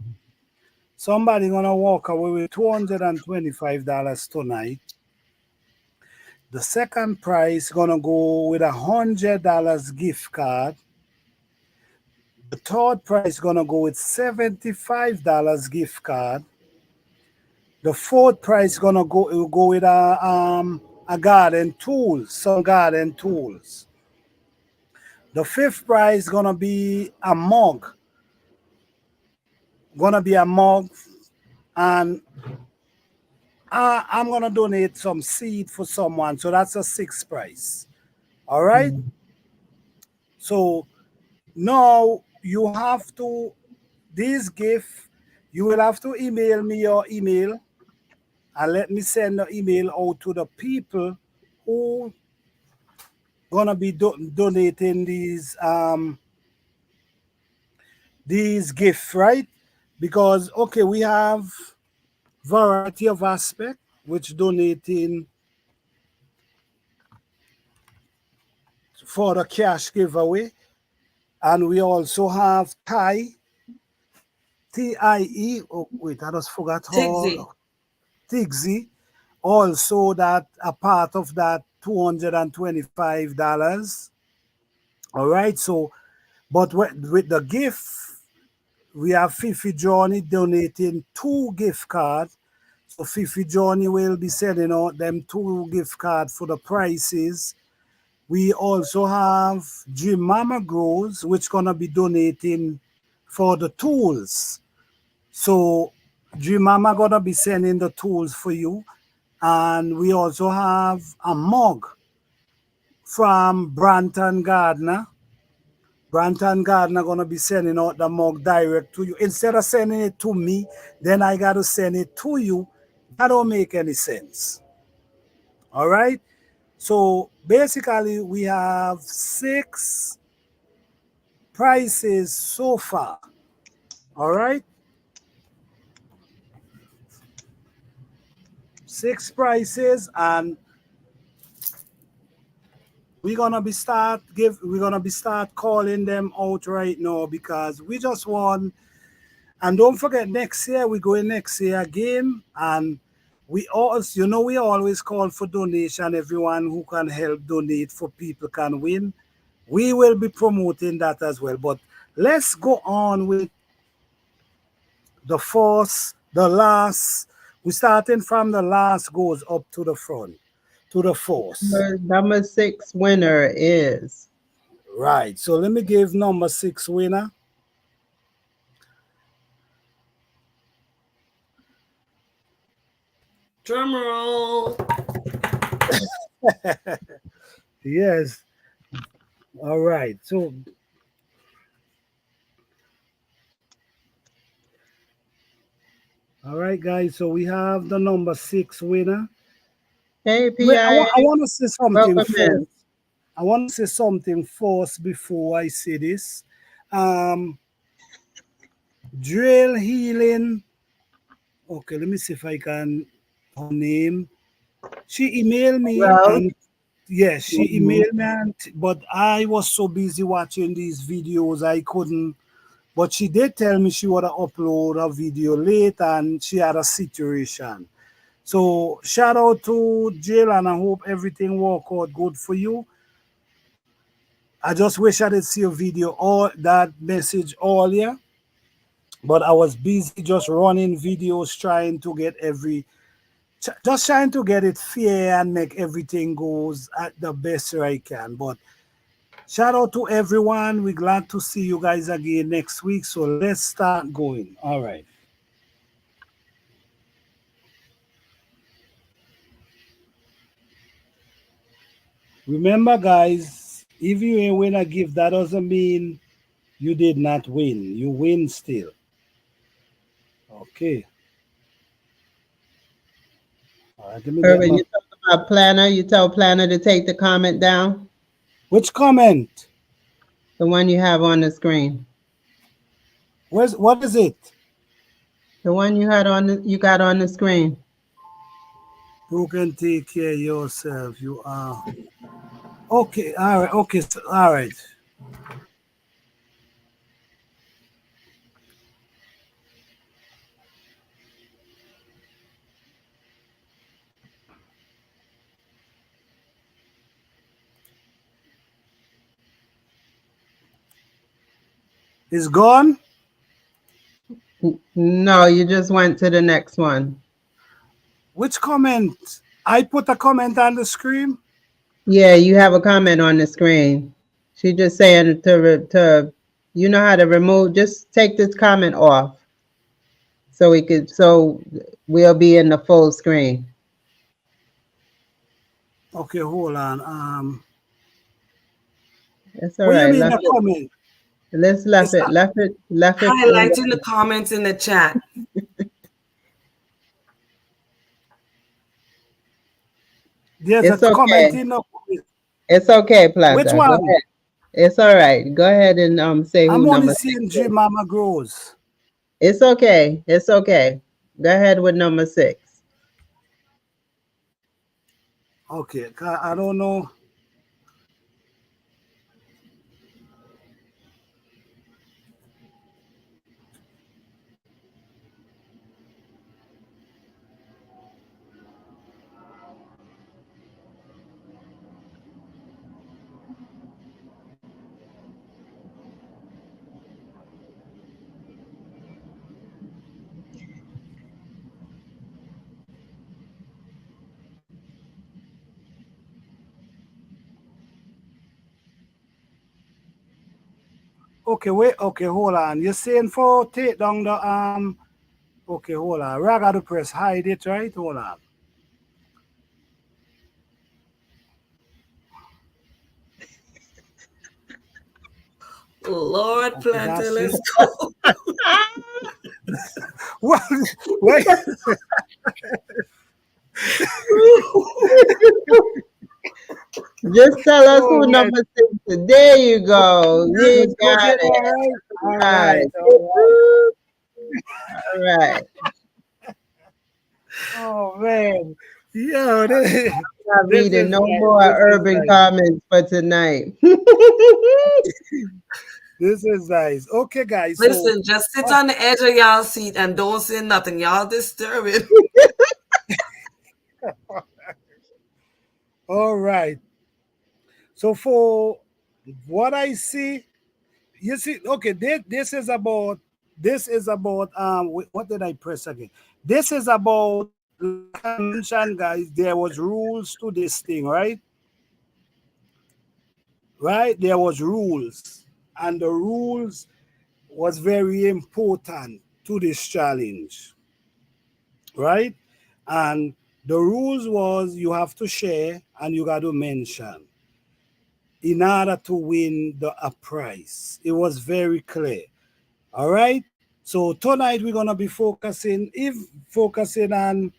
Somebody gonna walk away with $225 tonight. The second prize gonna go with $100 gift card. The third prize gonna go with $75 gift card. The fourth prize gonna go with a garden tools, some garden tools. The fifth prize gonna be a mug. And I'm gonna donate some seed for someone, so that's a sixth prize. All right. So now you have to, this gift, you will have to email me your email and let me send the email out to the people who gonna be donating these gifts, right? Because okay, we have variety of aspect which donating for the cash giveaway, and we also have TIE. Oh wait, I just forgot Tigsy. how. Tigsy, also that a part of that $225. All right, so but with the gift, we have Fifi Johnny donating 2 gift cards. So Fifi Johnny will be sending out them 2 gift cards for the prices. We also have Jim Mama Grows, which gonna be donating for the tools. So Jim Mama gonna be sending the tools for you. And we also have a mug from Branton Gardner. Branton Gardner gonna be sending out the mug direct to you. Instead of sending it to me, then I gotta send it to you. That don't make any sense. All right. So basically, we have 6 prices so far. All right. 6 prices, and we're gonna be start calling them out right now because we just want. And don't forget, next year we're going next year again, and we also, we always call for donation. Everyone who can help donate for people can win. We will be promoting that as well. But let's go on with the first, the last. We're starting from the last goes up to the front, to the first. Number 6 winner is. Right. So let me give number 6 winner. Drum roll. Yes. All right. So all right, guys. So we have the number 6 winner. Hey, Wait, PI. I want to say something Welcome first. in. I want to say something first before I say this. Drill Healing. Okay, let me see if I can her name. She emailed me Well, and yes, she emailed me, but I was so busy watching these videos I couldn't. But she did tell me she would upload a video late and she had a situation. So shout out to Jill and I hope everything work out good for you. I just wish I did see a video or that message earlier, but I was busy just running videos trying to get just trying to get it fair and make everything goes at the best I can. But shout out to everyone. We're glad to see you guys again next week. So let's start going. All right. Remember, guys, if you ain't win a gift, that doesn't mean you did not win. You win still. Okay. All right, let me get Herbert, my you talk about Planner. You tell Planner to take the comment down, which comment? the one you have on the screen. What is it? The one you got on the screen. You can take care of yourself. You are okay. All right. Okay. All right. It's gone. No, you just went to the next one. Which comment? I put a comment on the screen. Yeah, you have a comment on the screen. She just saying to you know how to remove. Just take this comment off, so we'll be in the full screen. Okay, hold on. That's all What do you right. mean the comment? Let's left it. Highlighting the comments in the chat. There's It's a comment okay. in the. It's okay, Plaza. Which Go one? ahead. It's all right. Go ahead and say who I'm only number seeing 6 G is. Mama Grows. It's okay. It's okay. Go ahead with number 6. Okay, I don't know. Okay, wait. Okay, hold on. You're saying for take down the Okay, hold on. I got to press hide it, right? Hold on. Lord Okay, Planter, that's it. let's go. What? Wait. Just tell us Oh who man. number 6 is. There you go. You Was got it all it. right? All Right. right. All All right. right. Oh man. Yo, this, Not this reading is no nice. more This is urban nice. comments for tonight. This is nice. Okay, guys. So Listen, just sit on the edge of y'all seat and don't say nothing. Y'all disturbing. all right. So for what I see, you see, okay, this is about what did I press again? This is about, like I mentioned, guys, there was rules to this thing, right? Right? There was rules. And the rules was very important to this challenge, right? And the rules was you have to share and you got to mention in order to win a prize. It was very clear. All right. So tonight we're gonna be focusing on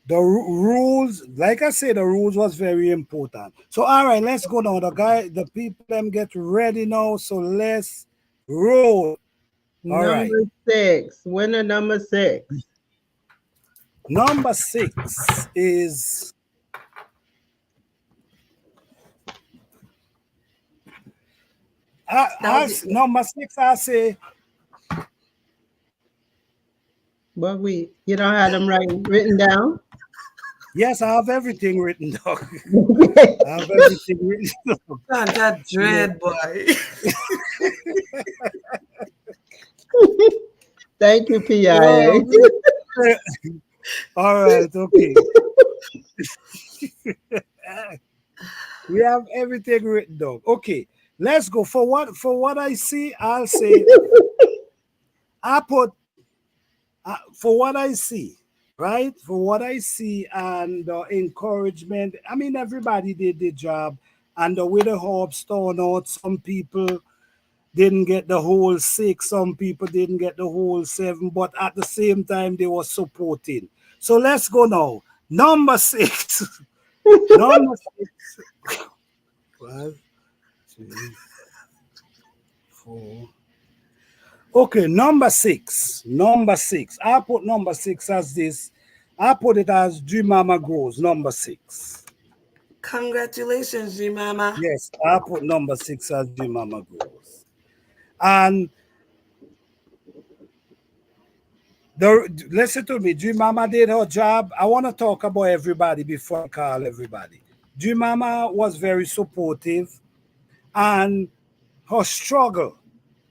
the rules. Like I said, the rules was very important. So all right, let's go now. The people them get ready now. So let's roll. All right. Number 6. Winner number 6. Number 6 is number 6. I say But you don't have them written down? yes. I have everything written down. Okay. I have everything written down. God, that dread boy. Thank you, PIA. Oh, all right. Okay. We have everything written down. Okay, let's go. For what I see, I'll say I put for what I see, right? For what I see and encouragement. I mean, everybody did their job, and the way the hopes turned out, some people didn't get the whole 6, some people didn't get the whole 7, but at the same time they were supporting. So let's go now. Number 6. Number 6. 5, 3, 4. Okay, number 6. Number 6. I put number 6 as this. I put it as Dream Mama Grows, number 6. Congratulations, G Mama. Yes, I put number 6 as Dream Mama Grows. And listen to me, Dream Mama did her job. I want to talk about everybody before I call everybody. Dream Mama was very supportive, and her struggle,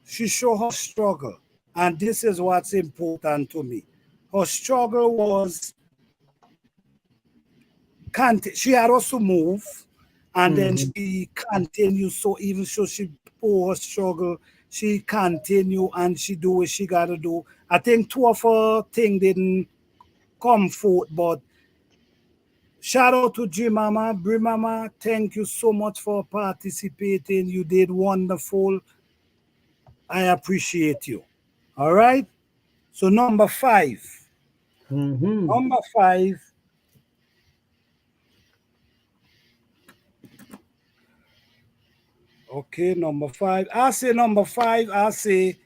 she showed her struggle. And this is what's important to me. Her struggle was, she had also move, and then she continued. So even so she pour her struggle, she continue and she do what she gotta do. I think 2 of her thing didn't come forth, but shout out to G Mama. Bri Mama, thank you so much for participating. You did wonderful. I appreciate you. All right. So number 5. Number 5. Okay, number 5. I say number 5. I say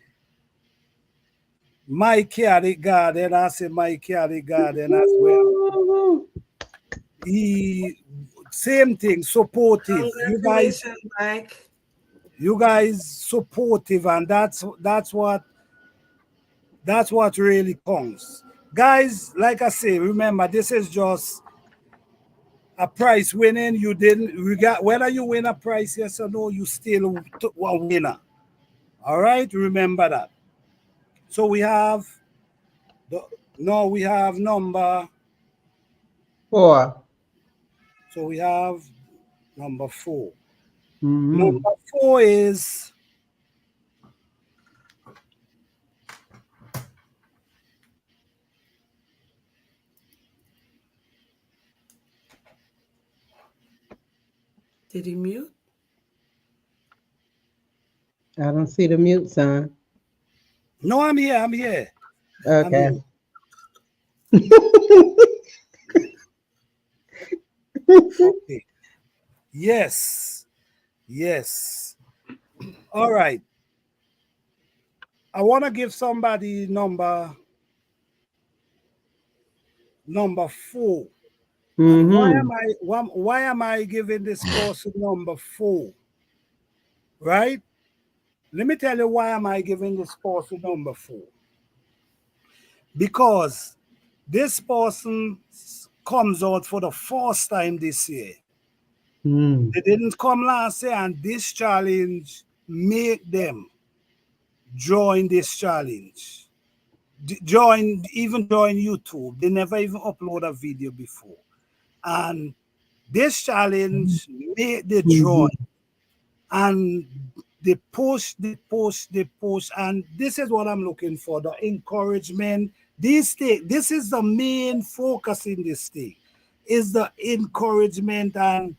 my chaotic garden. I say my chaotic garden as well. He same thing, supportive. Congratulations, Mike. You guys supportive, and that's what really counts. Guys, like I say, remember this is just a prize winning. You got whether you win a prize, yes or no, you still a winner. All right, remember that. So we have we have number 4. So we have number 4. Number 4 is Did he mute? I don't see the mute sign. no, I'm here. I'm here. Okay. Okay. Yes. Yes. All right. I want to give somebody number 4. And why am I giving this person number 4? Right? Let me tell you why am I giving this person number 4. Because this person comes out for the first time this year. They didn't come last year, and this challenge made them join this challenge. Join YouTube. They never even upload a video before. And this challenge made the join. And they push, and this is what I'm looking for, the encouragement. This is the main focus in this thing, is the encouragement and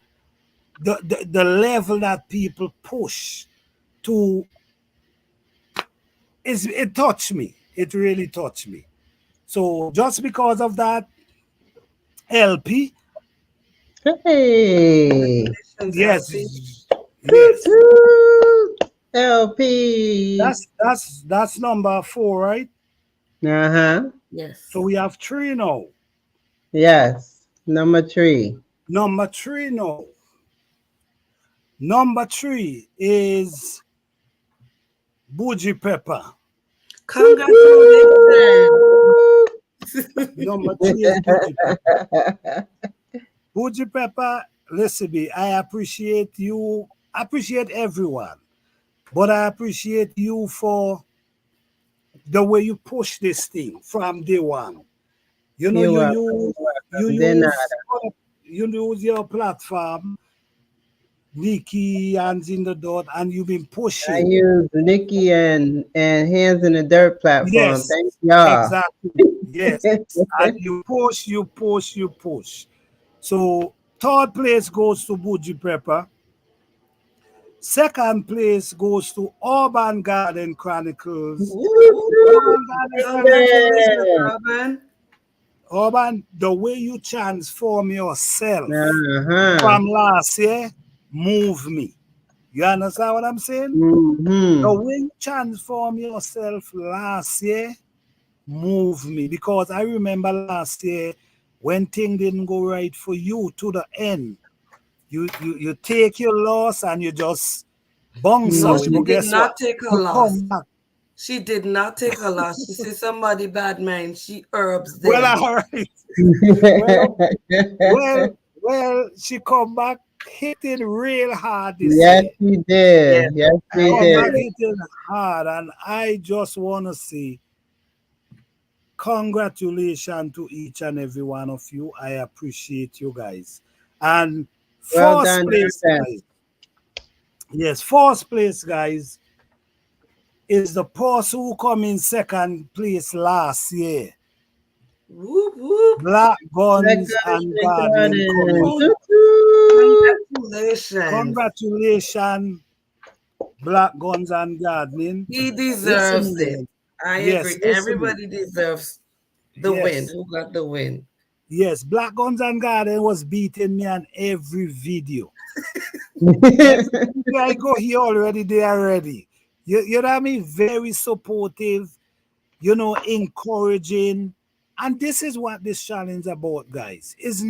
the level that people push to. It touched me. It really touched me. So just because of that, LP. Hey. Yes. Yes. LP. That's number 4, right? Yes. So we have 3 now. Yes. Number 3. Number 3 now. Number 3 is Bougie Pepper. Congratulations. Number 3 is Bougie Pepper. Bougie Pepper, listen me, I appreciate you. I appreciate everyone. But I appreciate you for the way you push this thing from day one. You know, you use your platform, Nikki, Hands in the Dirt, and you've been pushing. I use Nikki and Hands in the Dirt platform. Yes, thank y'all. exactly. Yes, and you push. So 3rd place goes to Bougie Pepper. 2nd place goes to Urban Garden Chronicles. Urban, the way you transform yourself from last year, move me. You understand what I'm saying? The way you transform yourself last year, move me. Because I remember last year when things didn't go right for you to the end. You take your loss and you just bounce No, away. she But did guess not what? take her You loss. come back. She did not take her loss. She said somebody bad mind. She herbs them. Well, all right. well, she come back hitting real hard this Yes, year. she did. Yes, she Come back did. hitting hard, and I just want to say congratulations to each and every one of you. I appreciate you guys. And Well first done, place, Erica. guys. Yes, first place, guys, is the person who come in 2nd place last year. Whoop, whoop. Black Guns and Garden. Congratulations. Congratulations, Black Guns and Gardening. He deserves Listen, it. man. I Yes, agree. listen, Everybody deserves the win. Who got the win? Yes, Black Guns and Garden was beating me on every video. Every video I go, he already there already. You know what I mean? Very supportive, encouraging. And this is what this challenge is about, guys. It's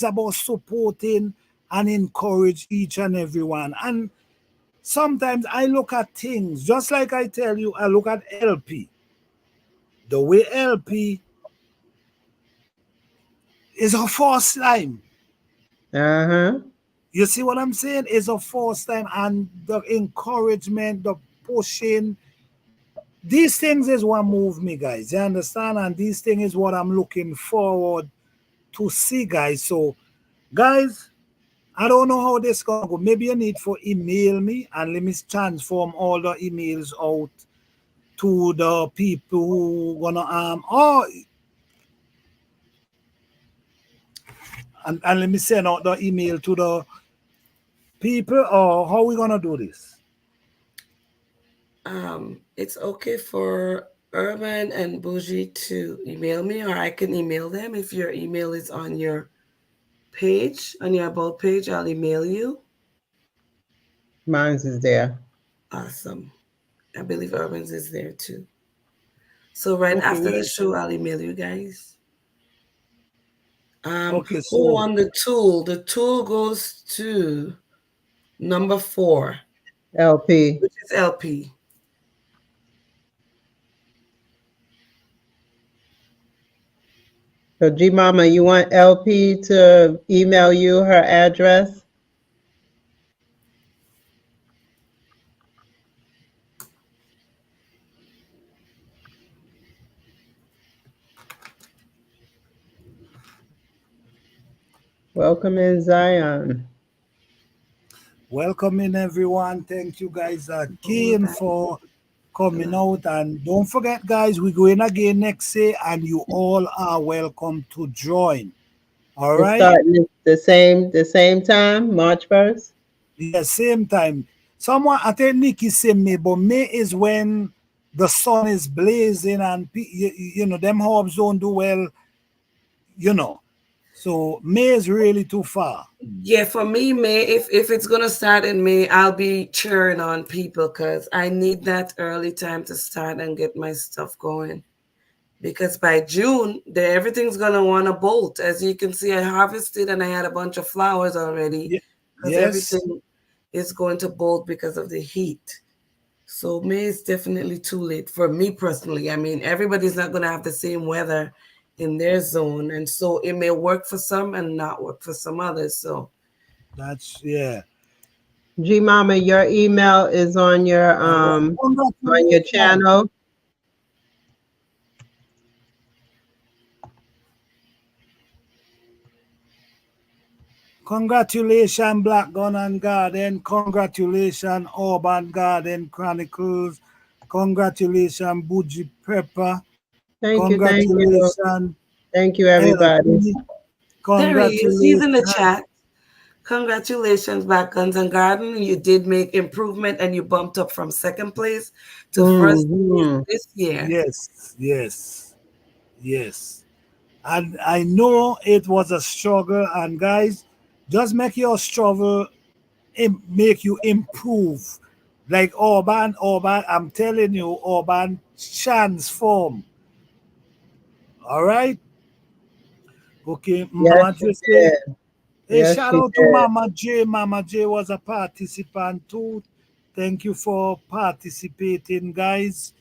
about supporting and encourage each and every one. And sometimes I look at things, just like I tell you, I look at LP. The way LP is her first time. You see what I'm saying? It's her first time, and the encouragement, the pushing, these things is what move me, guys. You understand? And these things is what I'm looking forward to see, guys. So, guys, I don't know how this gonna go. Maybe you need to email me and let me transform all the emails out to the people who gonna and let me send out the email to the people, or how we gonna do this? It's okay for Urban and Bougie to email me, or I can email them. If your email is on your page, on your about page, I'll email you. Mine's is there. Awesome. I believe Urban's is there too. So right Okay, after the well, show, I'll email you guys. okay, Who so won the tool? The tool goes to number 4, LP. which is LP. So G Mama, you want LP to email you her address? Welcome in, Zion. welcome in everyone. Thank you guys again for coming out, and don't forget guys, we're going again next year and you all are welcome to join. All It's right, starting the same time, March 1st. yeah, same time. Someone, I think Nikki said May, but May is when the sun is blazing and you know them herbs don't do well, you know, so May is really too far. Yeah, for me, May, if it's gonna start in May, I'll be cheering on people because I need that early time to start and get my stuff going. Because by June, everything's gonna want to bolt. As you can see, I harvested and I had a bunch of flowers already because Yes, everything is going to bolt because of the heat. So May is definitely too late for me personally. I mean, everybody's not gonna have the same weather in their zone, and so it may work for some and not work for some others. So that's yeah. G Mama, your email is on your Congratulations. channel. Congratulations, Black Gun and Garden. Congratulations, Urban Garden Chronicles. Congratulations, Bougie Pepper. Thank you. Congratulations, Thank you, everybody. there he is. He's Congratulations. in the chat. Congratulations, Black Guns and Garden. You did make improvement and you bumped up from second place to first place this year. Yes. And I know it was a struggle. And guys, just make your struggle make you improve. Like Urban, I'm telling you, Urban transform. All right. Okay, Mama Yes, J she did. say, hey, Yes, shout she out to did. Mama J. Mama J was a participant too. Thank you for participating, guys.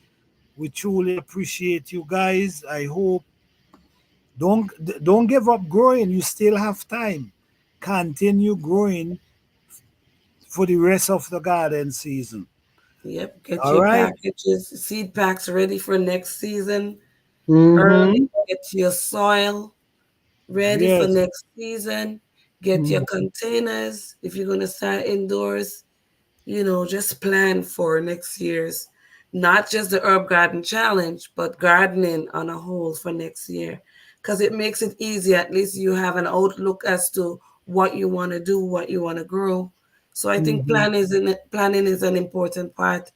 We truly appreciate you guys. I hope don't give up growing. You still have time. Continue growing for the rest of the garden season. Yep. Get All your right. packages, seed packs ready for next season. Mm-hmm. Early. Get your soil ready for Yes. next season. Get your containers if you're going to start indoors. You know, just plan for next year's, not just the Herb Garden Challenge, but gardening on a whole for next year. Because it makes it easy. At least you have an outlook as to what you want to do, what you want to grow. So I think planning is an important part,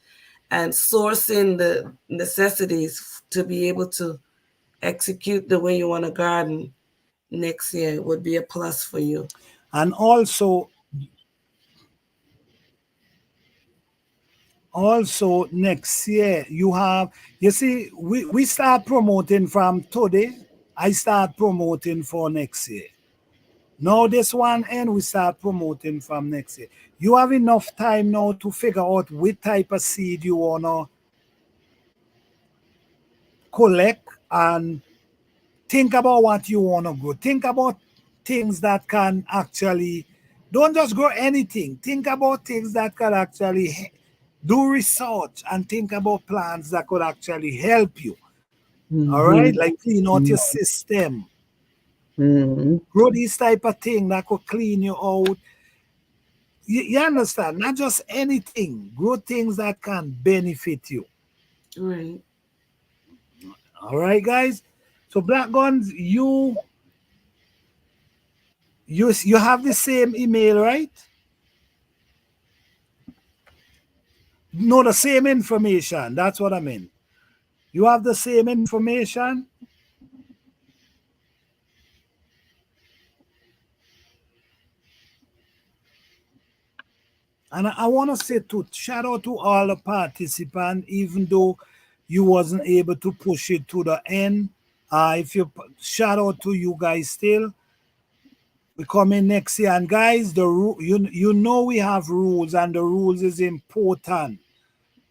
and sourcing the necessities to be able to execute the way you want to garden next year would be a plus for you. And also next year you see we start promoting from today. I start promoting for next year. Now this one and we start promoting from next year. You have enough time now to figure out what type of seed you wanna collect and think about what you wanna grow. Think about things that can actually, don't just grow anything. Think about things that can actually do research and think about plans that could actually help you. All right, like clean out your system. Grow these type of thing that could clean you out. You understand? Not just anything. Grow things that can benefit you. Right. All right, guys. So Black Guns, you have the same email, right? No, the same information. That's what I mean. You have the same information. And I want to say to shout out to all the participants, even though you wasn't able to push it to the end. If you shout out to you guys still. We come in next year, and guys, you know we have rules, and the rules is important.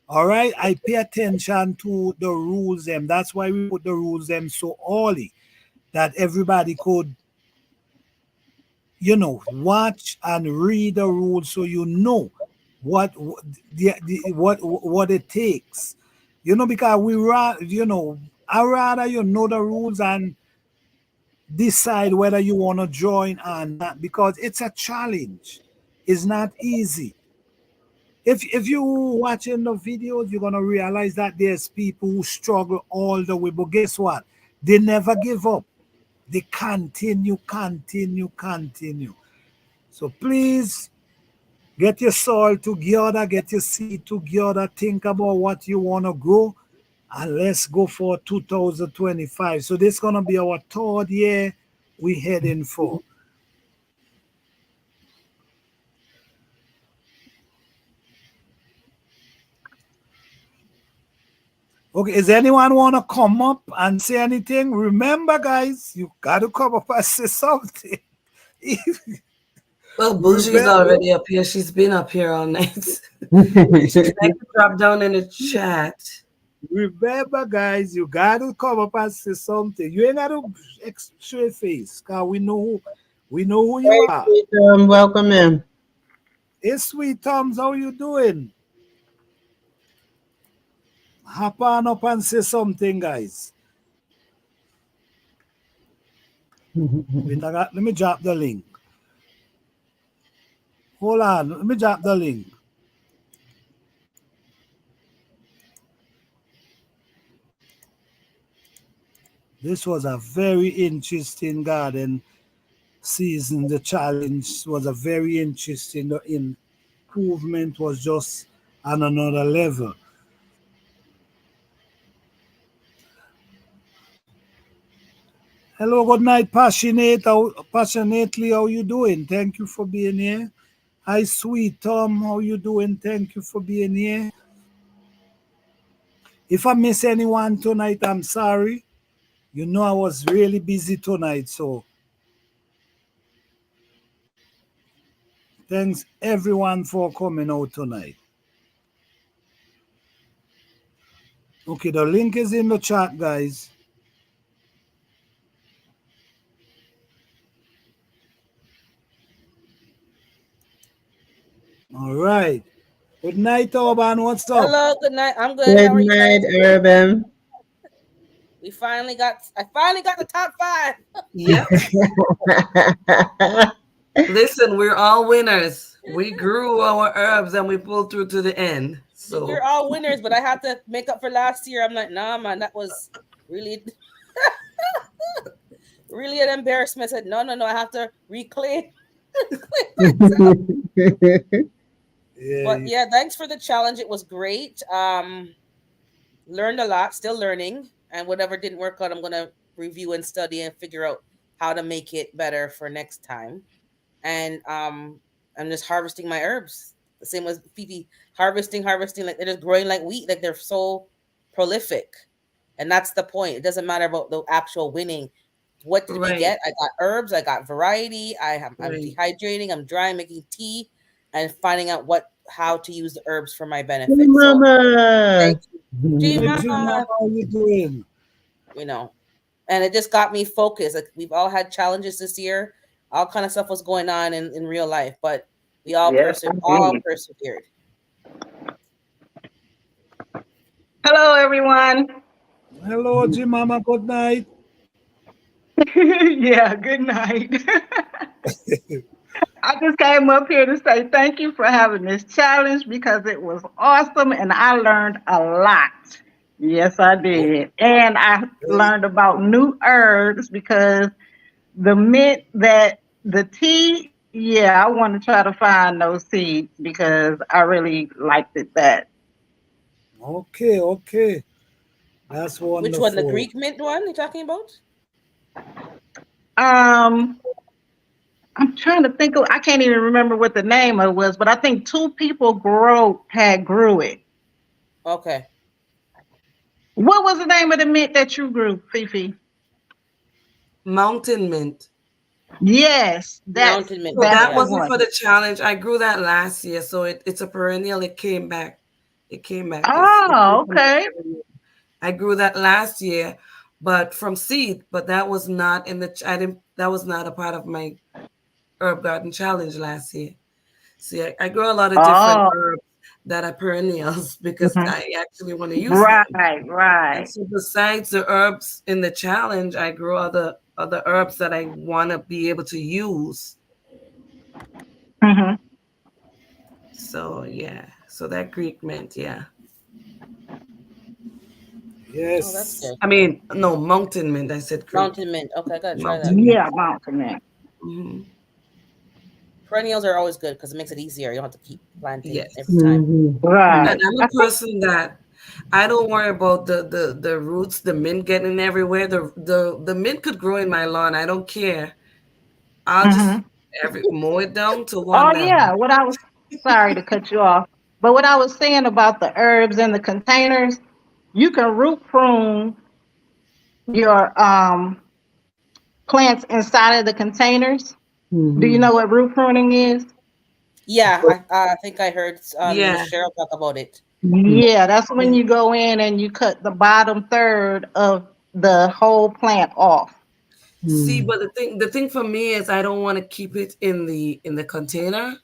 All right, I pay attention to the rules them. That's why we put the rules them so early, that everybody could, watch and read the rules, so you know what it takes. Because I rather know the rules and decide whether you want to join or not, because it's a challenge. It's not easy. If you watching the videos, you're gonna realize that there's people who struggle all the way, but guess what? They never give up. They continue. So please get your soul together, get your seed together, think about what you want to grow, and let's go for 2025. So this is gonna be our third year we heading for. Okay, is anyone want to come up and say anything? Remember, guys, you got to come up and say something. Well, Bougie's already up here. She's been up here all night. She's like to drop down in the chat. Remember, guys, you got to come up and say something. You ain't got to show your face, because we know who you are. Welcome in. Hey, Sweet Toms, how you doing? Hop on up and say something, guys. Wait, let me drop the link. Hold on, let me drop the link. This was a very interesting garden season. The challenge was a very interesting. The improvement was just on another level. Hello, good night, passionately. How you doing? Thank you for being here. Hi, Sweet Tom. How you doing? Thank you for being here. If I miss anyone tonight, I'm sorry. You know I was really busy tonight, so thanks everyone for coming out tonight. Okay, the link is in the chat, guys. All right. Good night, Urban. What's up? Hello, good night. I'm good. Good How are you night, guys? Urban. I finally got the top 5. Yep. Listen, we're all winners. We grew our herbs and we pulled through to the end. So We're all winners, but I have to make up for last year. I'm like, nah, man, that was really really an embarrassment. I said, no, I have to reclaim. But yeah, thanks for the challenge. It was great. Learned a lot, still learning, and whatever didn't work out, I'm gonna review and study and figure out how to make it better for next time. And I'm just harvesting my herbs. The same as Fifi, harvesting, like they're just growing like wheat, like they're so prolific. And that's the point. It doesn't matter about the actual winning. What did we get? I got herbs, I got variety, I'm dehydrating, I'm drying, making tea, and finding out how to use the herbs for my benefit. Hey, Mama. Thank you. Hey, Mama, how you doing? And it just got me focused. Like, we've all had challenges this year. All kind of stuff was going on in real life, but we all persevered. Hello, everyone. Hello, Jimama. Good night. Yeah, good night. I just came up here to say thank you for having this challenge because it was awesome and I learned a lot. Yes, I did. And I learned about new herbs because the mint that the tea, yeah, I want to try to find those seeds because I really liked it that. Okay. That's Which one? The wonderful. Greek mint one you're talking about? Um, I'm trying to think of, I can't even remember what the name of it was, but I think two people grew it. Okay. What was the name of the mint that you grew, Fifi? Mountain mint. Yes, Mountain mint. So that Yeah. wasn't for the challenge. I grew that last year, so it's a perennial. It came back. Oh, okay. I grew that last year, but from seed. But that was not in the. That was not a part of my herb garden challenge last year. See, I grow a lot of different herbs that are perennials because I actually want to use them. Right. And so besides the herbs in the challenge, I grow other herbs that I want to be able to use. Mm-hmm. So yeah, so that Greek mint, yeah. Yes. Oh, that's good. I mean, no, mountain mint. I said Greek. Mountain mint. Okay, I gotta try that. Yeah, mountain mint. Mm-hmm. Perennials are always good because it makes it easier. You don't have to keep planting Yes. every time. Mm-hmm. Right. And I'm a person that I don't worry about the roots, the mint getting everywhere. The mint could grow in my lawn. I don't care. I'll just mow it down to one Oh level. yeah, sorry to cut you off, but what I was saying about the herbs in the containers, you can root prune your plants inside of the containers. Do you know what root pruning is? Yeah, I think I heard Yeah. Cheryl talk about it. Yeah, that's when you go in and you cut the bottom third of the whole plant off. See, but the thing for me is I don't want to keep it in the container.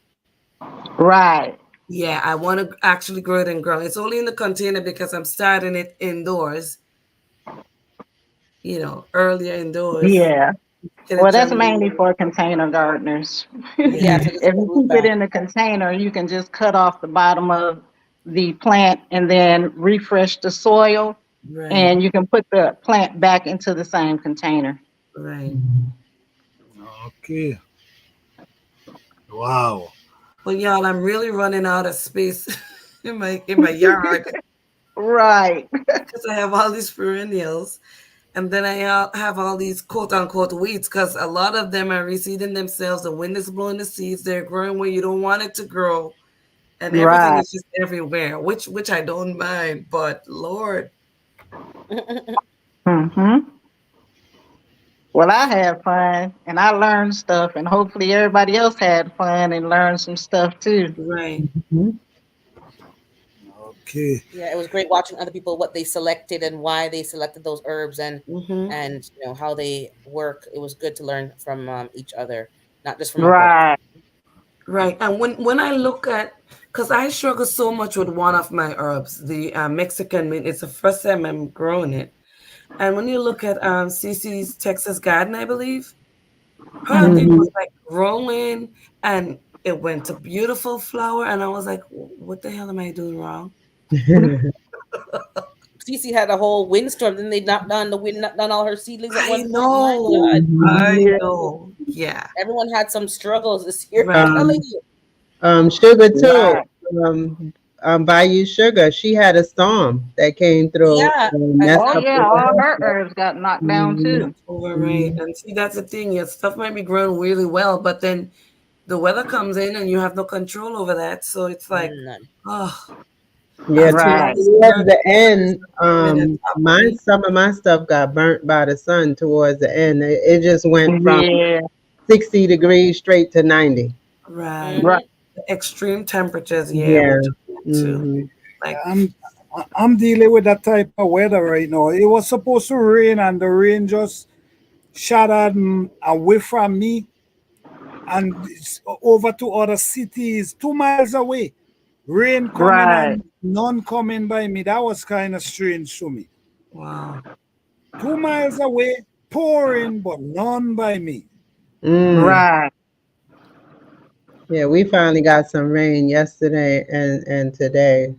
Right. Yeah, I want to actually grow it in ground. It's only in the container because I'm starting it indoors. Earlier indoors. Yeah. Well, that's mainly for container gardeners. Yeah. If you keep it in the container, you can just cut off the bottom of the plant and then refresh the soil, and you can put the plant back into the same container. Right. Okay. Wow. But y'all, I'm really running out of space in my yard. Right. Because I have all these perennials. And then I have all these quote unquote weeds because a lot of them are reseeding themselves. The wind is blowing the seeds. They're growing where you don't want it to grow. And everything is just everywhere, which I don't mind. But Lord. Well, I had fun and I learned stuff, and hopefully everybody else had fun and learned some stuff too. Right. Okay. Yeah, it was great watching other people, what they selected and why they selected those herbs and how they work. It was good to learn from each other, not just from Right. And when I look at, because I struggle so much with one of my herbs, the Mexican mint. It's the first time I'm growing it. And when you look at Cece's Texas Garden, I believe, her thing was like growing and it went to beautiful flower. And I was like, what the hell am I doing wrong? Cece had a whole windstorm. Then they knocked down all her seedlings at I once. know. I know. Yeah. Everyone had some struggles this year. Sugar too. Bayou Sugar, she had a storm that came through. Yeah. All her herbs got knocked down too. Right. And see, that's the thing. Your stuff might be growing really well, but then the weather comes in and you have no control over that. So it's like, yeah, towards the end, some of my stuff got burnt by the sun towards the end. It just went from 60 degrees straight to 90. Right. Extreme temperatures. Like I'm dealing with that type of weather right now. It was supposed to rain and the rain just shattered away from me and over to other cities 2 miles away. Rain coming and none coming by me. That was kind of strange to me. Wow. 2 miles away, pouring, but none by me. Right. Yeah, we finally got some rain yesterday and today.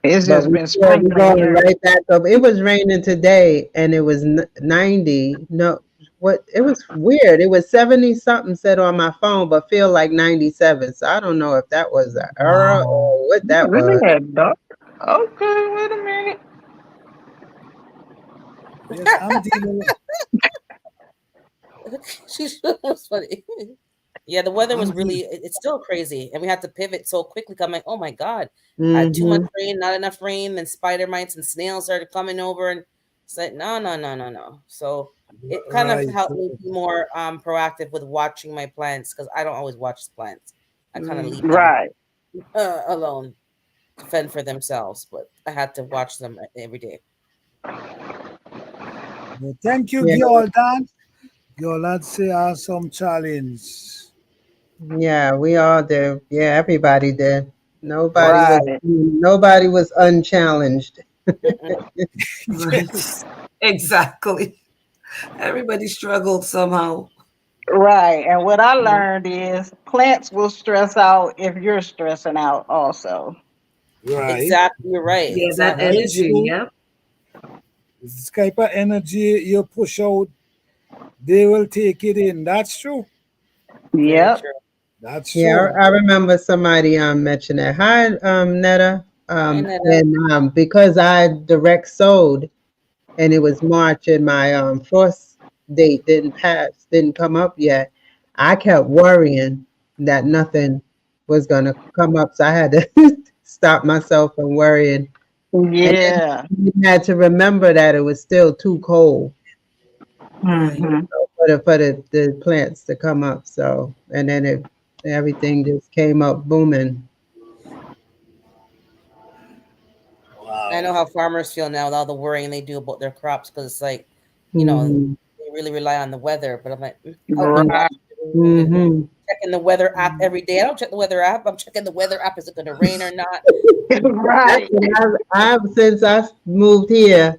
It's But just been we're sprinkling going here. right back up. It was raining today and it was 90. No, what? It was weird. It was 70 something said on my phone, but feel like 97. So I don't know if that was an error or what that Really was. that dark? Okay, wait a minute. Yes, I'm dealing with. She's was funny. Yeah, the weather was I'm really, dealing. it's still crazy. And we had to pivot so quickly. I'm like, oh my God, I had too much rain, not enough rain. Then spider mites and snails started coming over. And it's like, no. So it kind of Right. helped me be more proactive with watching my plants because I don't always watch the plants. I kind of leave them Right. alone to fend for themselves. But I had to watch them every day. Well, thank you, Yeah. Gyordan. Your lads say awesome challenge. Yeah, we all did. Yeah, everybody did. Right. Nobody was unchallenged. Yes. Exactly. Everybody struggled somehow. Right. And what I learned is plants will stress out if you're stressing out also. Right. Exactly, you're right. Yeah, that Exactly. energy. Yep. This type of energy you push out, they will take it in. That's true. Very Yep. true. That's Yeah, true. I remember somebody mentioned that. Hi, Netta. Hi, Netta. And because I direct sowed and it was March and my frost date didn't come up yet, I kept worrying that nothing was gonna come up. So I had to stop myself from worrying. Yeah. And then I had to remember that it was still too cold Mm-hmm. for the plants to come up. So and then everything just came up booming. I know how farmers feel now with all the worrying they do about their crops because it's like, you know, they really rely on the weather. But I'm like, oh my gosh, checking the weather app every day. I don't check the weather app. I'm checking the weather app. Is it going to rain or not? Right. Since I moved here,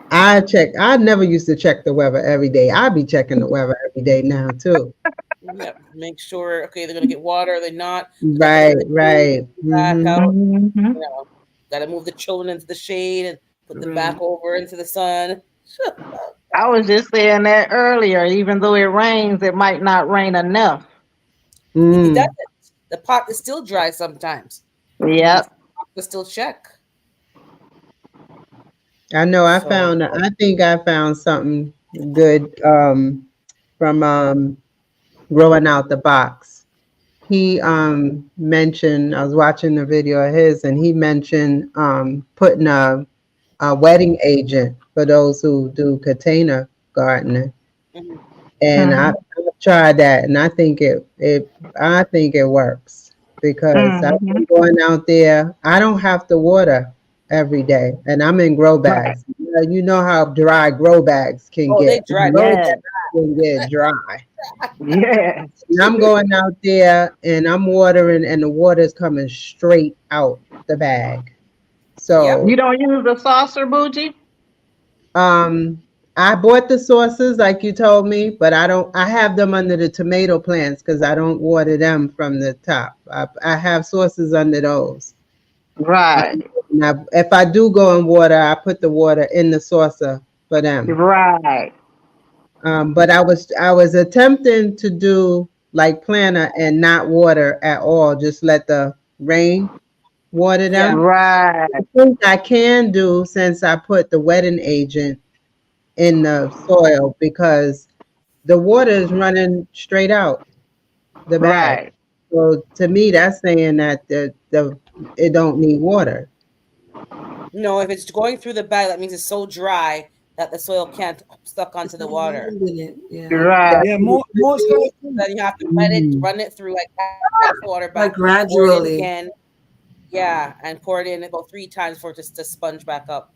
I never used to check the weather every day. I be checking the weather every day now too. Yep. Make sure, okay, they're going to get water. Are they not? Right. Back out. Mm-hmm. You know, got to move the children into the shade and put them back over into the sun. I was just saying that earlier. Even though it rains, it might not rain enough. It doesn't. The pot is still dry sometimes. Yep. To still check. I know. I think I found something good from Growing Out the Box. He mentioned, I was watching the video of his, and he mentioned putting a wetting agent for those who do container gardening. And I've tried that, and I think it works because I've been going out there. I don't have to water every day, and I'm in grow bags. You know how dry grow bags can get. They dry. Grow bags can get dry. Yeah. And I'm going out there and I'm watering, and the water's coming straight out the bag. So you don't use the saucer, Bougie? I bought the saucers like you told me, but I have them under the tomato plants because I don't water them from the top. I have saucers under those. Right. If I do go and water, I put the water in the saucer for them. Right. But I was attempting to do like planter and not water at all, just let the rain water them. Right. I think I can do since I put the wetting agent in the soil because the water is running straight out the bag. Right. So to me, that's saying that it don't need water. No, if it's going through the bag, that means it's so dry that the soil can't stuck onto the water. Right. Yeah, most then you have to let it run it through like water back, gradually. pour it in again. Yeah, and pour it in about 3 times for it just to sponge back up.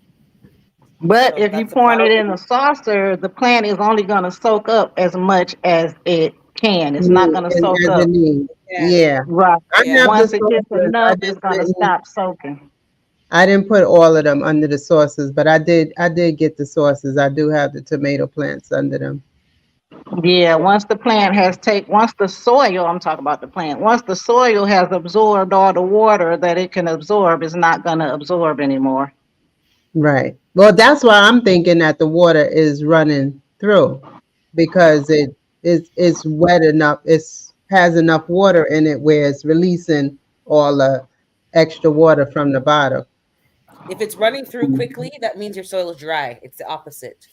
But So if you that's pour about it in the saucer, the plant is only going to soak up as much as it can. It's not going to soak up. Yeah. Right. Yeah. Once it gets enough, it's going to stop soaking. I didn't put all of them under the saucers, but I did get the saucers. I do have the tomato plants under them. Yeah, once the plant has once the soil, I'm talking about the plant, once the soil has absorbed all the water that it can absorb, it's not going to absorb anymore. Right. Well, that's why I'm thinking that the water is running through because it's wet enough. It's has enough water in it where it's releasing all the extra water from the bottom. If it's running through quickly, that means your soil is dry. It's the opposite.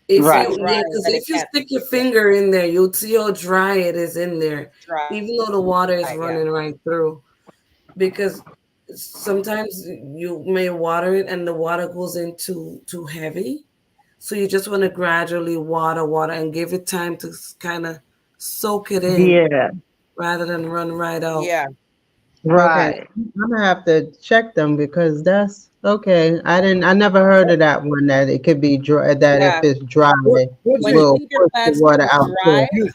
If Right. you, yeah, because if you stick your finger in there, you'll see how dry it is in there, Dry. even though the water is Yeah. running right through. Because sometimes you may water it and the water goes in too heavy. So you just want to gradually water and give it time to kind of soak it in. Yeah. Rather than run right out. Yeah. Right. Okay. I'm gonna have to check them because that's okay. I never heard of that one that it could be dry. That Yeah. if it's dry, When you we'll leave your push the plants water out dry too.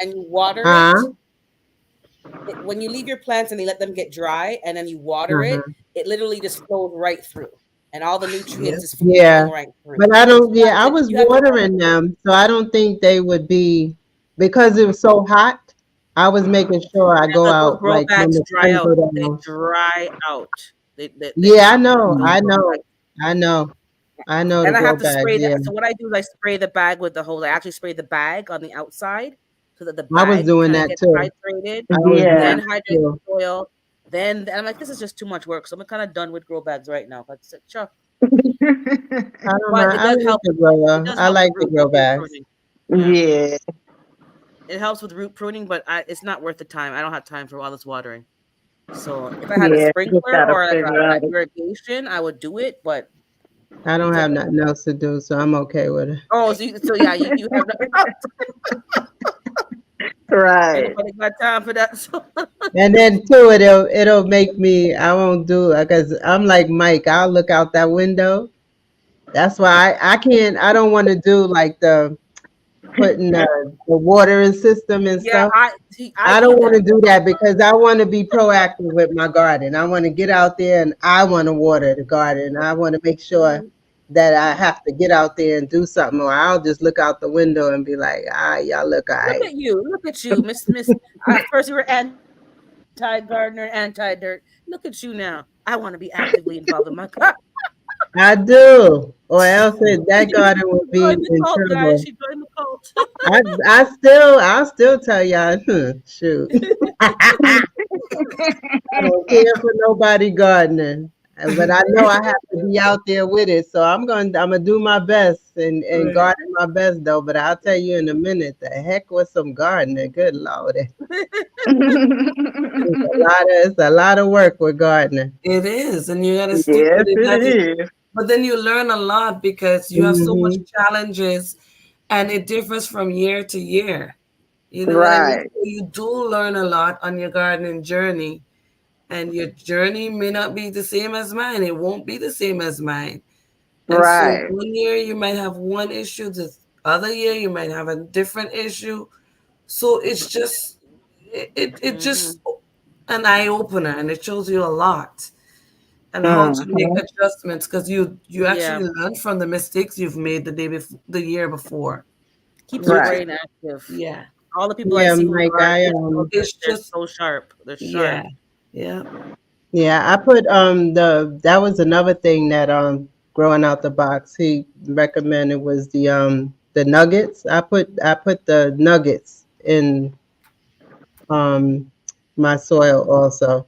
and you water Huh? when you leave your plants and you let them get dry and then you water it, it literally just flows right through. And all the nutrients just flow Yeah, right through. but I don't. You Yeah, I have to- was you have to- watering them, so I don't think they would be because it was so hot. I was making sure I go those out grow like when bags the dry sun out. go They down. dry out. They Yeah, I know, those I grow know, bags. I know, I know the And I grow have to bags. spray Yeah, that. So what I do is I spray the bag with the hose. I actually spray the bag on the outside so that the I was bag doing kind of that gets too. hydrated. I was doing Yeah. Then that hydrate the too. soil. Then I'm like, this is just too much work. So I'm kind of done with grow bags right now. But sure. I don't But know. it I does like help. the It grower. does I help like with the grow root bags. pruning. Yeah. It helps with root pruning, but it's not worth the time. I don't have time for all this watering. So if I had a Yeah. Just sprinkler gotta or like figure a out. irrigation, I would do it. But I don't have nothing else to do, so I'm okay with it. oh, so yeah, you have Right. nobody got time for that. So And then too, it'll make me. I won't do it because I'm like Mike. I'll look out that window. That's why I can't. I don't want to do like the putting the watering system and yeah, stuff. I I do don't want to that. do that because I want to be proactive with my garden. I want to get out there and I want to water the garden. I want to make sure that I have to get out there and do something, or I'll just look out the window and be like, y'all look all right. Look at you, Miss. At first you were anti-gardener, anti-dirt. Look at you now. I want to be actively involved in my garden. I do, or else that garden would be Join the in cult, trouble. guys. She joined the cult. I'll still tell y'all, shoot. I don't care for nobody gardening, but I know I have to be out there with it. So I'm gonna do my best and garden my best though. But I'll tell you in a minute, the heck with some gardening. Good Lord. It's a lot of work with gardening. It is, and you gotta stick Yes, with it. Like it is. But then you learn a lot because you have so much challenges and it differs from year to year. You know what I mean? Right. So you do learn a lot on your gardening journey. And your journey may not be the same as mine. It won't be the same as mine. And Right. so one year you might have one issue, the other year you might have a different issue. So it's just it just an eye opener, and it shows you a lot and how to make adjustments because you actually learn from the mistakes you've made the year before. Keeps your Right. brain active. Yeah. All the people Yeah, I see who Mike, garden, It's they're just so sharp. They're sharp. yeah. Yeah, I put that was another thing that growing out the box he recommended was the nuggets. I put the nuggets in my soil also.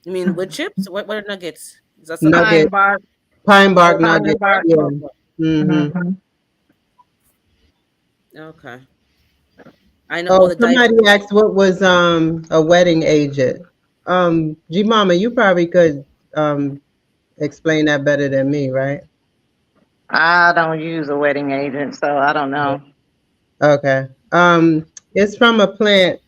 You mean wood chips? What are nuggets? Is that Pine Nugget, bark. pine bark Pine nuggets. bark. Yeah. Mm-hmm. Okay. I know. Oh, somebody asked what was a wetting agent. G Mama, you probably could explain that better than me, right? I don't use a wetting agent, so I don't know. Okay. It's from a plant.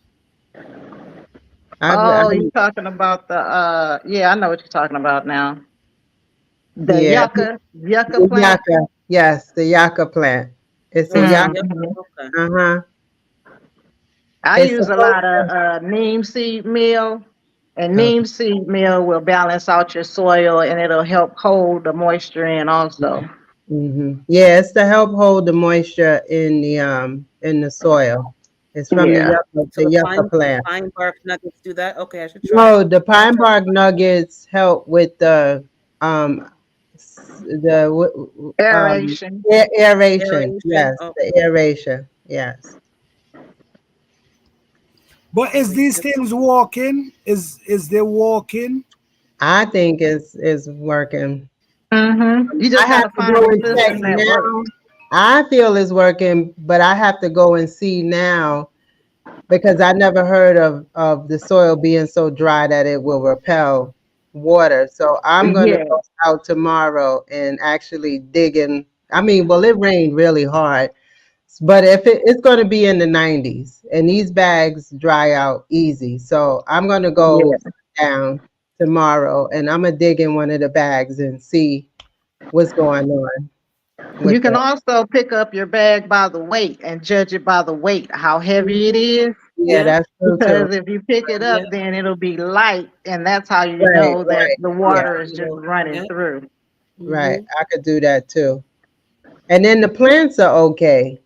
You're talking about the yeah, I know what you're talking about now. The yucca the plant. Yucca. Yes, the yucca plant. It's a yucca. I It's use a lot of neem seed meal, and neem seed meal will balance out your soil and it'll help hold the moisture in also. Yeah, it's to help hold the moisture in the soil. It's from Yeah. the So the yucca plant. pine bark nuggets do that. Okay, I should try. No, the pine bark nuggets help with the um Aeration. aeration. Yes, Oh, the aeration. Yes. But is these things working? Is they working? I think it's working. You I just have gotta to find go a and check system that works. now. I feel it's working, but I have to go and see now because I never heard of the soil being so dry that it will repel water. So I'm gonna Yeah. go out tomorrow and actually dig in. I mean, well, it rained really hard, but if it's going to be in the 90s, and these bags dry out easy, so I'm gonna go Yeah. down tomorrow and I'm gonna dig in one of the bags and see what's going on You with can the. also pick up your bag by the weight and judge it by the weight, how heavy it is. Yeah, that's true too. Because if you pick it up, then it'll be light, and that's how you Right, know that right. the Yeah, water is just running through. right. I could do that too. And then the plants are okay.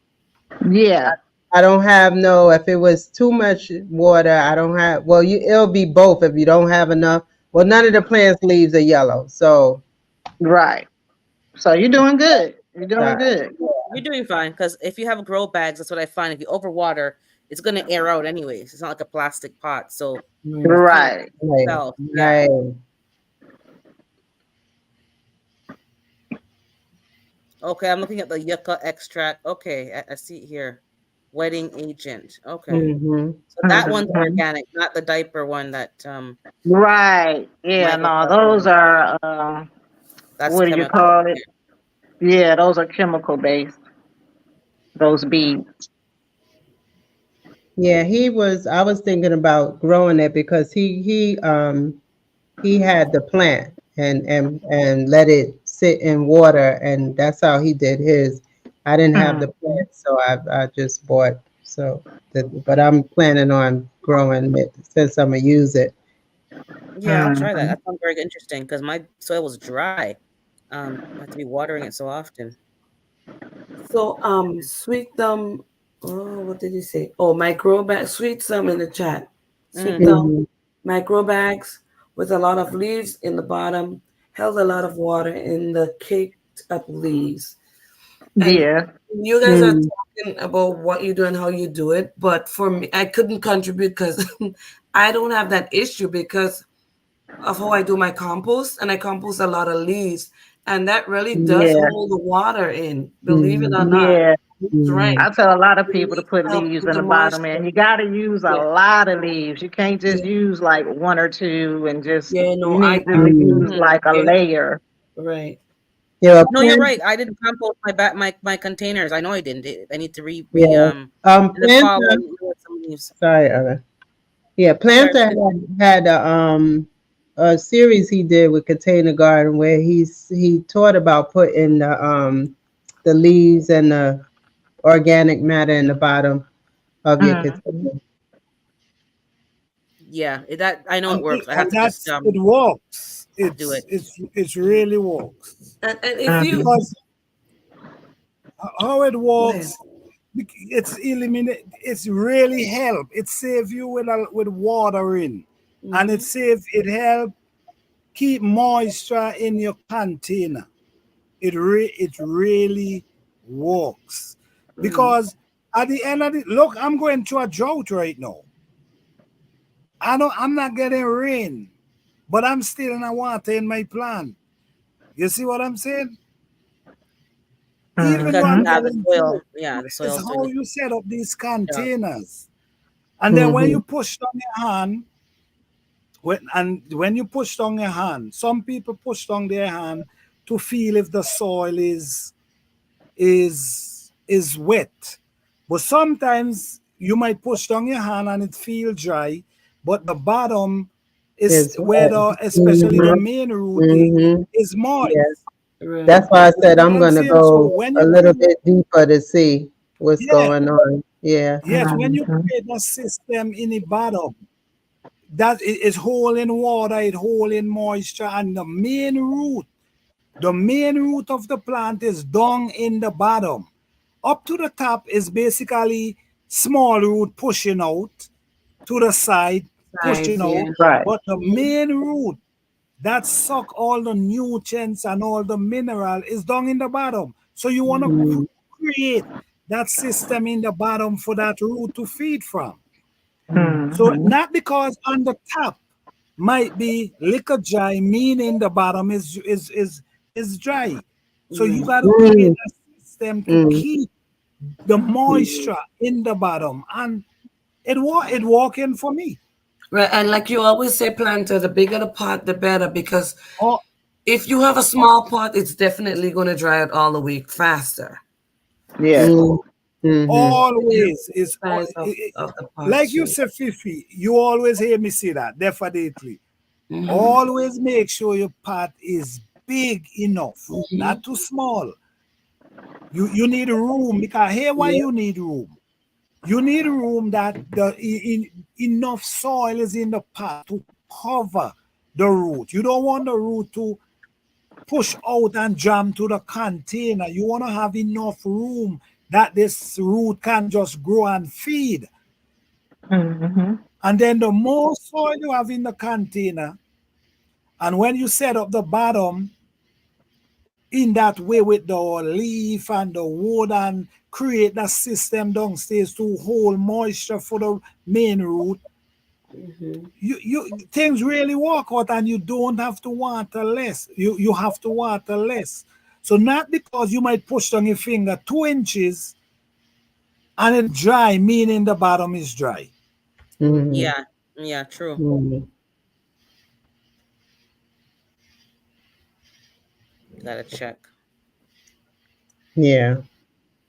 Yeah. I don't have no, if it was too much water, I don't have, well, it'll be both if you don't have enough. Well, none of the plants' leaves are yellow. So, Right. So you're doing good. You're doing good. You're doing fine because if you have grow bags, that's what I find. If you overwater, it's gonna air out anyways. It's not like a plastic pot, so Right. itself. Yeah. right. Okay, I'm looking at the yucca extract. Okay, I see it here. Wedding agent. Okay. Mm-hmm. So that one's organic, not the diaper one that Right. Yeah, Michael no, Phelps those one. are That's what do you chemical. call it? Yeah, those are chemical based. Those beads. Yeah, I was thinking about growing it because he had the plant and let it sit in water, and that's how he did his. I didn't have the plant, so I just bought. But I'm planning on growing it since I'm gonna use it. Yeah, I'll try that. That sounds very interesting because my soil was dry. I have to be watering it so often. So sweet thumb. Oh, what did he say? Oh, micro bag. Sweet thumb in the chat. Sweet thumb micro bags with a lot of leaves in the bottom, held a lot of water in the caked up leaves. And Yeah. you guys are talking about what you do and how you do it, but for me, I couldn't contribute because I don't have that issue because of how I do my compost, and I compost a lot of leaves, and that really does Yeah. hold the water in. Believe it or not, Yeah. it's right. I tell a lot of people to put Help leaves with in the the bottom, moisture. and you got to use a lot of leaves. You can't just use like one or two and just. Yeah, no, You need to use like a layer. Right. Yeah, No, you're right. I didn't compost my containers. I know I didn't. I need to Yeah. in the fall. Planta, I'll do some leaves. sorry, Ella. Yeah, Planta had a series he did with Container Garden where he taught about putting the leaves and the organic matter in the bottom of your container. Yeah, that I know it works. I have And to just it works. do it. It's really works. And if you Because how it works, it's eliminate. It's really help. It save you with watering, and it help keep moisture in your container. It really works because at the end of the look, I'm going through a drought right now. I'm not getting rain, but I'm still in a water in my plant. You see what I'm saying? Even Because though I'm you have the getting soil. through, Yeah, the soil. it's how you set up these containers. Yeah. And then when you push down your hand, when you push down your hand, some people push down their hand to feel if the soil is wet. But sometimes you might push down your hand and it feel dry, but the bottom is where especially the main root is moist. Yes. That's why I said I'm gonna go a little bit deeper to see what's going on. Yeah. Yes, when you create a system in the bottom, that is holding water, it holding moisture, and the main root The main root of the plant is down in the bottom. Up to the top is basically small root pushing out to the side, pushing out. Yeah. Right. But the main root that suck all the nutrients and all the mineral is down in the bottom. So you want to create that system in the bottom for that root to feed from. So not because on the top might be liquor dry, meaning the bottom is dry. So you got to create a system to keep the moisture in the bottom, and it working for me. Right, and like you always say, planter, the bigger the pot, the better, because Oh, if you have a small pot, it's definitely going to dry out all the week faster. Yes. always is Size of the pot. like you said, Fifi. You always hear me say that. Definitely, always make sure your pot is big enough, not too small. You need room, because here why you need room. You need room that enough soil is in the pot to cover the root. You don't want the root to push out and jam to the container. You want to have enough room that this root can just grow and feed. And then the more soil you have in the container, and when you set up the bottom in that way with the leaf and the wood and create that system downstairs to hold moisture for the main root, you things really work out, and you don't have to water less. You have to water less. So not because you might push down your finger 2 inches and it's dry, meaning the bottom is dry. Yeah, true. Gotta check. Yeah,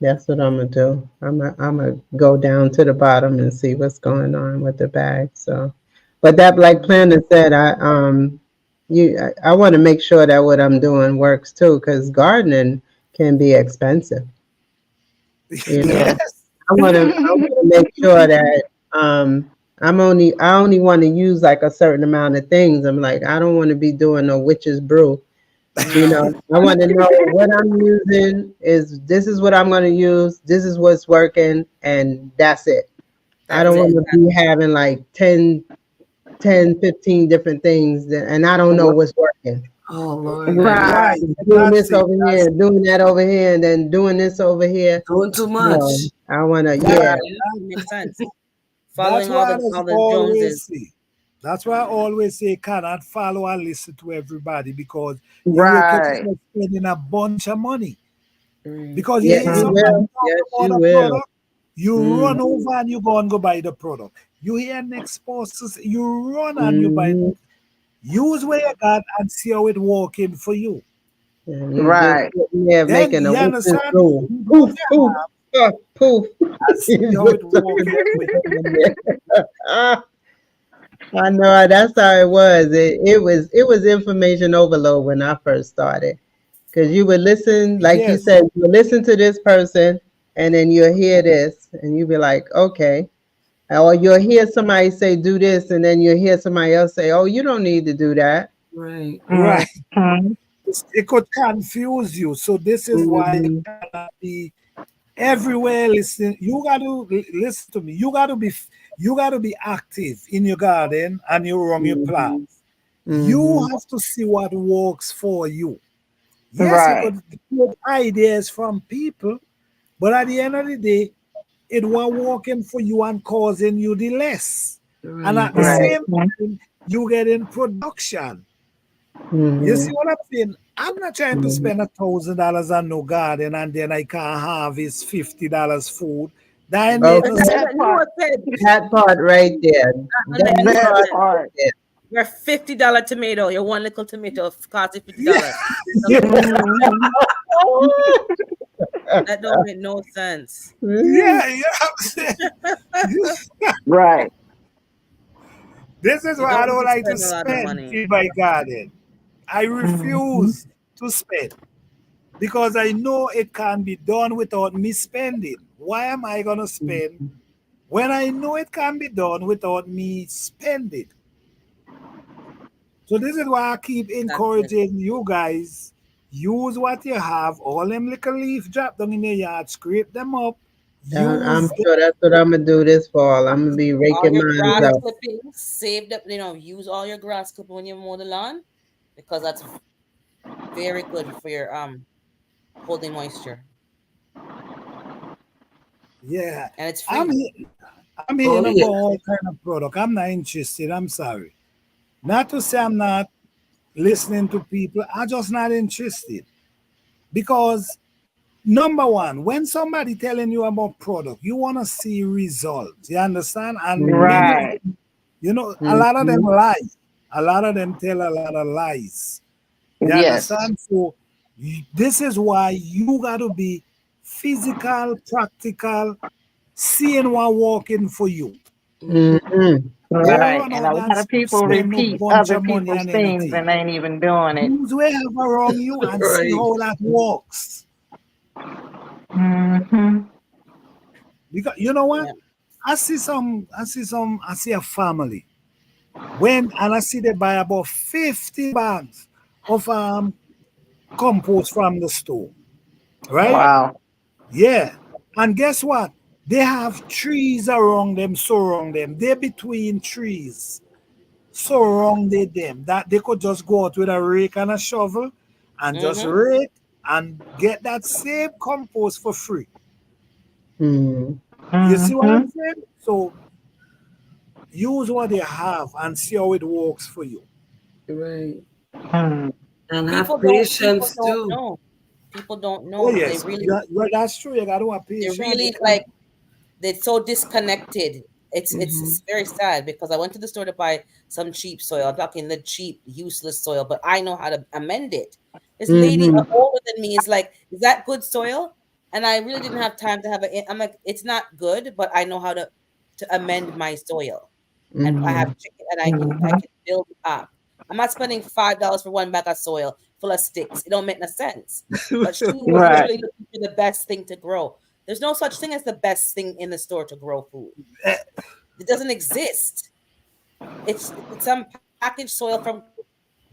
that's what I'm gonna do. I'm gonna go down to the bottom and see what's going on with the bag. So, but that, like Planner said, I want to make sure that what I'm doing works too, because gardening can be expensive. You know, I want to make sure that I only want to use like a certain amount of things. I'm like, I don't want to be doing no witch's brew. You know, I want to know what I'm using this is what I'm going to use. This is what's working, and that's it. I don't want to be having like 10, 15 different things, and I don't know what's working. Oh, Lord. Right. Doing this over here, doing that over here, and then doing this over here. Doing too much. No, I want to, That makes sense. Following all the Joneses. That's why I always say cannot follow and listen to everybody, because Right. you're spending a bunch of money. Because Yes, you hear you somebody will. talk Yes, about you a will. product, you run over and you go and go buy the product. You hear next post, you run and you buy it. Use what you got and see how it working for you. Right. Yeah, Then making a you witch's understand? brew. Poof, poof, poof. And see how it working for you. I know that's how it was. It was information overload when I first started, because you would listen, like you Yes. said, you would listen to this person, and then you'll hear this, and you'll be like, okay, or you'll hear somebody say do this, and then you'll hear somebody else say, oh, you don't need to do that. Right. Right. It could confuse you. So this is why you cannot be everywhere listening. You got to listen to me. You got to be active in your garden and you run your plants. You have to see what works for you. Yes, Right. you could get ideas from people, but at the end of the day, it was working for you and causing you the less. And at the same time, you get in production. You see what I'm saying? I'm not trying to spend $1,000 on no garden and then I can't harvest $50 food. That ain't make no sense. That part right there. That part. Right there. Your $50 tomato, your one little tomato costs you $50. That don't make no sense. Yeah, Right. This is why I don't like to spend a lot of spend money. in my garden. I refuse to spend because I know it can be done without me spending. Why am I going to spend when I know it can be done without me spending? So this is why I keep encouraging you guys use what you have, all them little leaf drop down in your yard, scrape them up, I'm use them. sure that's what I'm gonna do this fall. I'm gonna be All raking your mine grass out. clippings, save them, use all your grass clipping when you mow the lawn, because that's very good for your holding moisture. Yeah. And it's I'm free. hearing Oh about yeah. all kind of product. I'm not interested. I'm sorry. Not to say I'm not listening to people. I'm just not interested. Because number one, when somebody telling you about product, you want to see results. You understand? And many of Right. them, a lot of them Mhm. lie. A lot of them tell a lot of lies. You Yes. understand? So this is why you got to be physical, practical, seeing what working for you. Mhm. Don't Right. run And out a and lot of people spend no repeat bunch other of money people's on things anything. and ain't even doing it. Use wherever around you and see Right. how that works. Mm-hmm. Because you know what? Yeah. I see a family. And I see they buy about 50 bags of compost from the store. Right? Wow. Yeah. And guess what? They have trees around them, surround them. They're between trees, surrounded them. That they could just go out with a rake and a shovel and just Mm-hmm. rake and get that same compost for free. Mhm. You see what Mm-hmm. I'm saying? So use what they have and see how it works for you. Right. Mm. And have People patience don't too. know. People don't Oh know. yes, that's true. You got to have They patience. really like they're so disconnected. It's Mhm. very sad because I went to the store to buy some cheap soil. I'm talking the cheap, useless soil, but I know how to amend it. This lady Mhm. older than me is like, "Is that good soil?" And I really didn't have time to have it. I'm like, "It's not good, but I know how to amend my soil, and I have Mhm. chicken, and I Mm-hmm. can build it up. I'm not spending $5 for one bag of soil full of sticks. It don't make no sense." But she was Right. literally looking for the best thing to grow. There's no such thing as the best thing in the store to grow food. It doesn't exist. It's some packaged soil from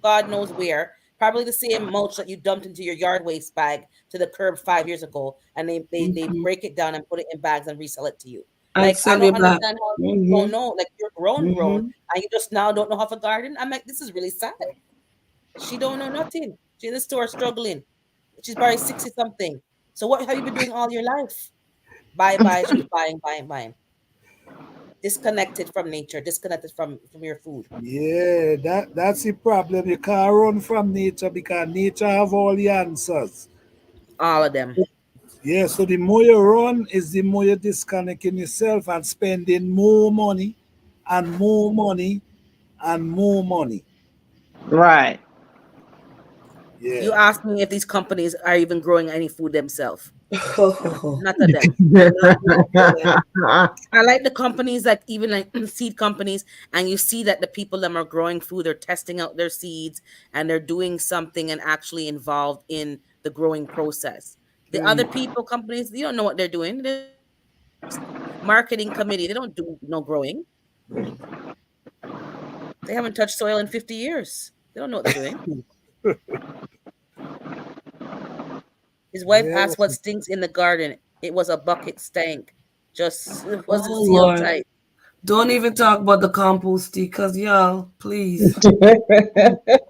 God knows where. Probably the same mulch that you dumped into your yard waste bag to the curb 5 years ago, and they Mhm. break it down and put it in bags and resell it to you. And Like I send don't it back. understand how you don't Mhm. know. Like you're grown, Mhm. and you just now don't know how to garden. I'm like, this is really sad. She don't know nothing. She's in the store struggling. She's probably 60 something. So what have you been doing all your life? Buy. She was buying. Disconnected from nature, disconnected from your food. Yeah, that's the problem. You can't run from nature because nature have all the answers. All of them. Yeah, so the more you run is the more you're disconnecting yourself and spending more money and more money and more money. Right. You Yeah. ask me if these companies are even growing any food themselves. Oh. Not of them. Mhm. I like the companies, like even like seed companies, and you see that the people that are growing food are testing out their seeds and they're doing something and actually involved in the growing process. The other people, companies, you don't know what they're doing. They're just marketing committee. They don't do no growing. They haven't touched soil in 50 years. They don't know what they're doing. His wife Yeah. asked what stinks in the garden. It was a bucket stank. Just it wasn't Oh sealed Lord. tight. Don't even talk about the compost tea, cause y'all, please.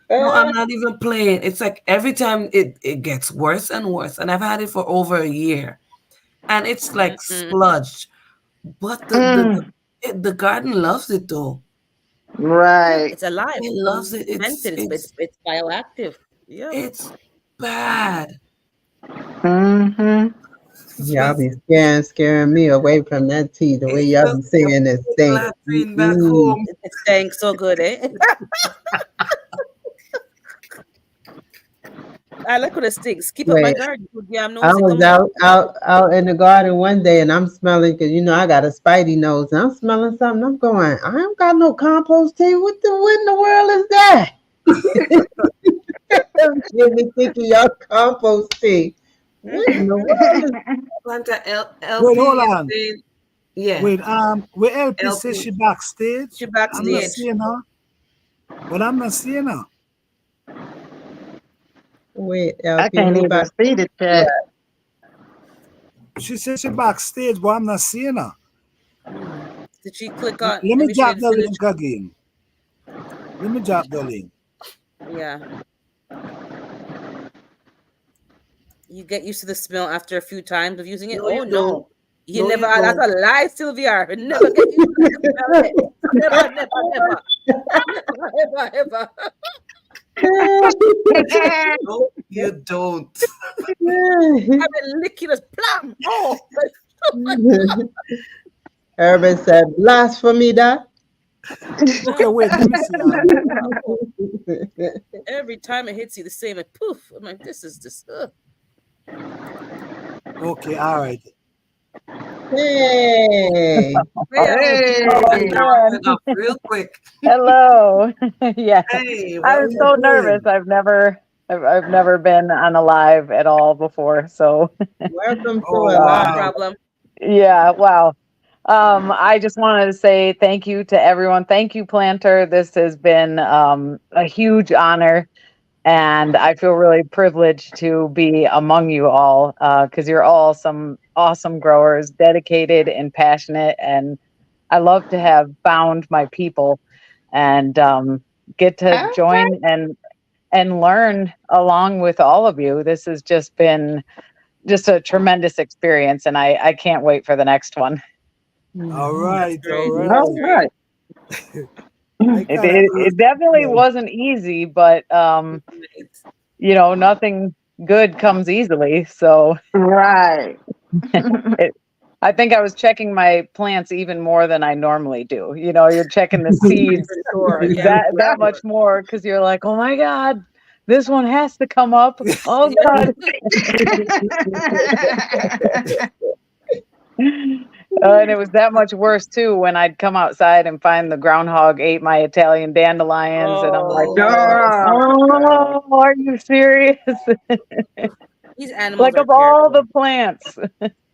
No, I'm not even playing. It's like every time it gets worse and worse, and I've had it for over a year, and it's like Mm-mm. sludge. But Mm. the garden loves it though. Yeah, Right. it's alive. It loves it. Fermented. It's bioactive. Yep. It's bad. Mm-hmm. So Y'all be scaring me away from that tea. The way it's y'all just be saying it stink. latrine back Mm-mm. home. It stank so good, eh? I like when it stinks. Keep up my Wait, garden. Good damn I nosy. was Come here. out in the garden one day, and I'm smelling because I got a spidey nose, and I'm smelling something. I'm going, I don't got no compost tea. What in the world is that? I'm really thinking y'all compost tea. What in the world is Wait, hold LP is on. saying? Yeah, Wait, where LP says LP. she backstage? She I'm not backstage. seeing her. But I'm not seeing her. Wait, I LP, can't who even back? see the chat. She said she backstage, but I'm not seeing her. Did she click on? Let me Maybe she drop didn't the finish. link again. Let me drop the link. Yeah. You get used to the smell after a few times of using it. No, Oh you no. don't. You No, never, you that's don't. a lie, Sylvia. You never get used to the smell of it. Never, never, never. Never, ever. No, you don't. I've been licking us plum. Oh, Herbert said, blasphemy that. Okay, wait, let me see. every time it hits you the same, and poof. I'm like, this is this. Okay, all right. Hey. Real quick. Hello. Yeah. Hey, I'm welcome. so nervous. I've never been on a live at all before. So Welcome to Oh, a wow. live. Problem. yeah, wow. I just wanted to say thank you to everyone. Thank you, Planter. This has been a huge honor. And I feel really privileged to be among you all because you're all some awesome growers, dedicated and passionate. And I love to have found my people and get to join and learn along with all of you. This has just been just a tremendous experience, and I can't wait for the next one. All right, all right. All right. It definitely wasn't easy, but nothing good comes easily. So Right. I think I was checking my plants even more than I normally do. You're checking the seeds that much more because you're like, oh my God, this one has to come up. Oh God. And it was that much worse too when I'd come outside and find the groundhog ate my Italian dandelions, and I'm like, oh, are you serious? These animals Like are of all the plants.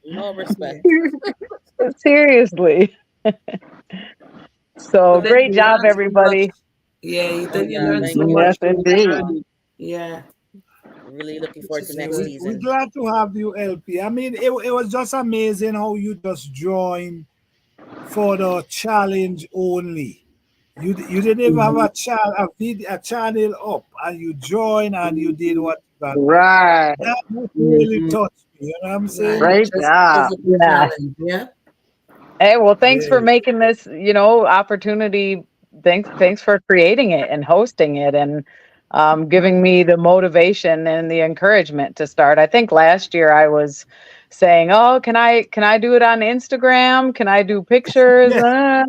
no respect. Seriously. So But then great you job, learn so everybody. much. Yeah, then you yeah, learn thank so you. much. Yes, indeed. Yeah. Really looking forward to next We're season. glad to have you, LP. I mean, it was just amazing how you just joined for the challenge only. You didn't even have a channel up, and you joined and you did what you got. Right. That really touched me. You know what I'm saying? Great job. Yeah. Yeah. Hey, well, thanks for making this, opportunity. Thanks for creating it and hosting it and giving me the motivation and the encouragement to start. I think last year I was saying, "Oh, can I do it on Instagram? Can I do pictures?" I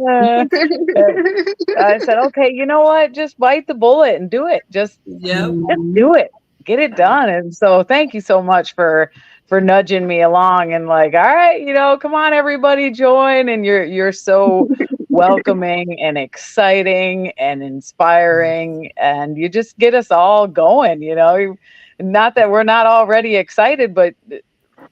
said, "Okay, you know what? Just bite the bullet and do it. Just do it. Get it done." And so, thank you so much for nudging me along and like, all right, come on, everybody, join. And you're so welcoming and exciting and inspiring, and you just get us all going. Not that we're not already excited, but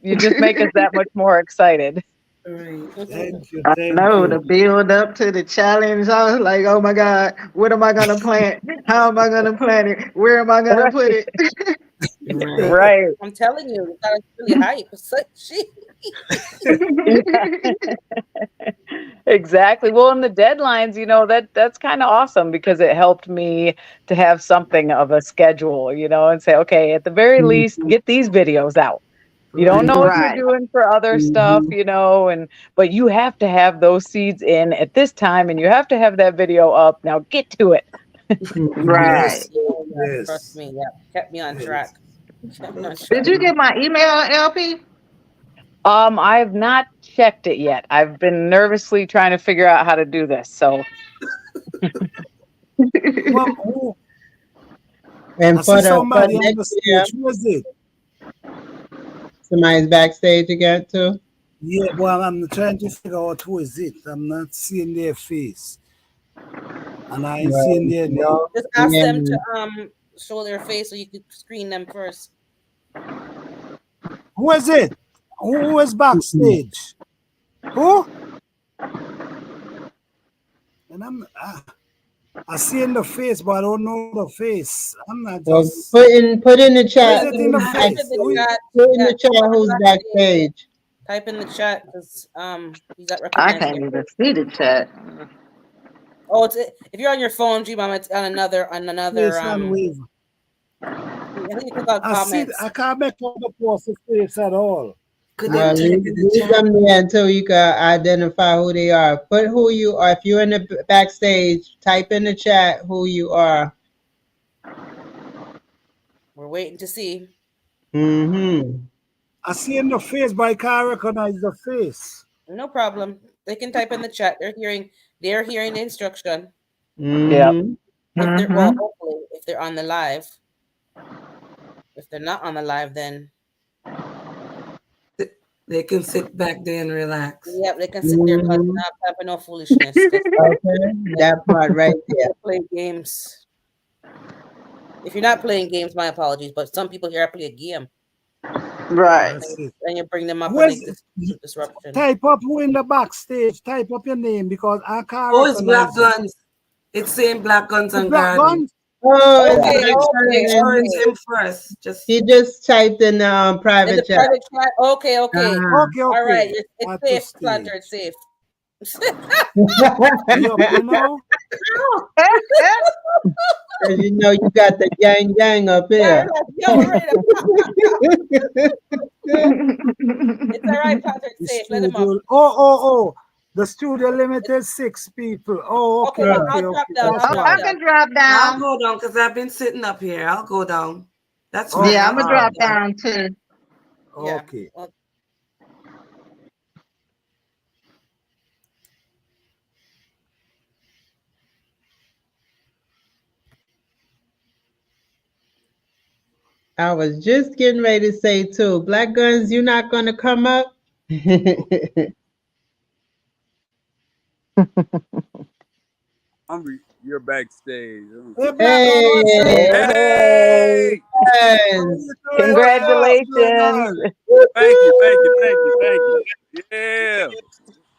you just make us that much more excited. Thank you. I Thank know you. the build up to the challenge. I was like, oh my God, what am I gonna plant? How am I gonna plant it? Where am I gonna put it? Right. I'm telling you, that was really hype. It's like, shit. Exactly. Well, in the deadlines, that's kind of awesome because it helped me to have something of a schedule, and say, okay, at the very least, get these videos out. You don't know what you're doing for other stuff, but you have to have those seeds in at this time, and you have to have that video up. Now get to it. Right. Yes. Trust me. Yeah. Kept me on track. Did you get my email, LP? I've not checked it yet. I've been nervously trying to figure out how to do this. So. And for somebody on the next year, stage. Who is it? somebody's backstage again too. Yeah, well, I'm trying to figure out who is it. I'm not seeing their face, and I ain't seeing their name. Just ask them to show their face so you could screen them first. Who is it? Who is backstage? Who? And I see in the face, but I don't know the face. I'm not Well, just. put in the Is chat. it in the Who's face? Put in the chat who's backstage. Type in the chat because he's not I recognizing can't your even face. see the chat. Oh, if you're on your phone, G-Mom, it's on another Face and wave. I think you click on I see. comments. I can't make out the person's face at all. Well, leave them there until you can identify who they are. Put who you are. If you're in the backstage, type in the chat who you are. We're waiting to see. Mm-hmm. I see in the face, but I can't recognize the face. No problem. They can type in the chat. They're hearing the instruction. Mm-hmm. If they're well, hopefully, if they're on the live. If they're not on the live, then they can sit back there and relax. Yep, they can sit there because not typing no foolishness. Okay, that part right there. Play games. If you're not playing games, my apologies, but some people here play a game. Right. And you bring them up Where's- and make disruption. Type up who in the backstage. Type up your name because I can't. Oh, it's Black recognize it. Guns. It's saying Black Guns and Black Garden. Guns? Oh, Okay, it's Orange him first. Just he just typed in private in the chat. private chat. Okay. Okay. All right, I it's safe, Planter. It's safe. You know? You know, you got the gang up here. It's all right, Planter. It's safe. Let him up. Oh. The studio limited 6 people. Oh, okay. Okay, I'll drop down. That's I'll why. I can drop I'll down. go down because I've been sitting up here. I'll go down. That's Oh, fine. Yeah, I'm I'll gonna go drop down too. Yeah. Okay. Well, I was just getting ready to say too, Black Guns, you not gonna come up? You're backstage. Hey, Hey! Congratulations. Thank you. Yeah.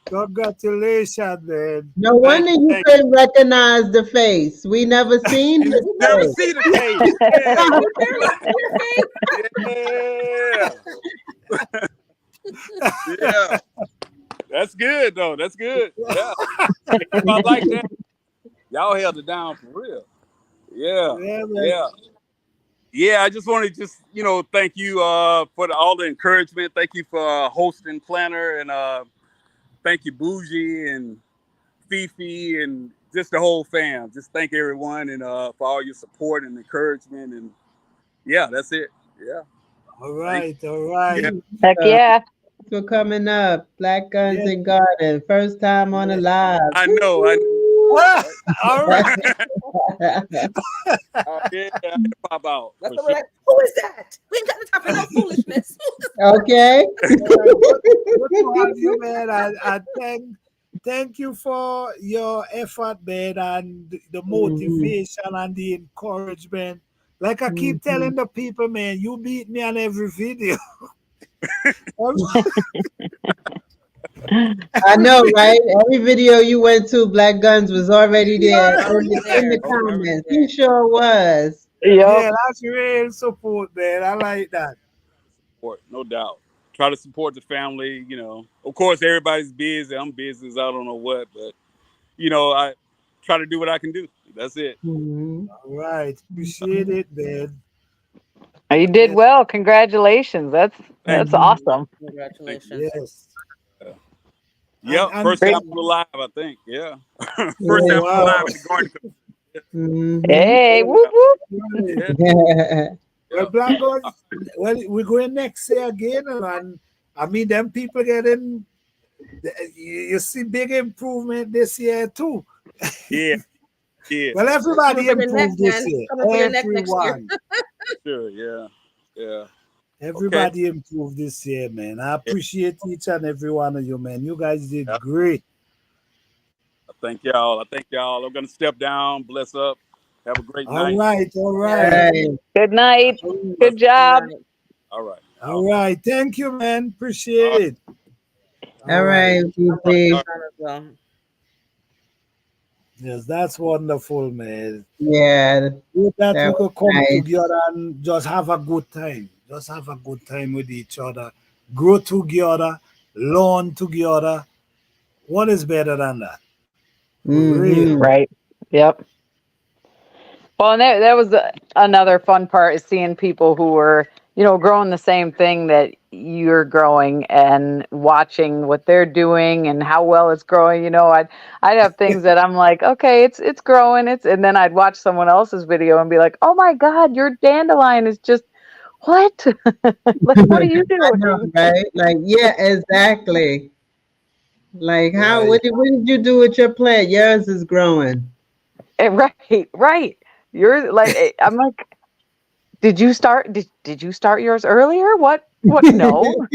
Congratulations, man. no wonder you couldn't recognize the face. We never seen his Never face. see the face. Yeah. That's good though. That's good. Yeah. I like that. Y'all held it down for real. Yeah. I just want to thank you for all the encouragement. Thank you for hosting Planner, and thank you Bougie and Fifi and just the whole fam. Just thank everyone and for all your support and encouragement, and yeah, that's it. Yeah. All right. Yeah. Heck yeah. Thanks for coming up. Black Guns and Garden. First time on the live. I know. All right. Yeah, I had to pop out. that's for what we're like. Who is that? We ain't got the top of no foolishness. Okay. Good to have you, man. I thank you for your effort, man, and the motivation and the encouragement. Like I keep telling the people, man, you beat me on every video. I know, right? Every video you went to, Black Guns was already there in the comments. He sure was. Yeah, that's real support, man. I like that. Support, no doubt. Try to support the family, Of course, everybody's busy. I'm busy as I don't know what, but I try to do what I can do. That's it. All right. Appreciate it, man. You did well. Congratulations. That's awesome. Congratulations. Yes. Yep. And First time live, I think. Yeah. First time live at the Garden. Hey, whoop whoop. Well, Black Guns, we're going next year again, and I mean, them people getting, you see big improvement this year too. Yeah. Well, everybody Coming for your improved neck, this man. year. Coming for your neck next year. Everyone. Sure. Yeah. Everybody improved this year, man. I appreciate each and every one of you, man. You guys did great. I thank y'all. I'm gonna step down. Bless up. Have a great night. All right. Good night. Good job. All right. All right. Thank you, man. Appreciate it. All right, Yes, that's wonderful, man. Yeah, With that we that was could come nice. together and just have a good time. Just have a good time with each other. Grow together, learn together. What is better than that? For real. Mm-hmm. Right. Yep. Well, and that was another fun part is seeing people who were, growing the same thing that you're growing and watching what they're doing and how well it's growing. I'd have things that I'm like, okay, it's growing, and then I'd watch someone else's video and be like, oh my God, your dandelion is just what? Like, what are you I know, doing? right? Like, yeah, exactly. Like, how? Right. What did you do with your plant? Yours is growing. Right, right. You're like, I'm like, did you start? Did you start yours earlier? What? No.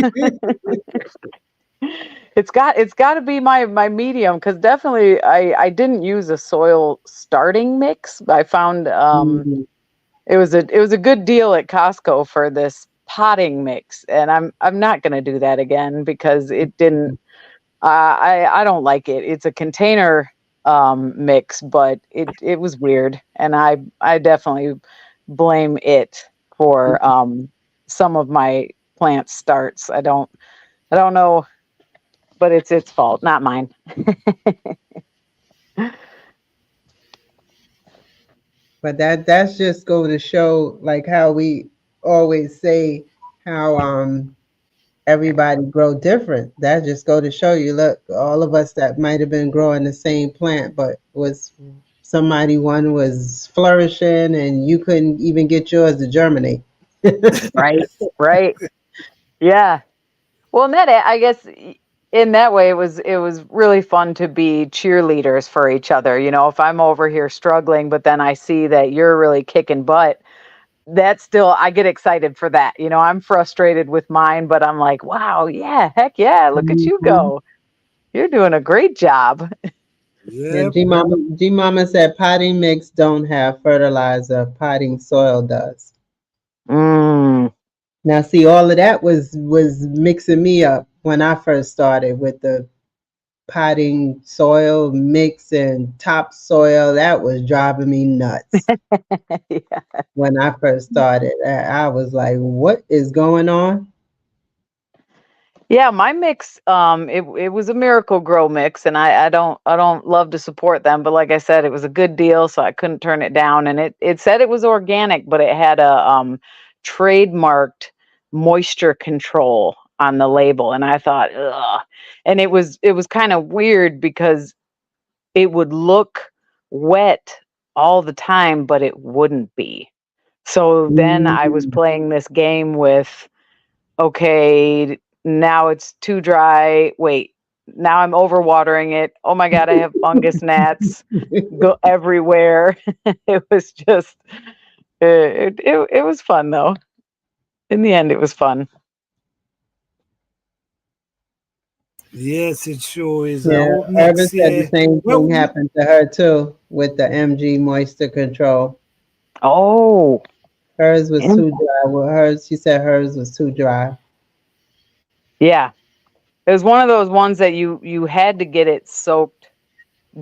It's got to be my medium, because definitely I didn't use a soil starting mix. I found Mhm. it was a good deal at Costco for this potting mix, and I'm not going to do that again because it didn't. I don't like it. It's a container mix, but it was weird, and I definitely blame it for some of my plant starts. I don't know, but it's its fault, not mine. But that's just go to show, like, how we always say how everybody grow different. That just go to show you, look, all of us that might have been growing the same plant, but was somebody one was flourishing and you couldn't even get yours to germinate. Right, right. Yeah. Well, and that, I guess, in that way, it was really fun to be cheerleaders for each other. If I'm over here struggling, but then I see that you're really kicking butt, that's still, I get excited for that. I'm frustrated with mine, but I'm like, wow, yeah, heck yeah, look at you Mhm. go. You're doing a great job. Yeah, Yep. G Mama said potting mix don't have fertilizer, potting soil does. Mm. Now see, all of that was mixing me up when I first started with the potting soil mix and topsoil. That was driving me nuts Yeah. when I first started. I was like, what is going on? Yeah, my mix, it was a Miracle Grow mix, and I don't love to support them, but like I said, it was a good deal, so I couldn't turn it down. And it said it was organic, but it had a trademarked moisture control on the label, and I thought, ugh. And it was kind of weird because it would look wet all the time, but it wouldn't be. So then I was Mm. playing this game with, okay, now it's too dry. Wait, now I'm overwatering it. Oh my God, I have fungus gnats go everywhere. It was just, it was fun though. In the end, it was fun. Yes, it sure is. I Yeah, hope Urban next said the year. same thing Well, happened to her too with the MG moisture control. Oh, Hers was and too dry. Well, she said hers was too dry. yeah, it was one of those ones that you had to get it soaked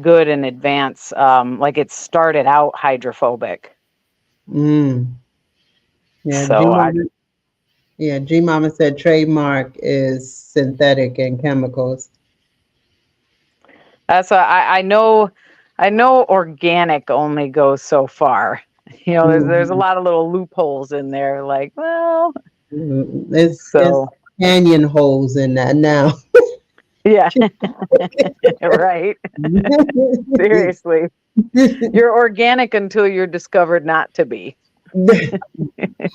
good in advance. Like it started out hydrophobic. Mm. Yeah, So G Mama said trademark is synthetic and chemicals. that's why I know organic only goes so far. There's a Mhm. lot of little loopholes in there. Like, well, It's so canyon holes in that now. yeah, right. Seriously, you're organic until you're discovered not to be.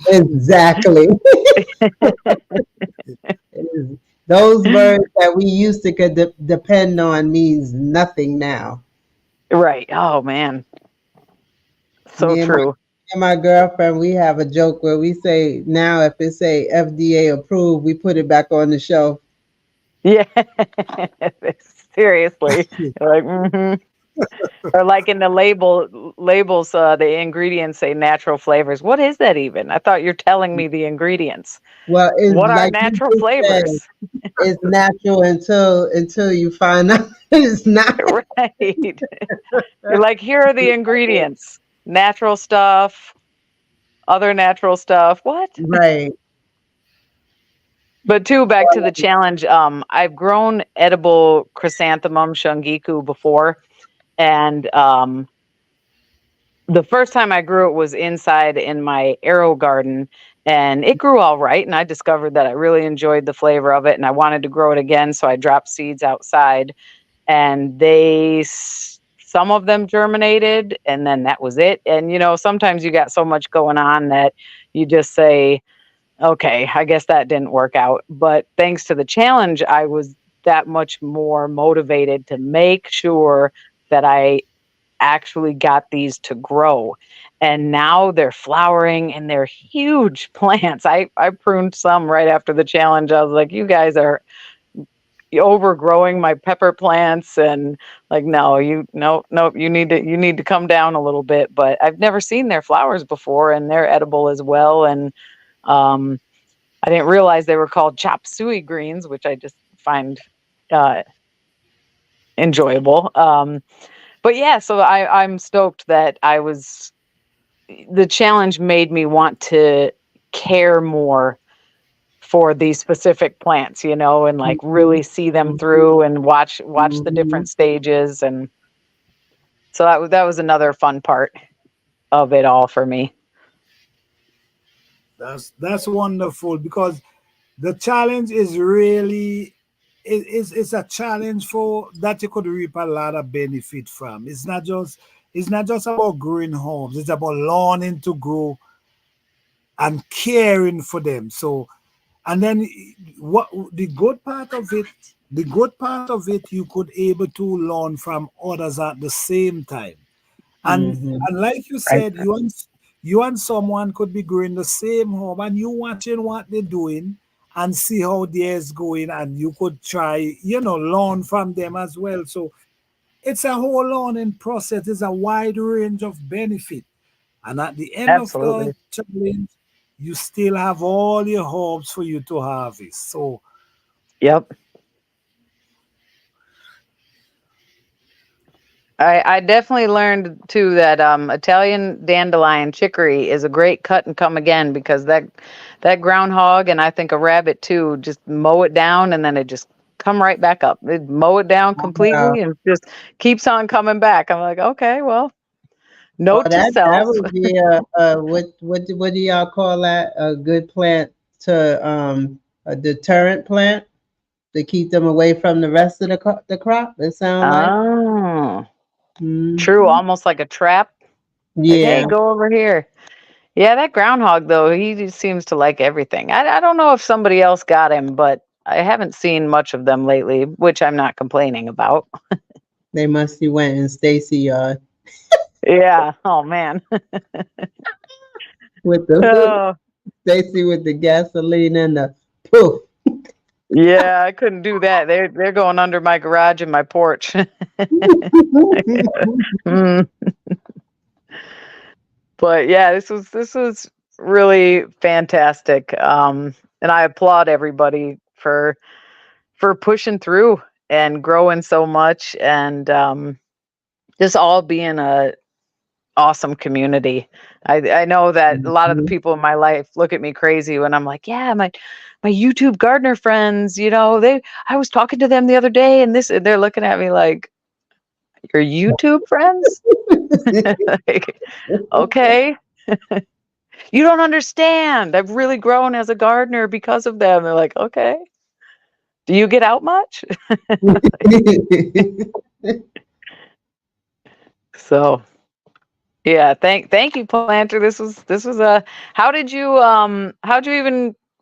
Exactly. Those words that we used to could depend on means nothing now. Right. Oh man, so Me true. and my girlfriend, we have a joke where we say now if it say FDA approved, we put it back on the shelf. Yeah. Seriously. Like, or like in the labels, the ingredients say natural flavors. What is that even? I thought you're telling me the ingredients. Well, it's What are like you natural just said, flavors? it's natural until you find out It's not. Right. You're like, here are the ingredients. Natural stuff, other natural stuff. What? Right. But back to the challenge. I've grown edible chrysanthemum shungiku before, and the first time I grew it was inside in my arrow garden, and it grew all right. And I discovered that I really enjoyed the flavor of it, and I wanted to grow it again. So I dropped seeds outside, and some of them germinated, and then that was it. And sometimes you got so much going on that you just say, okay, I guess that didn't work out. But thanks to the challenge, I was that much more motivated to make sure that I actually got these to grow. And now they're flowering and they're huge plants. I pruned some right after the challenge. I was like, you guys are overgrowing my pepper plants, and like, no, you need to come down a little bit. But I've never seen their flowers before, and they're edible as well. And I didn't realize they were called chop suey greens, which I just find enjoyable. But yeah, so I'm stoked that the challenge made me want to care more for these specific plants, and like really see them through and watch the different stages. And so that was another fun part of it all for me. That's wonderful, because the challenge is really it's a challenge for that you could reap a lot of benefit from. It's not just about growing herbs, it's about learning to grow and caring for them. So, and then what the good part of it, you could able to learn from others at the same time. And and like you said, you and someone could be growing the same herb, and you watching what they're doing and see how theirs going, and you could try, learn from them as well. So it's a whole learning process. It's a wide range of benefit. And at the end of the challenge, you still have all your herbs for you to harvest. So, yep. I definitely learned too that Italian dandelion chicory is a great cut and come again, because that groundhog, and I think a rabbit too, just mow it down and then it just come right back up. It mow it down completely and just keeps on coming back. I'm like, okay, well, note to that self. would be what do y'all call that? A good plant to a deterrent plant to keep them away from the rest of the crop. It sounds like. True, almost like a trap. Yeah. Like, hey, go over here. Yeah, that groundhog though, he just seems to like everything. I don't know if somebody else got him, but I haven't seen much of them lately, which I'm not complaining about. They must have went in Stacy yard. Yeah. Oh man. With the Stacy with the gasoline and the poof. Yeah, I couldn't do that. They're going under my garage and my porch. But yeah, this was really fantastic. And I applaud everybody for pushing through and growing so much, and just all being a awesome community. I know that a lot of the people in my life look at me crazy when I'm like, yeah, my YouTube gardener friends, I was talking to them the other day, and they're looking at me like, your YouTube friends? Like, okay. You don't understand. I've really grown as a gardener because of them. They're like, okay. Do you get out much? So yeah, thank you, Planter. This was a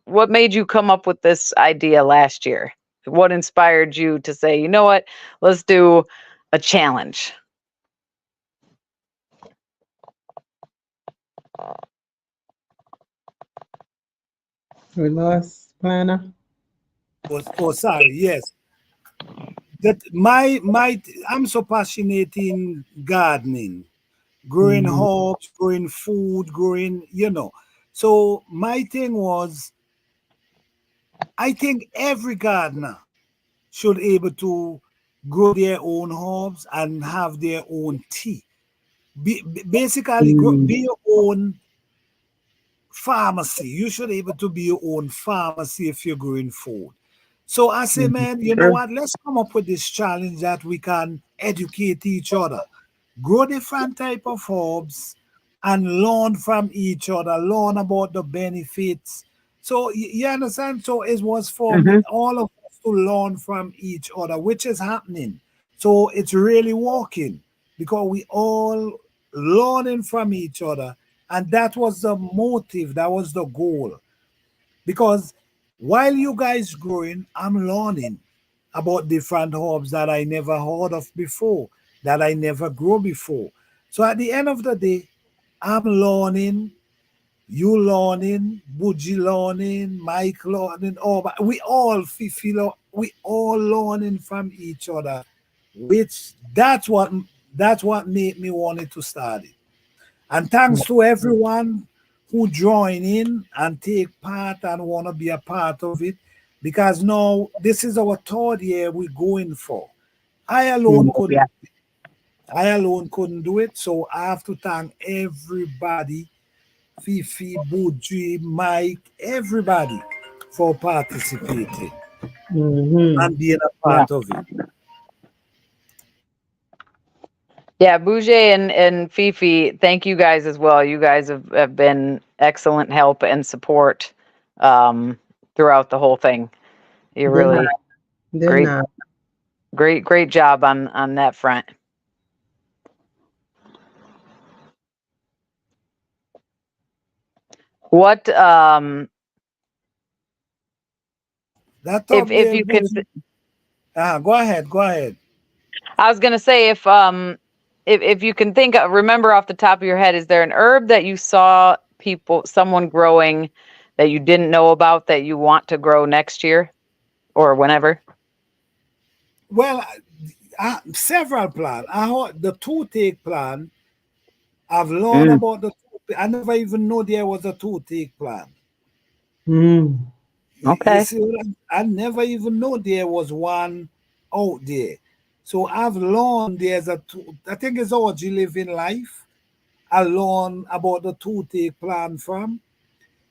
what made you come up with this idea last year? What inspired you to say, you know what, let's do a challenge? We lost Planner. Oh, sorry. Yes. That I'm so passionate in gardening, growing herbs, growing food, growing, So my thing was, I think every gardener should able to grow their own herbs and have their own tea. Basically, be your own pharmacy. You should be able to be your own pharmacy if you're growing food. So I say, man, you know what? Let's come up with this challenge that we can educate each other, grow different type of herbs, and learn from each other, learn about the benefits. So you understand? So it was for all of us to learn from each other, which is happening. So it's really working because we all learning from each other. And that was the motive, that was the goal. Because while you guys growing, I'm learning about different herbs that I never heard of before, that I never grew before. So at the end of the day, I'm learning, you learning, Buji learning, Mike learning, we all feel we all learning from each other, which that's what made me wanted to start it. And thanks to everyone who join in and take part and want to be a part of it, because now this is our third year we're going for. I alone couldn't do it, so I have to thank everybody, Fifi, Buji, Mike, everybody for participating and being a part of it. Yeah, Bouger and Fifi, thank you guys as well. You guys have been excellent help and support throughout the whole thing. You're really great job on that front. What if you can go ahead. I was gonna say if you can remember off the top of your head, is there an herb that you saw someone growing that you didn't know about that you want to grow next year or whenever? Well, several plants. I heard the toothache plant. I've learned about the toothache. I never even knew there was a toothache plant. Okay. You see, I never even knew there was one out there. So I've learned I think it's Orgy Living Life. I learned about the toothache plant from.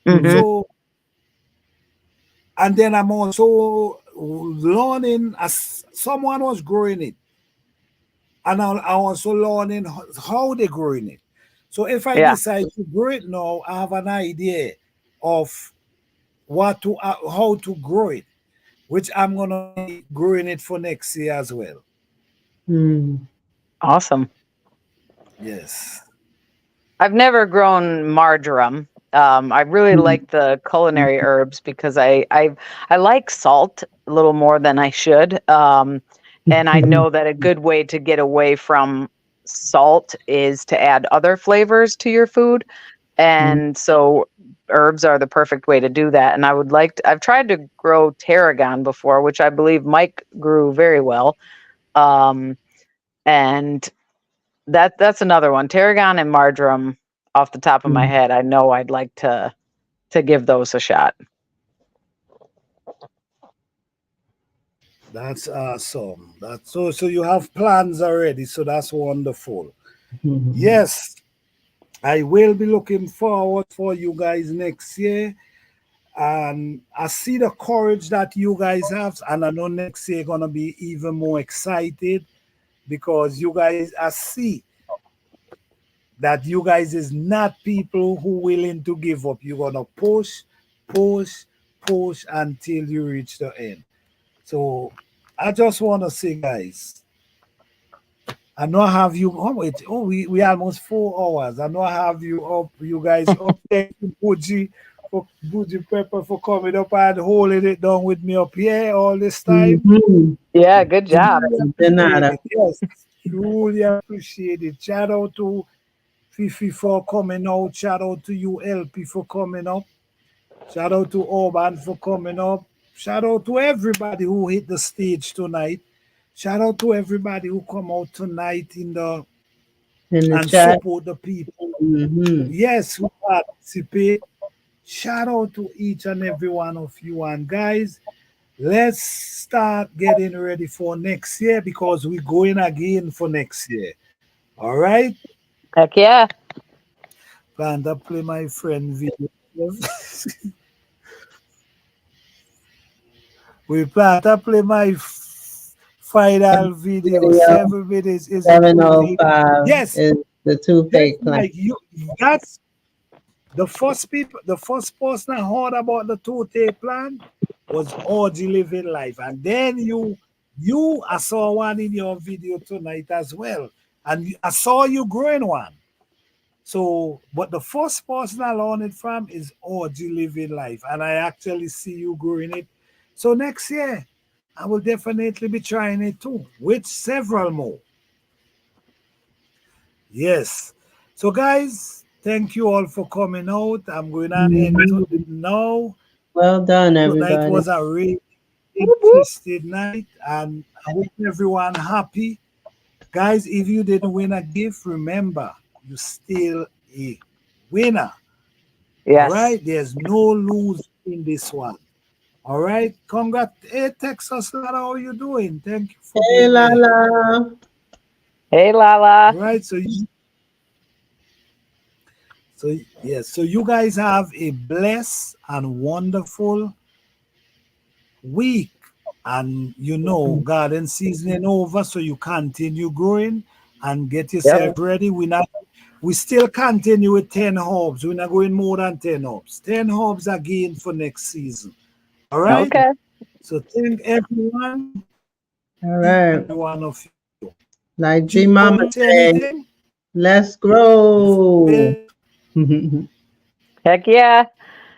So, and then I'm also learning as someone was growing it. And I'm also learning how they're growing it. So if I decide to grow it now, I have an idea of how to grow it, which I'm gonna be growing it for next year as well. Awesome. Yes. I've never grown marjoram. I really like the culinary herbs because I like salt a little more than I should. And I know that a good way to get away from salt is to add other flavors to your food. And so herbs are the perfect way to do that. And I've tried to grow tarragon before, which I believe Mike grew very well. And that's another one. Tarragon and marjoram off the top of my head. I know I'd like to give those a shot. That's awesome. So you have plans already, so that's wonderful. Yes, I will be looking forward for you guys next year. And I see the courage that you guys have, and I know next year gonna be even more excited because you guys, I see that you guys is not people who willing to give up. You're gonna push until you reach the end. So I just want to say, guys, I know I have you. We almost 4 hours. I know I have you up. You guys up. Thank you, Buji Pepper, for coming up and holding it down with me up here all this time. Yeah, good job. Yes, truly appreciate it. Shout out to Fifi for coming out. Shout out to you, LP, for coming up. Shout out to Orban for coming up. Shout out to everybody who hit the stage tonight. Shout out to everybody who come out tonight in the chat. Support the people. Yes, who participate. Shout out to each and every one of you. And guys, let's start getting ready for next year because we're going again for next year. All right? Heck yeah. Plan to play my friend video. We plan to play my final video. Video 7 minutes is it too late? 705 Yes. is the two Yes, fake plan. like that's the first person I heard about the 2-day plan was Orgy Living Life. And then I saw one in your video tonight as well. And I saw you growing one. So, but the first person I learned it from is Orgy Living Life. And I actually see you growing it. So next year, I will definitely be trying it too, with several more. Yes. So guys, thank you all for coming out. I'm going to end it now. Well done, Tonight everybody. was a really interesting night, and I hope everyone happy. Guys, if you didn't win a gift, remember, you're still a winner. Yes. All right? There's no lose in this one. All right? Congrats. Hey, Texas, Lala, how are you doing? Thank you for Hey, being here. Lala. Hey, Lala. All right, so yes, so you guys have a blessed and wonderful week. And you know, garden season is over, so you continue growing and get yourself ready. We still continue with 10 herbs. We're not going more than 10 herbs. 10 herbs again for next season. All right. Okay. So thank everyone. All right. Every one of you. Like Do G you Mama want to say say, anything? let's grow. Heck yeah.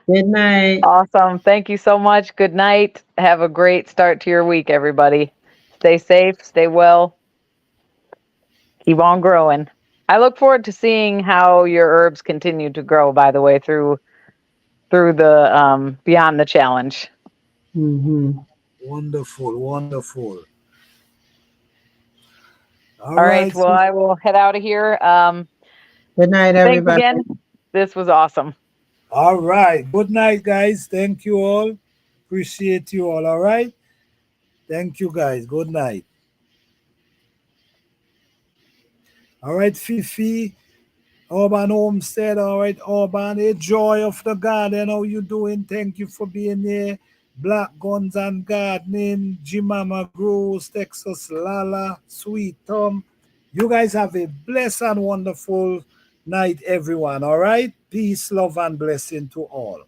Good night. Awesome. Thank you so much. Good night. Have a great start to your week, everybody. Stay safe, stay well. Keep on growing. I look forward to seeing how your herbs continue to grow, by the way, through the Beyond the Challenge. Wonderful, wonderful. All right. Well, I will head out of here. Good night, thanks everybody. again. This was awesome. All right. Good night, guys. Thank you all. Appreciate you all. All right. Thank you, guys. Good night. All right, Fifi. Urban Homestead. All right, Urban. A joy of the garden. How you doing? Thank you for being here. Black Guns and Gardening. Jimama Grows. Texas Lala. Sweet Tom. You guys have a blessed and wonderful night, everyone. All right. Peace, love, and blessing to all.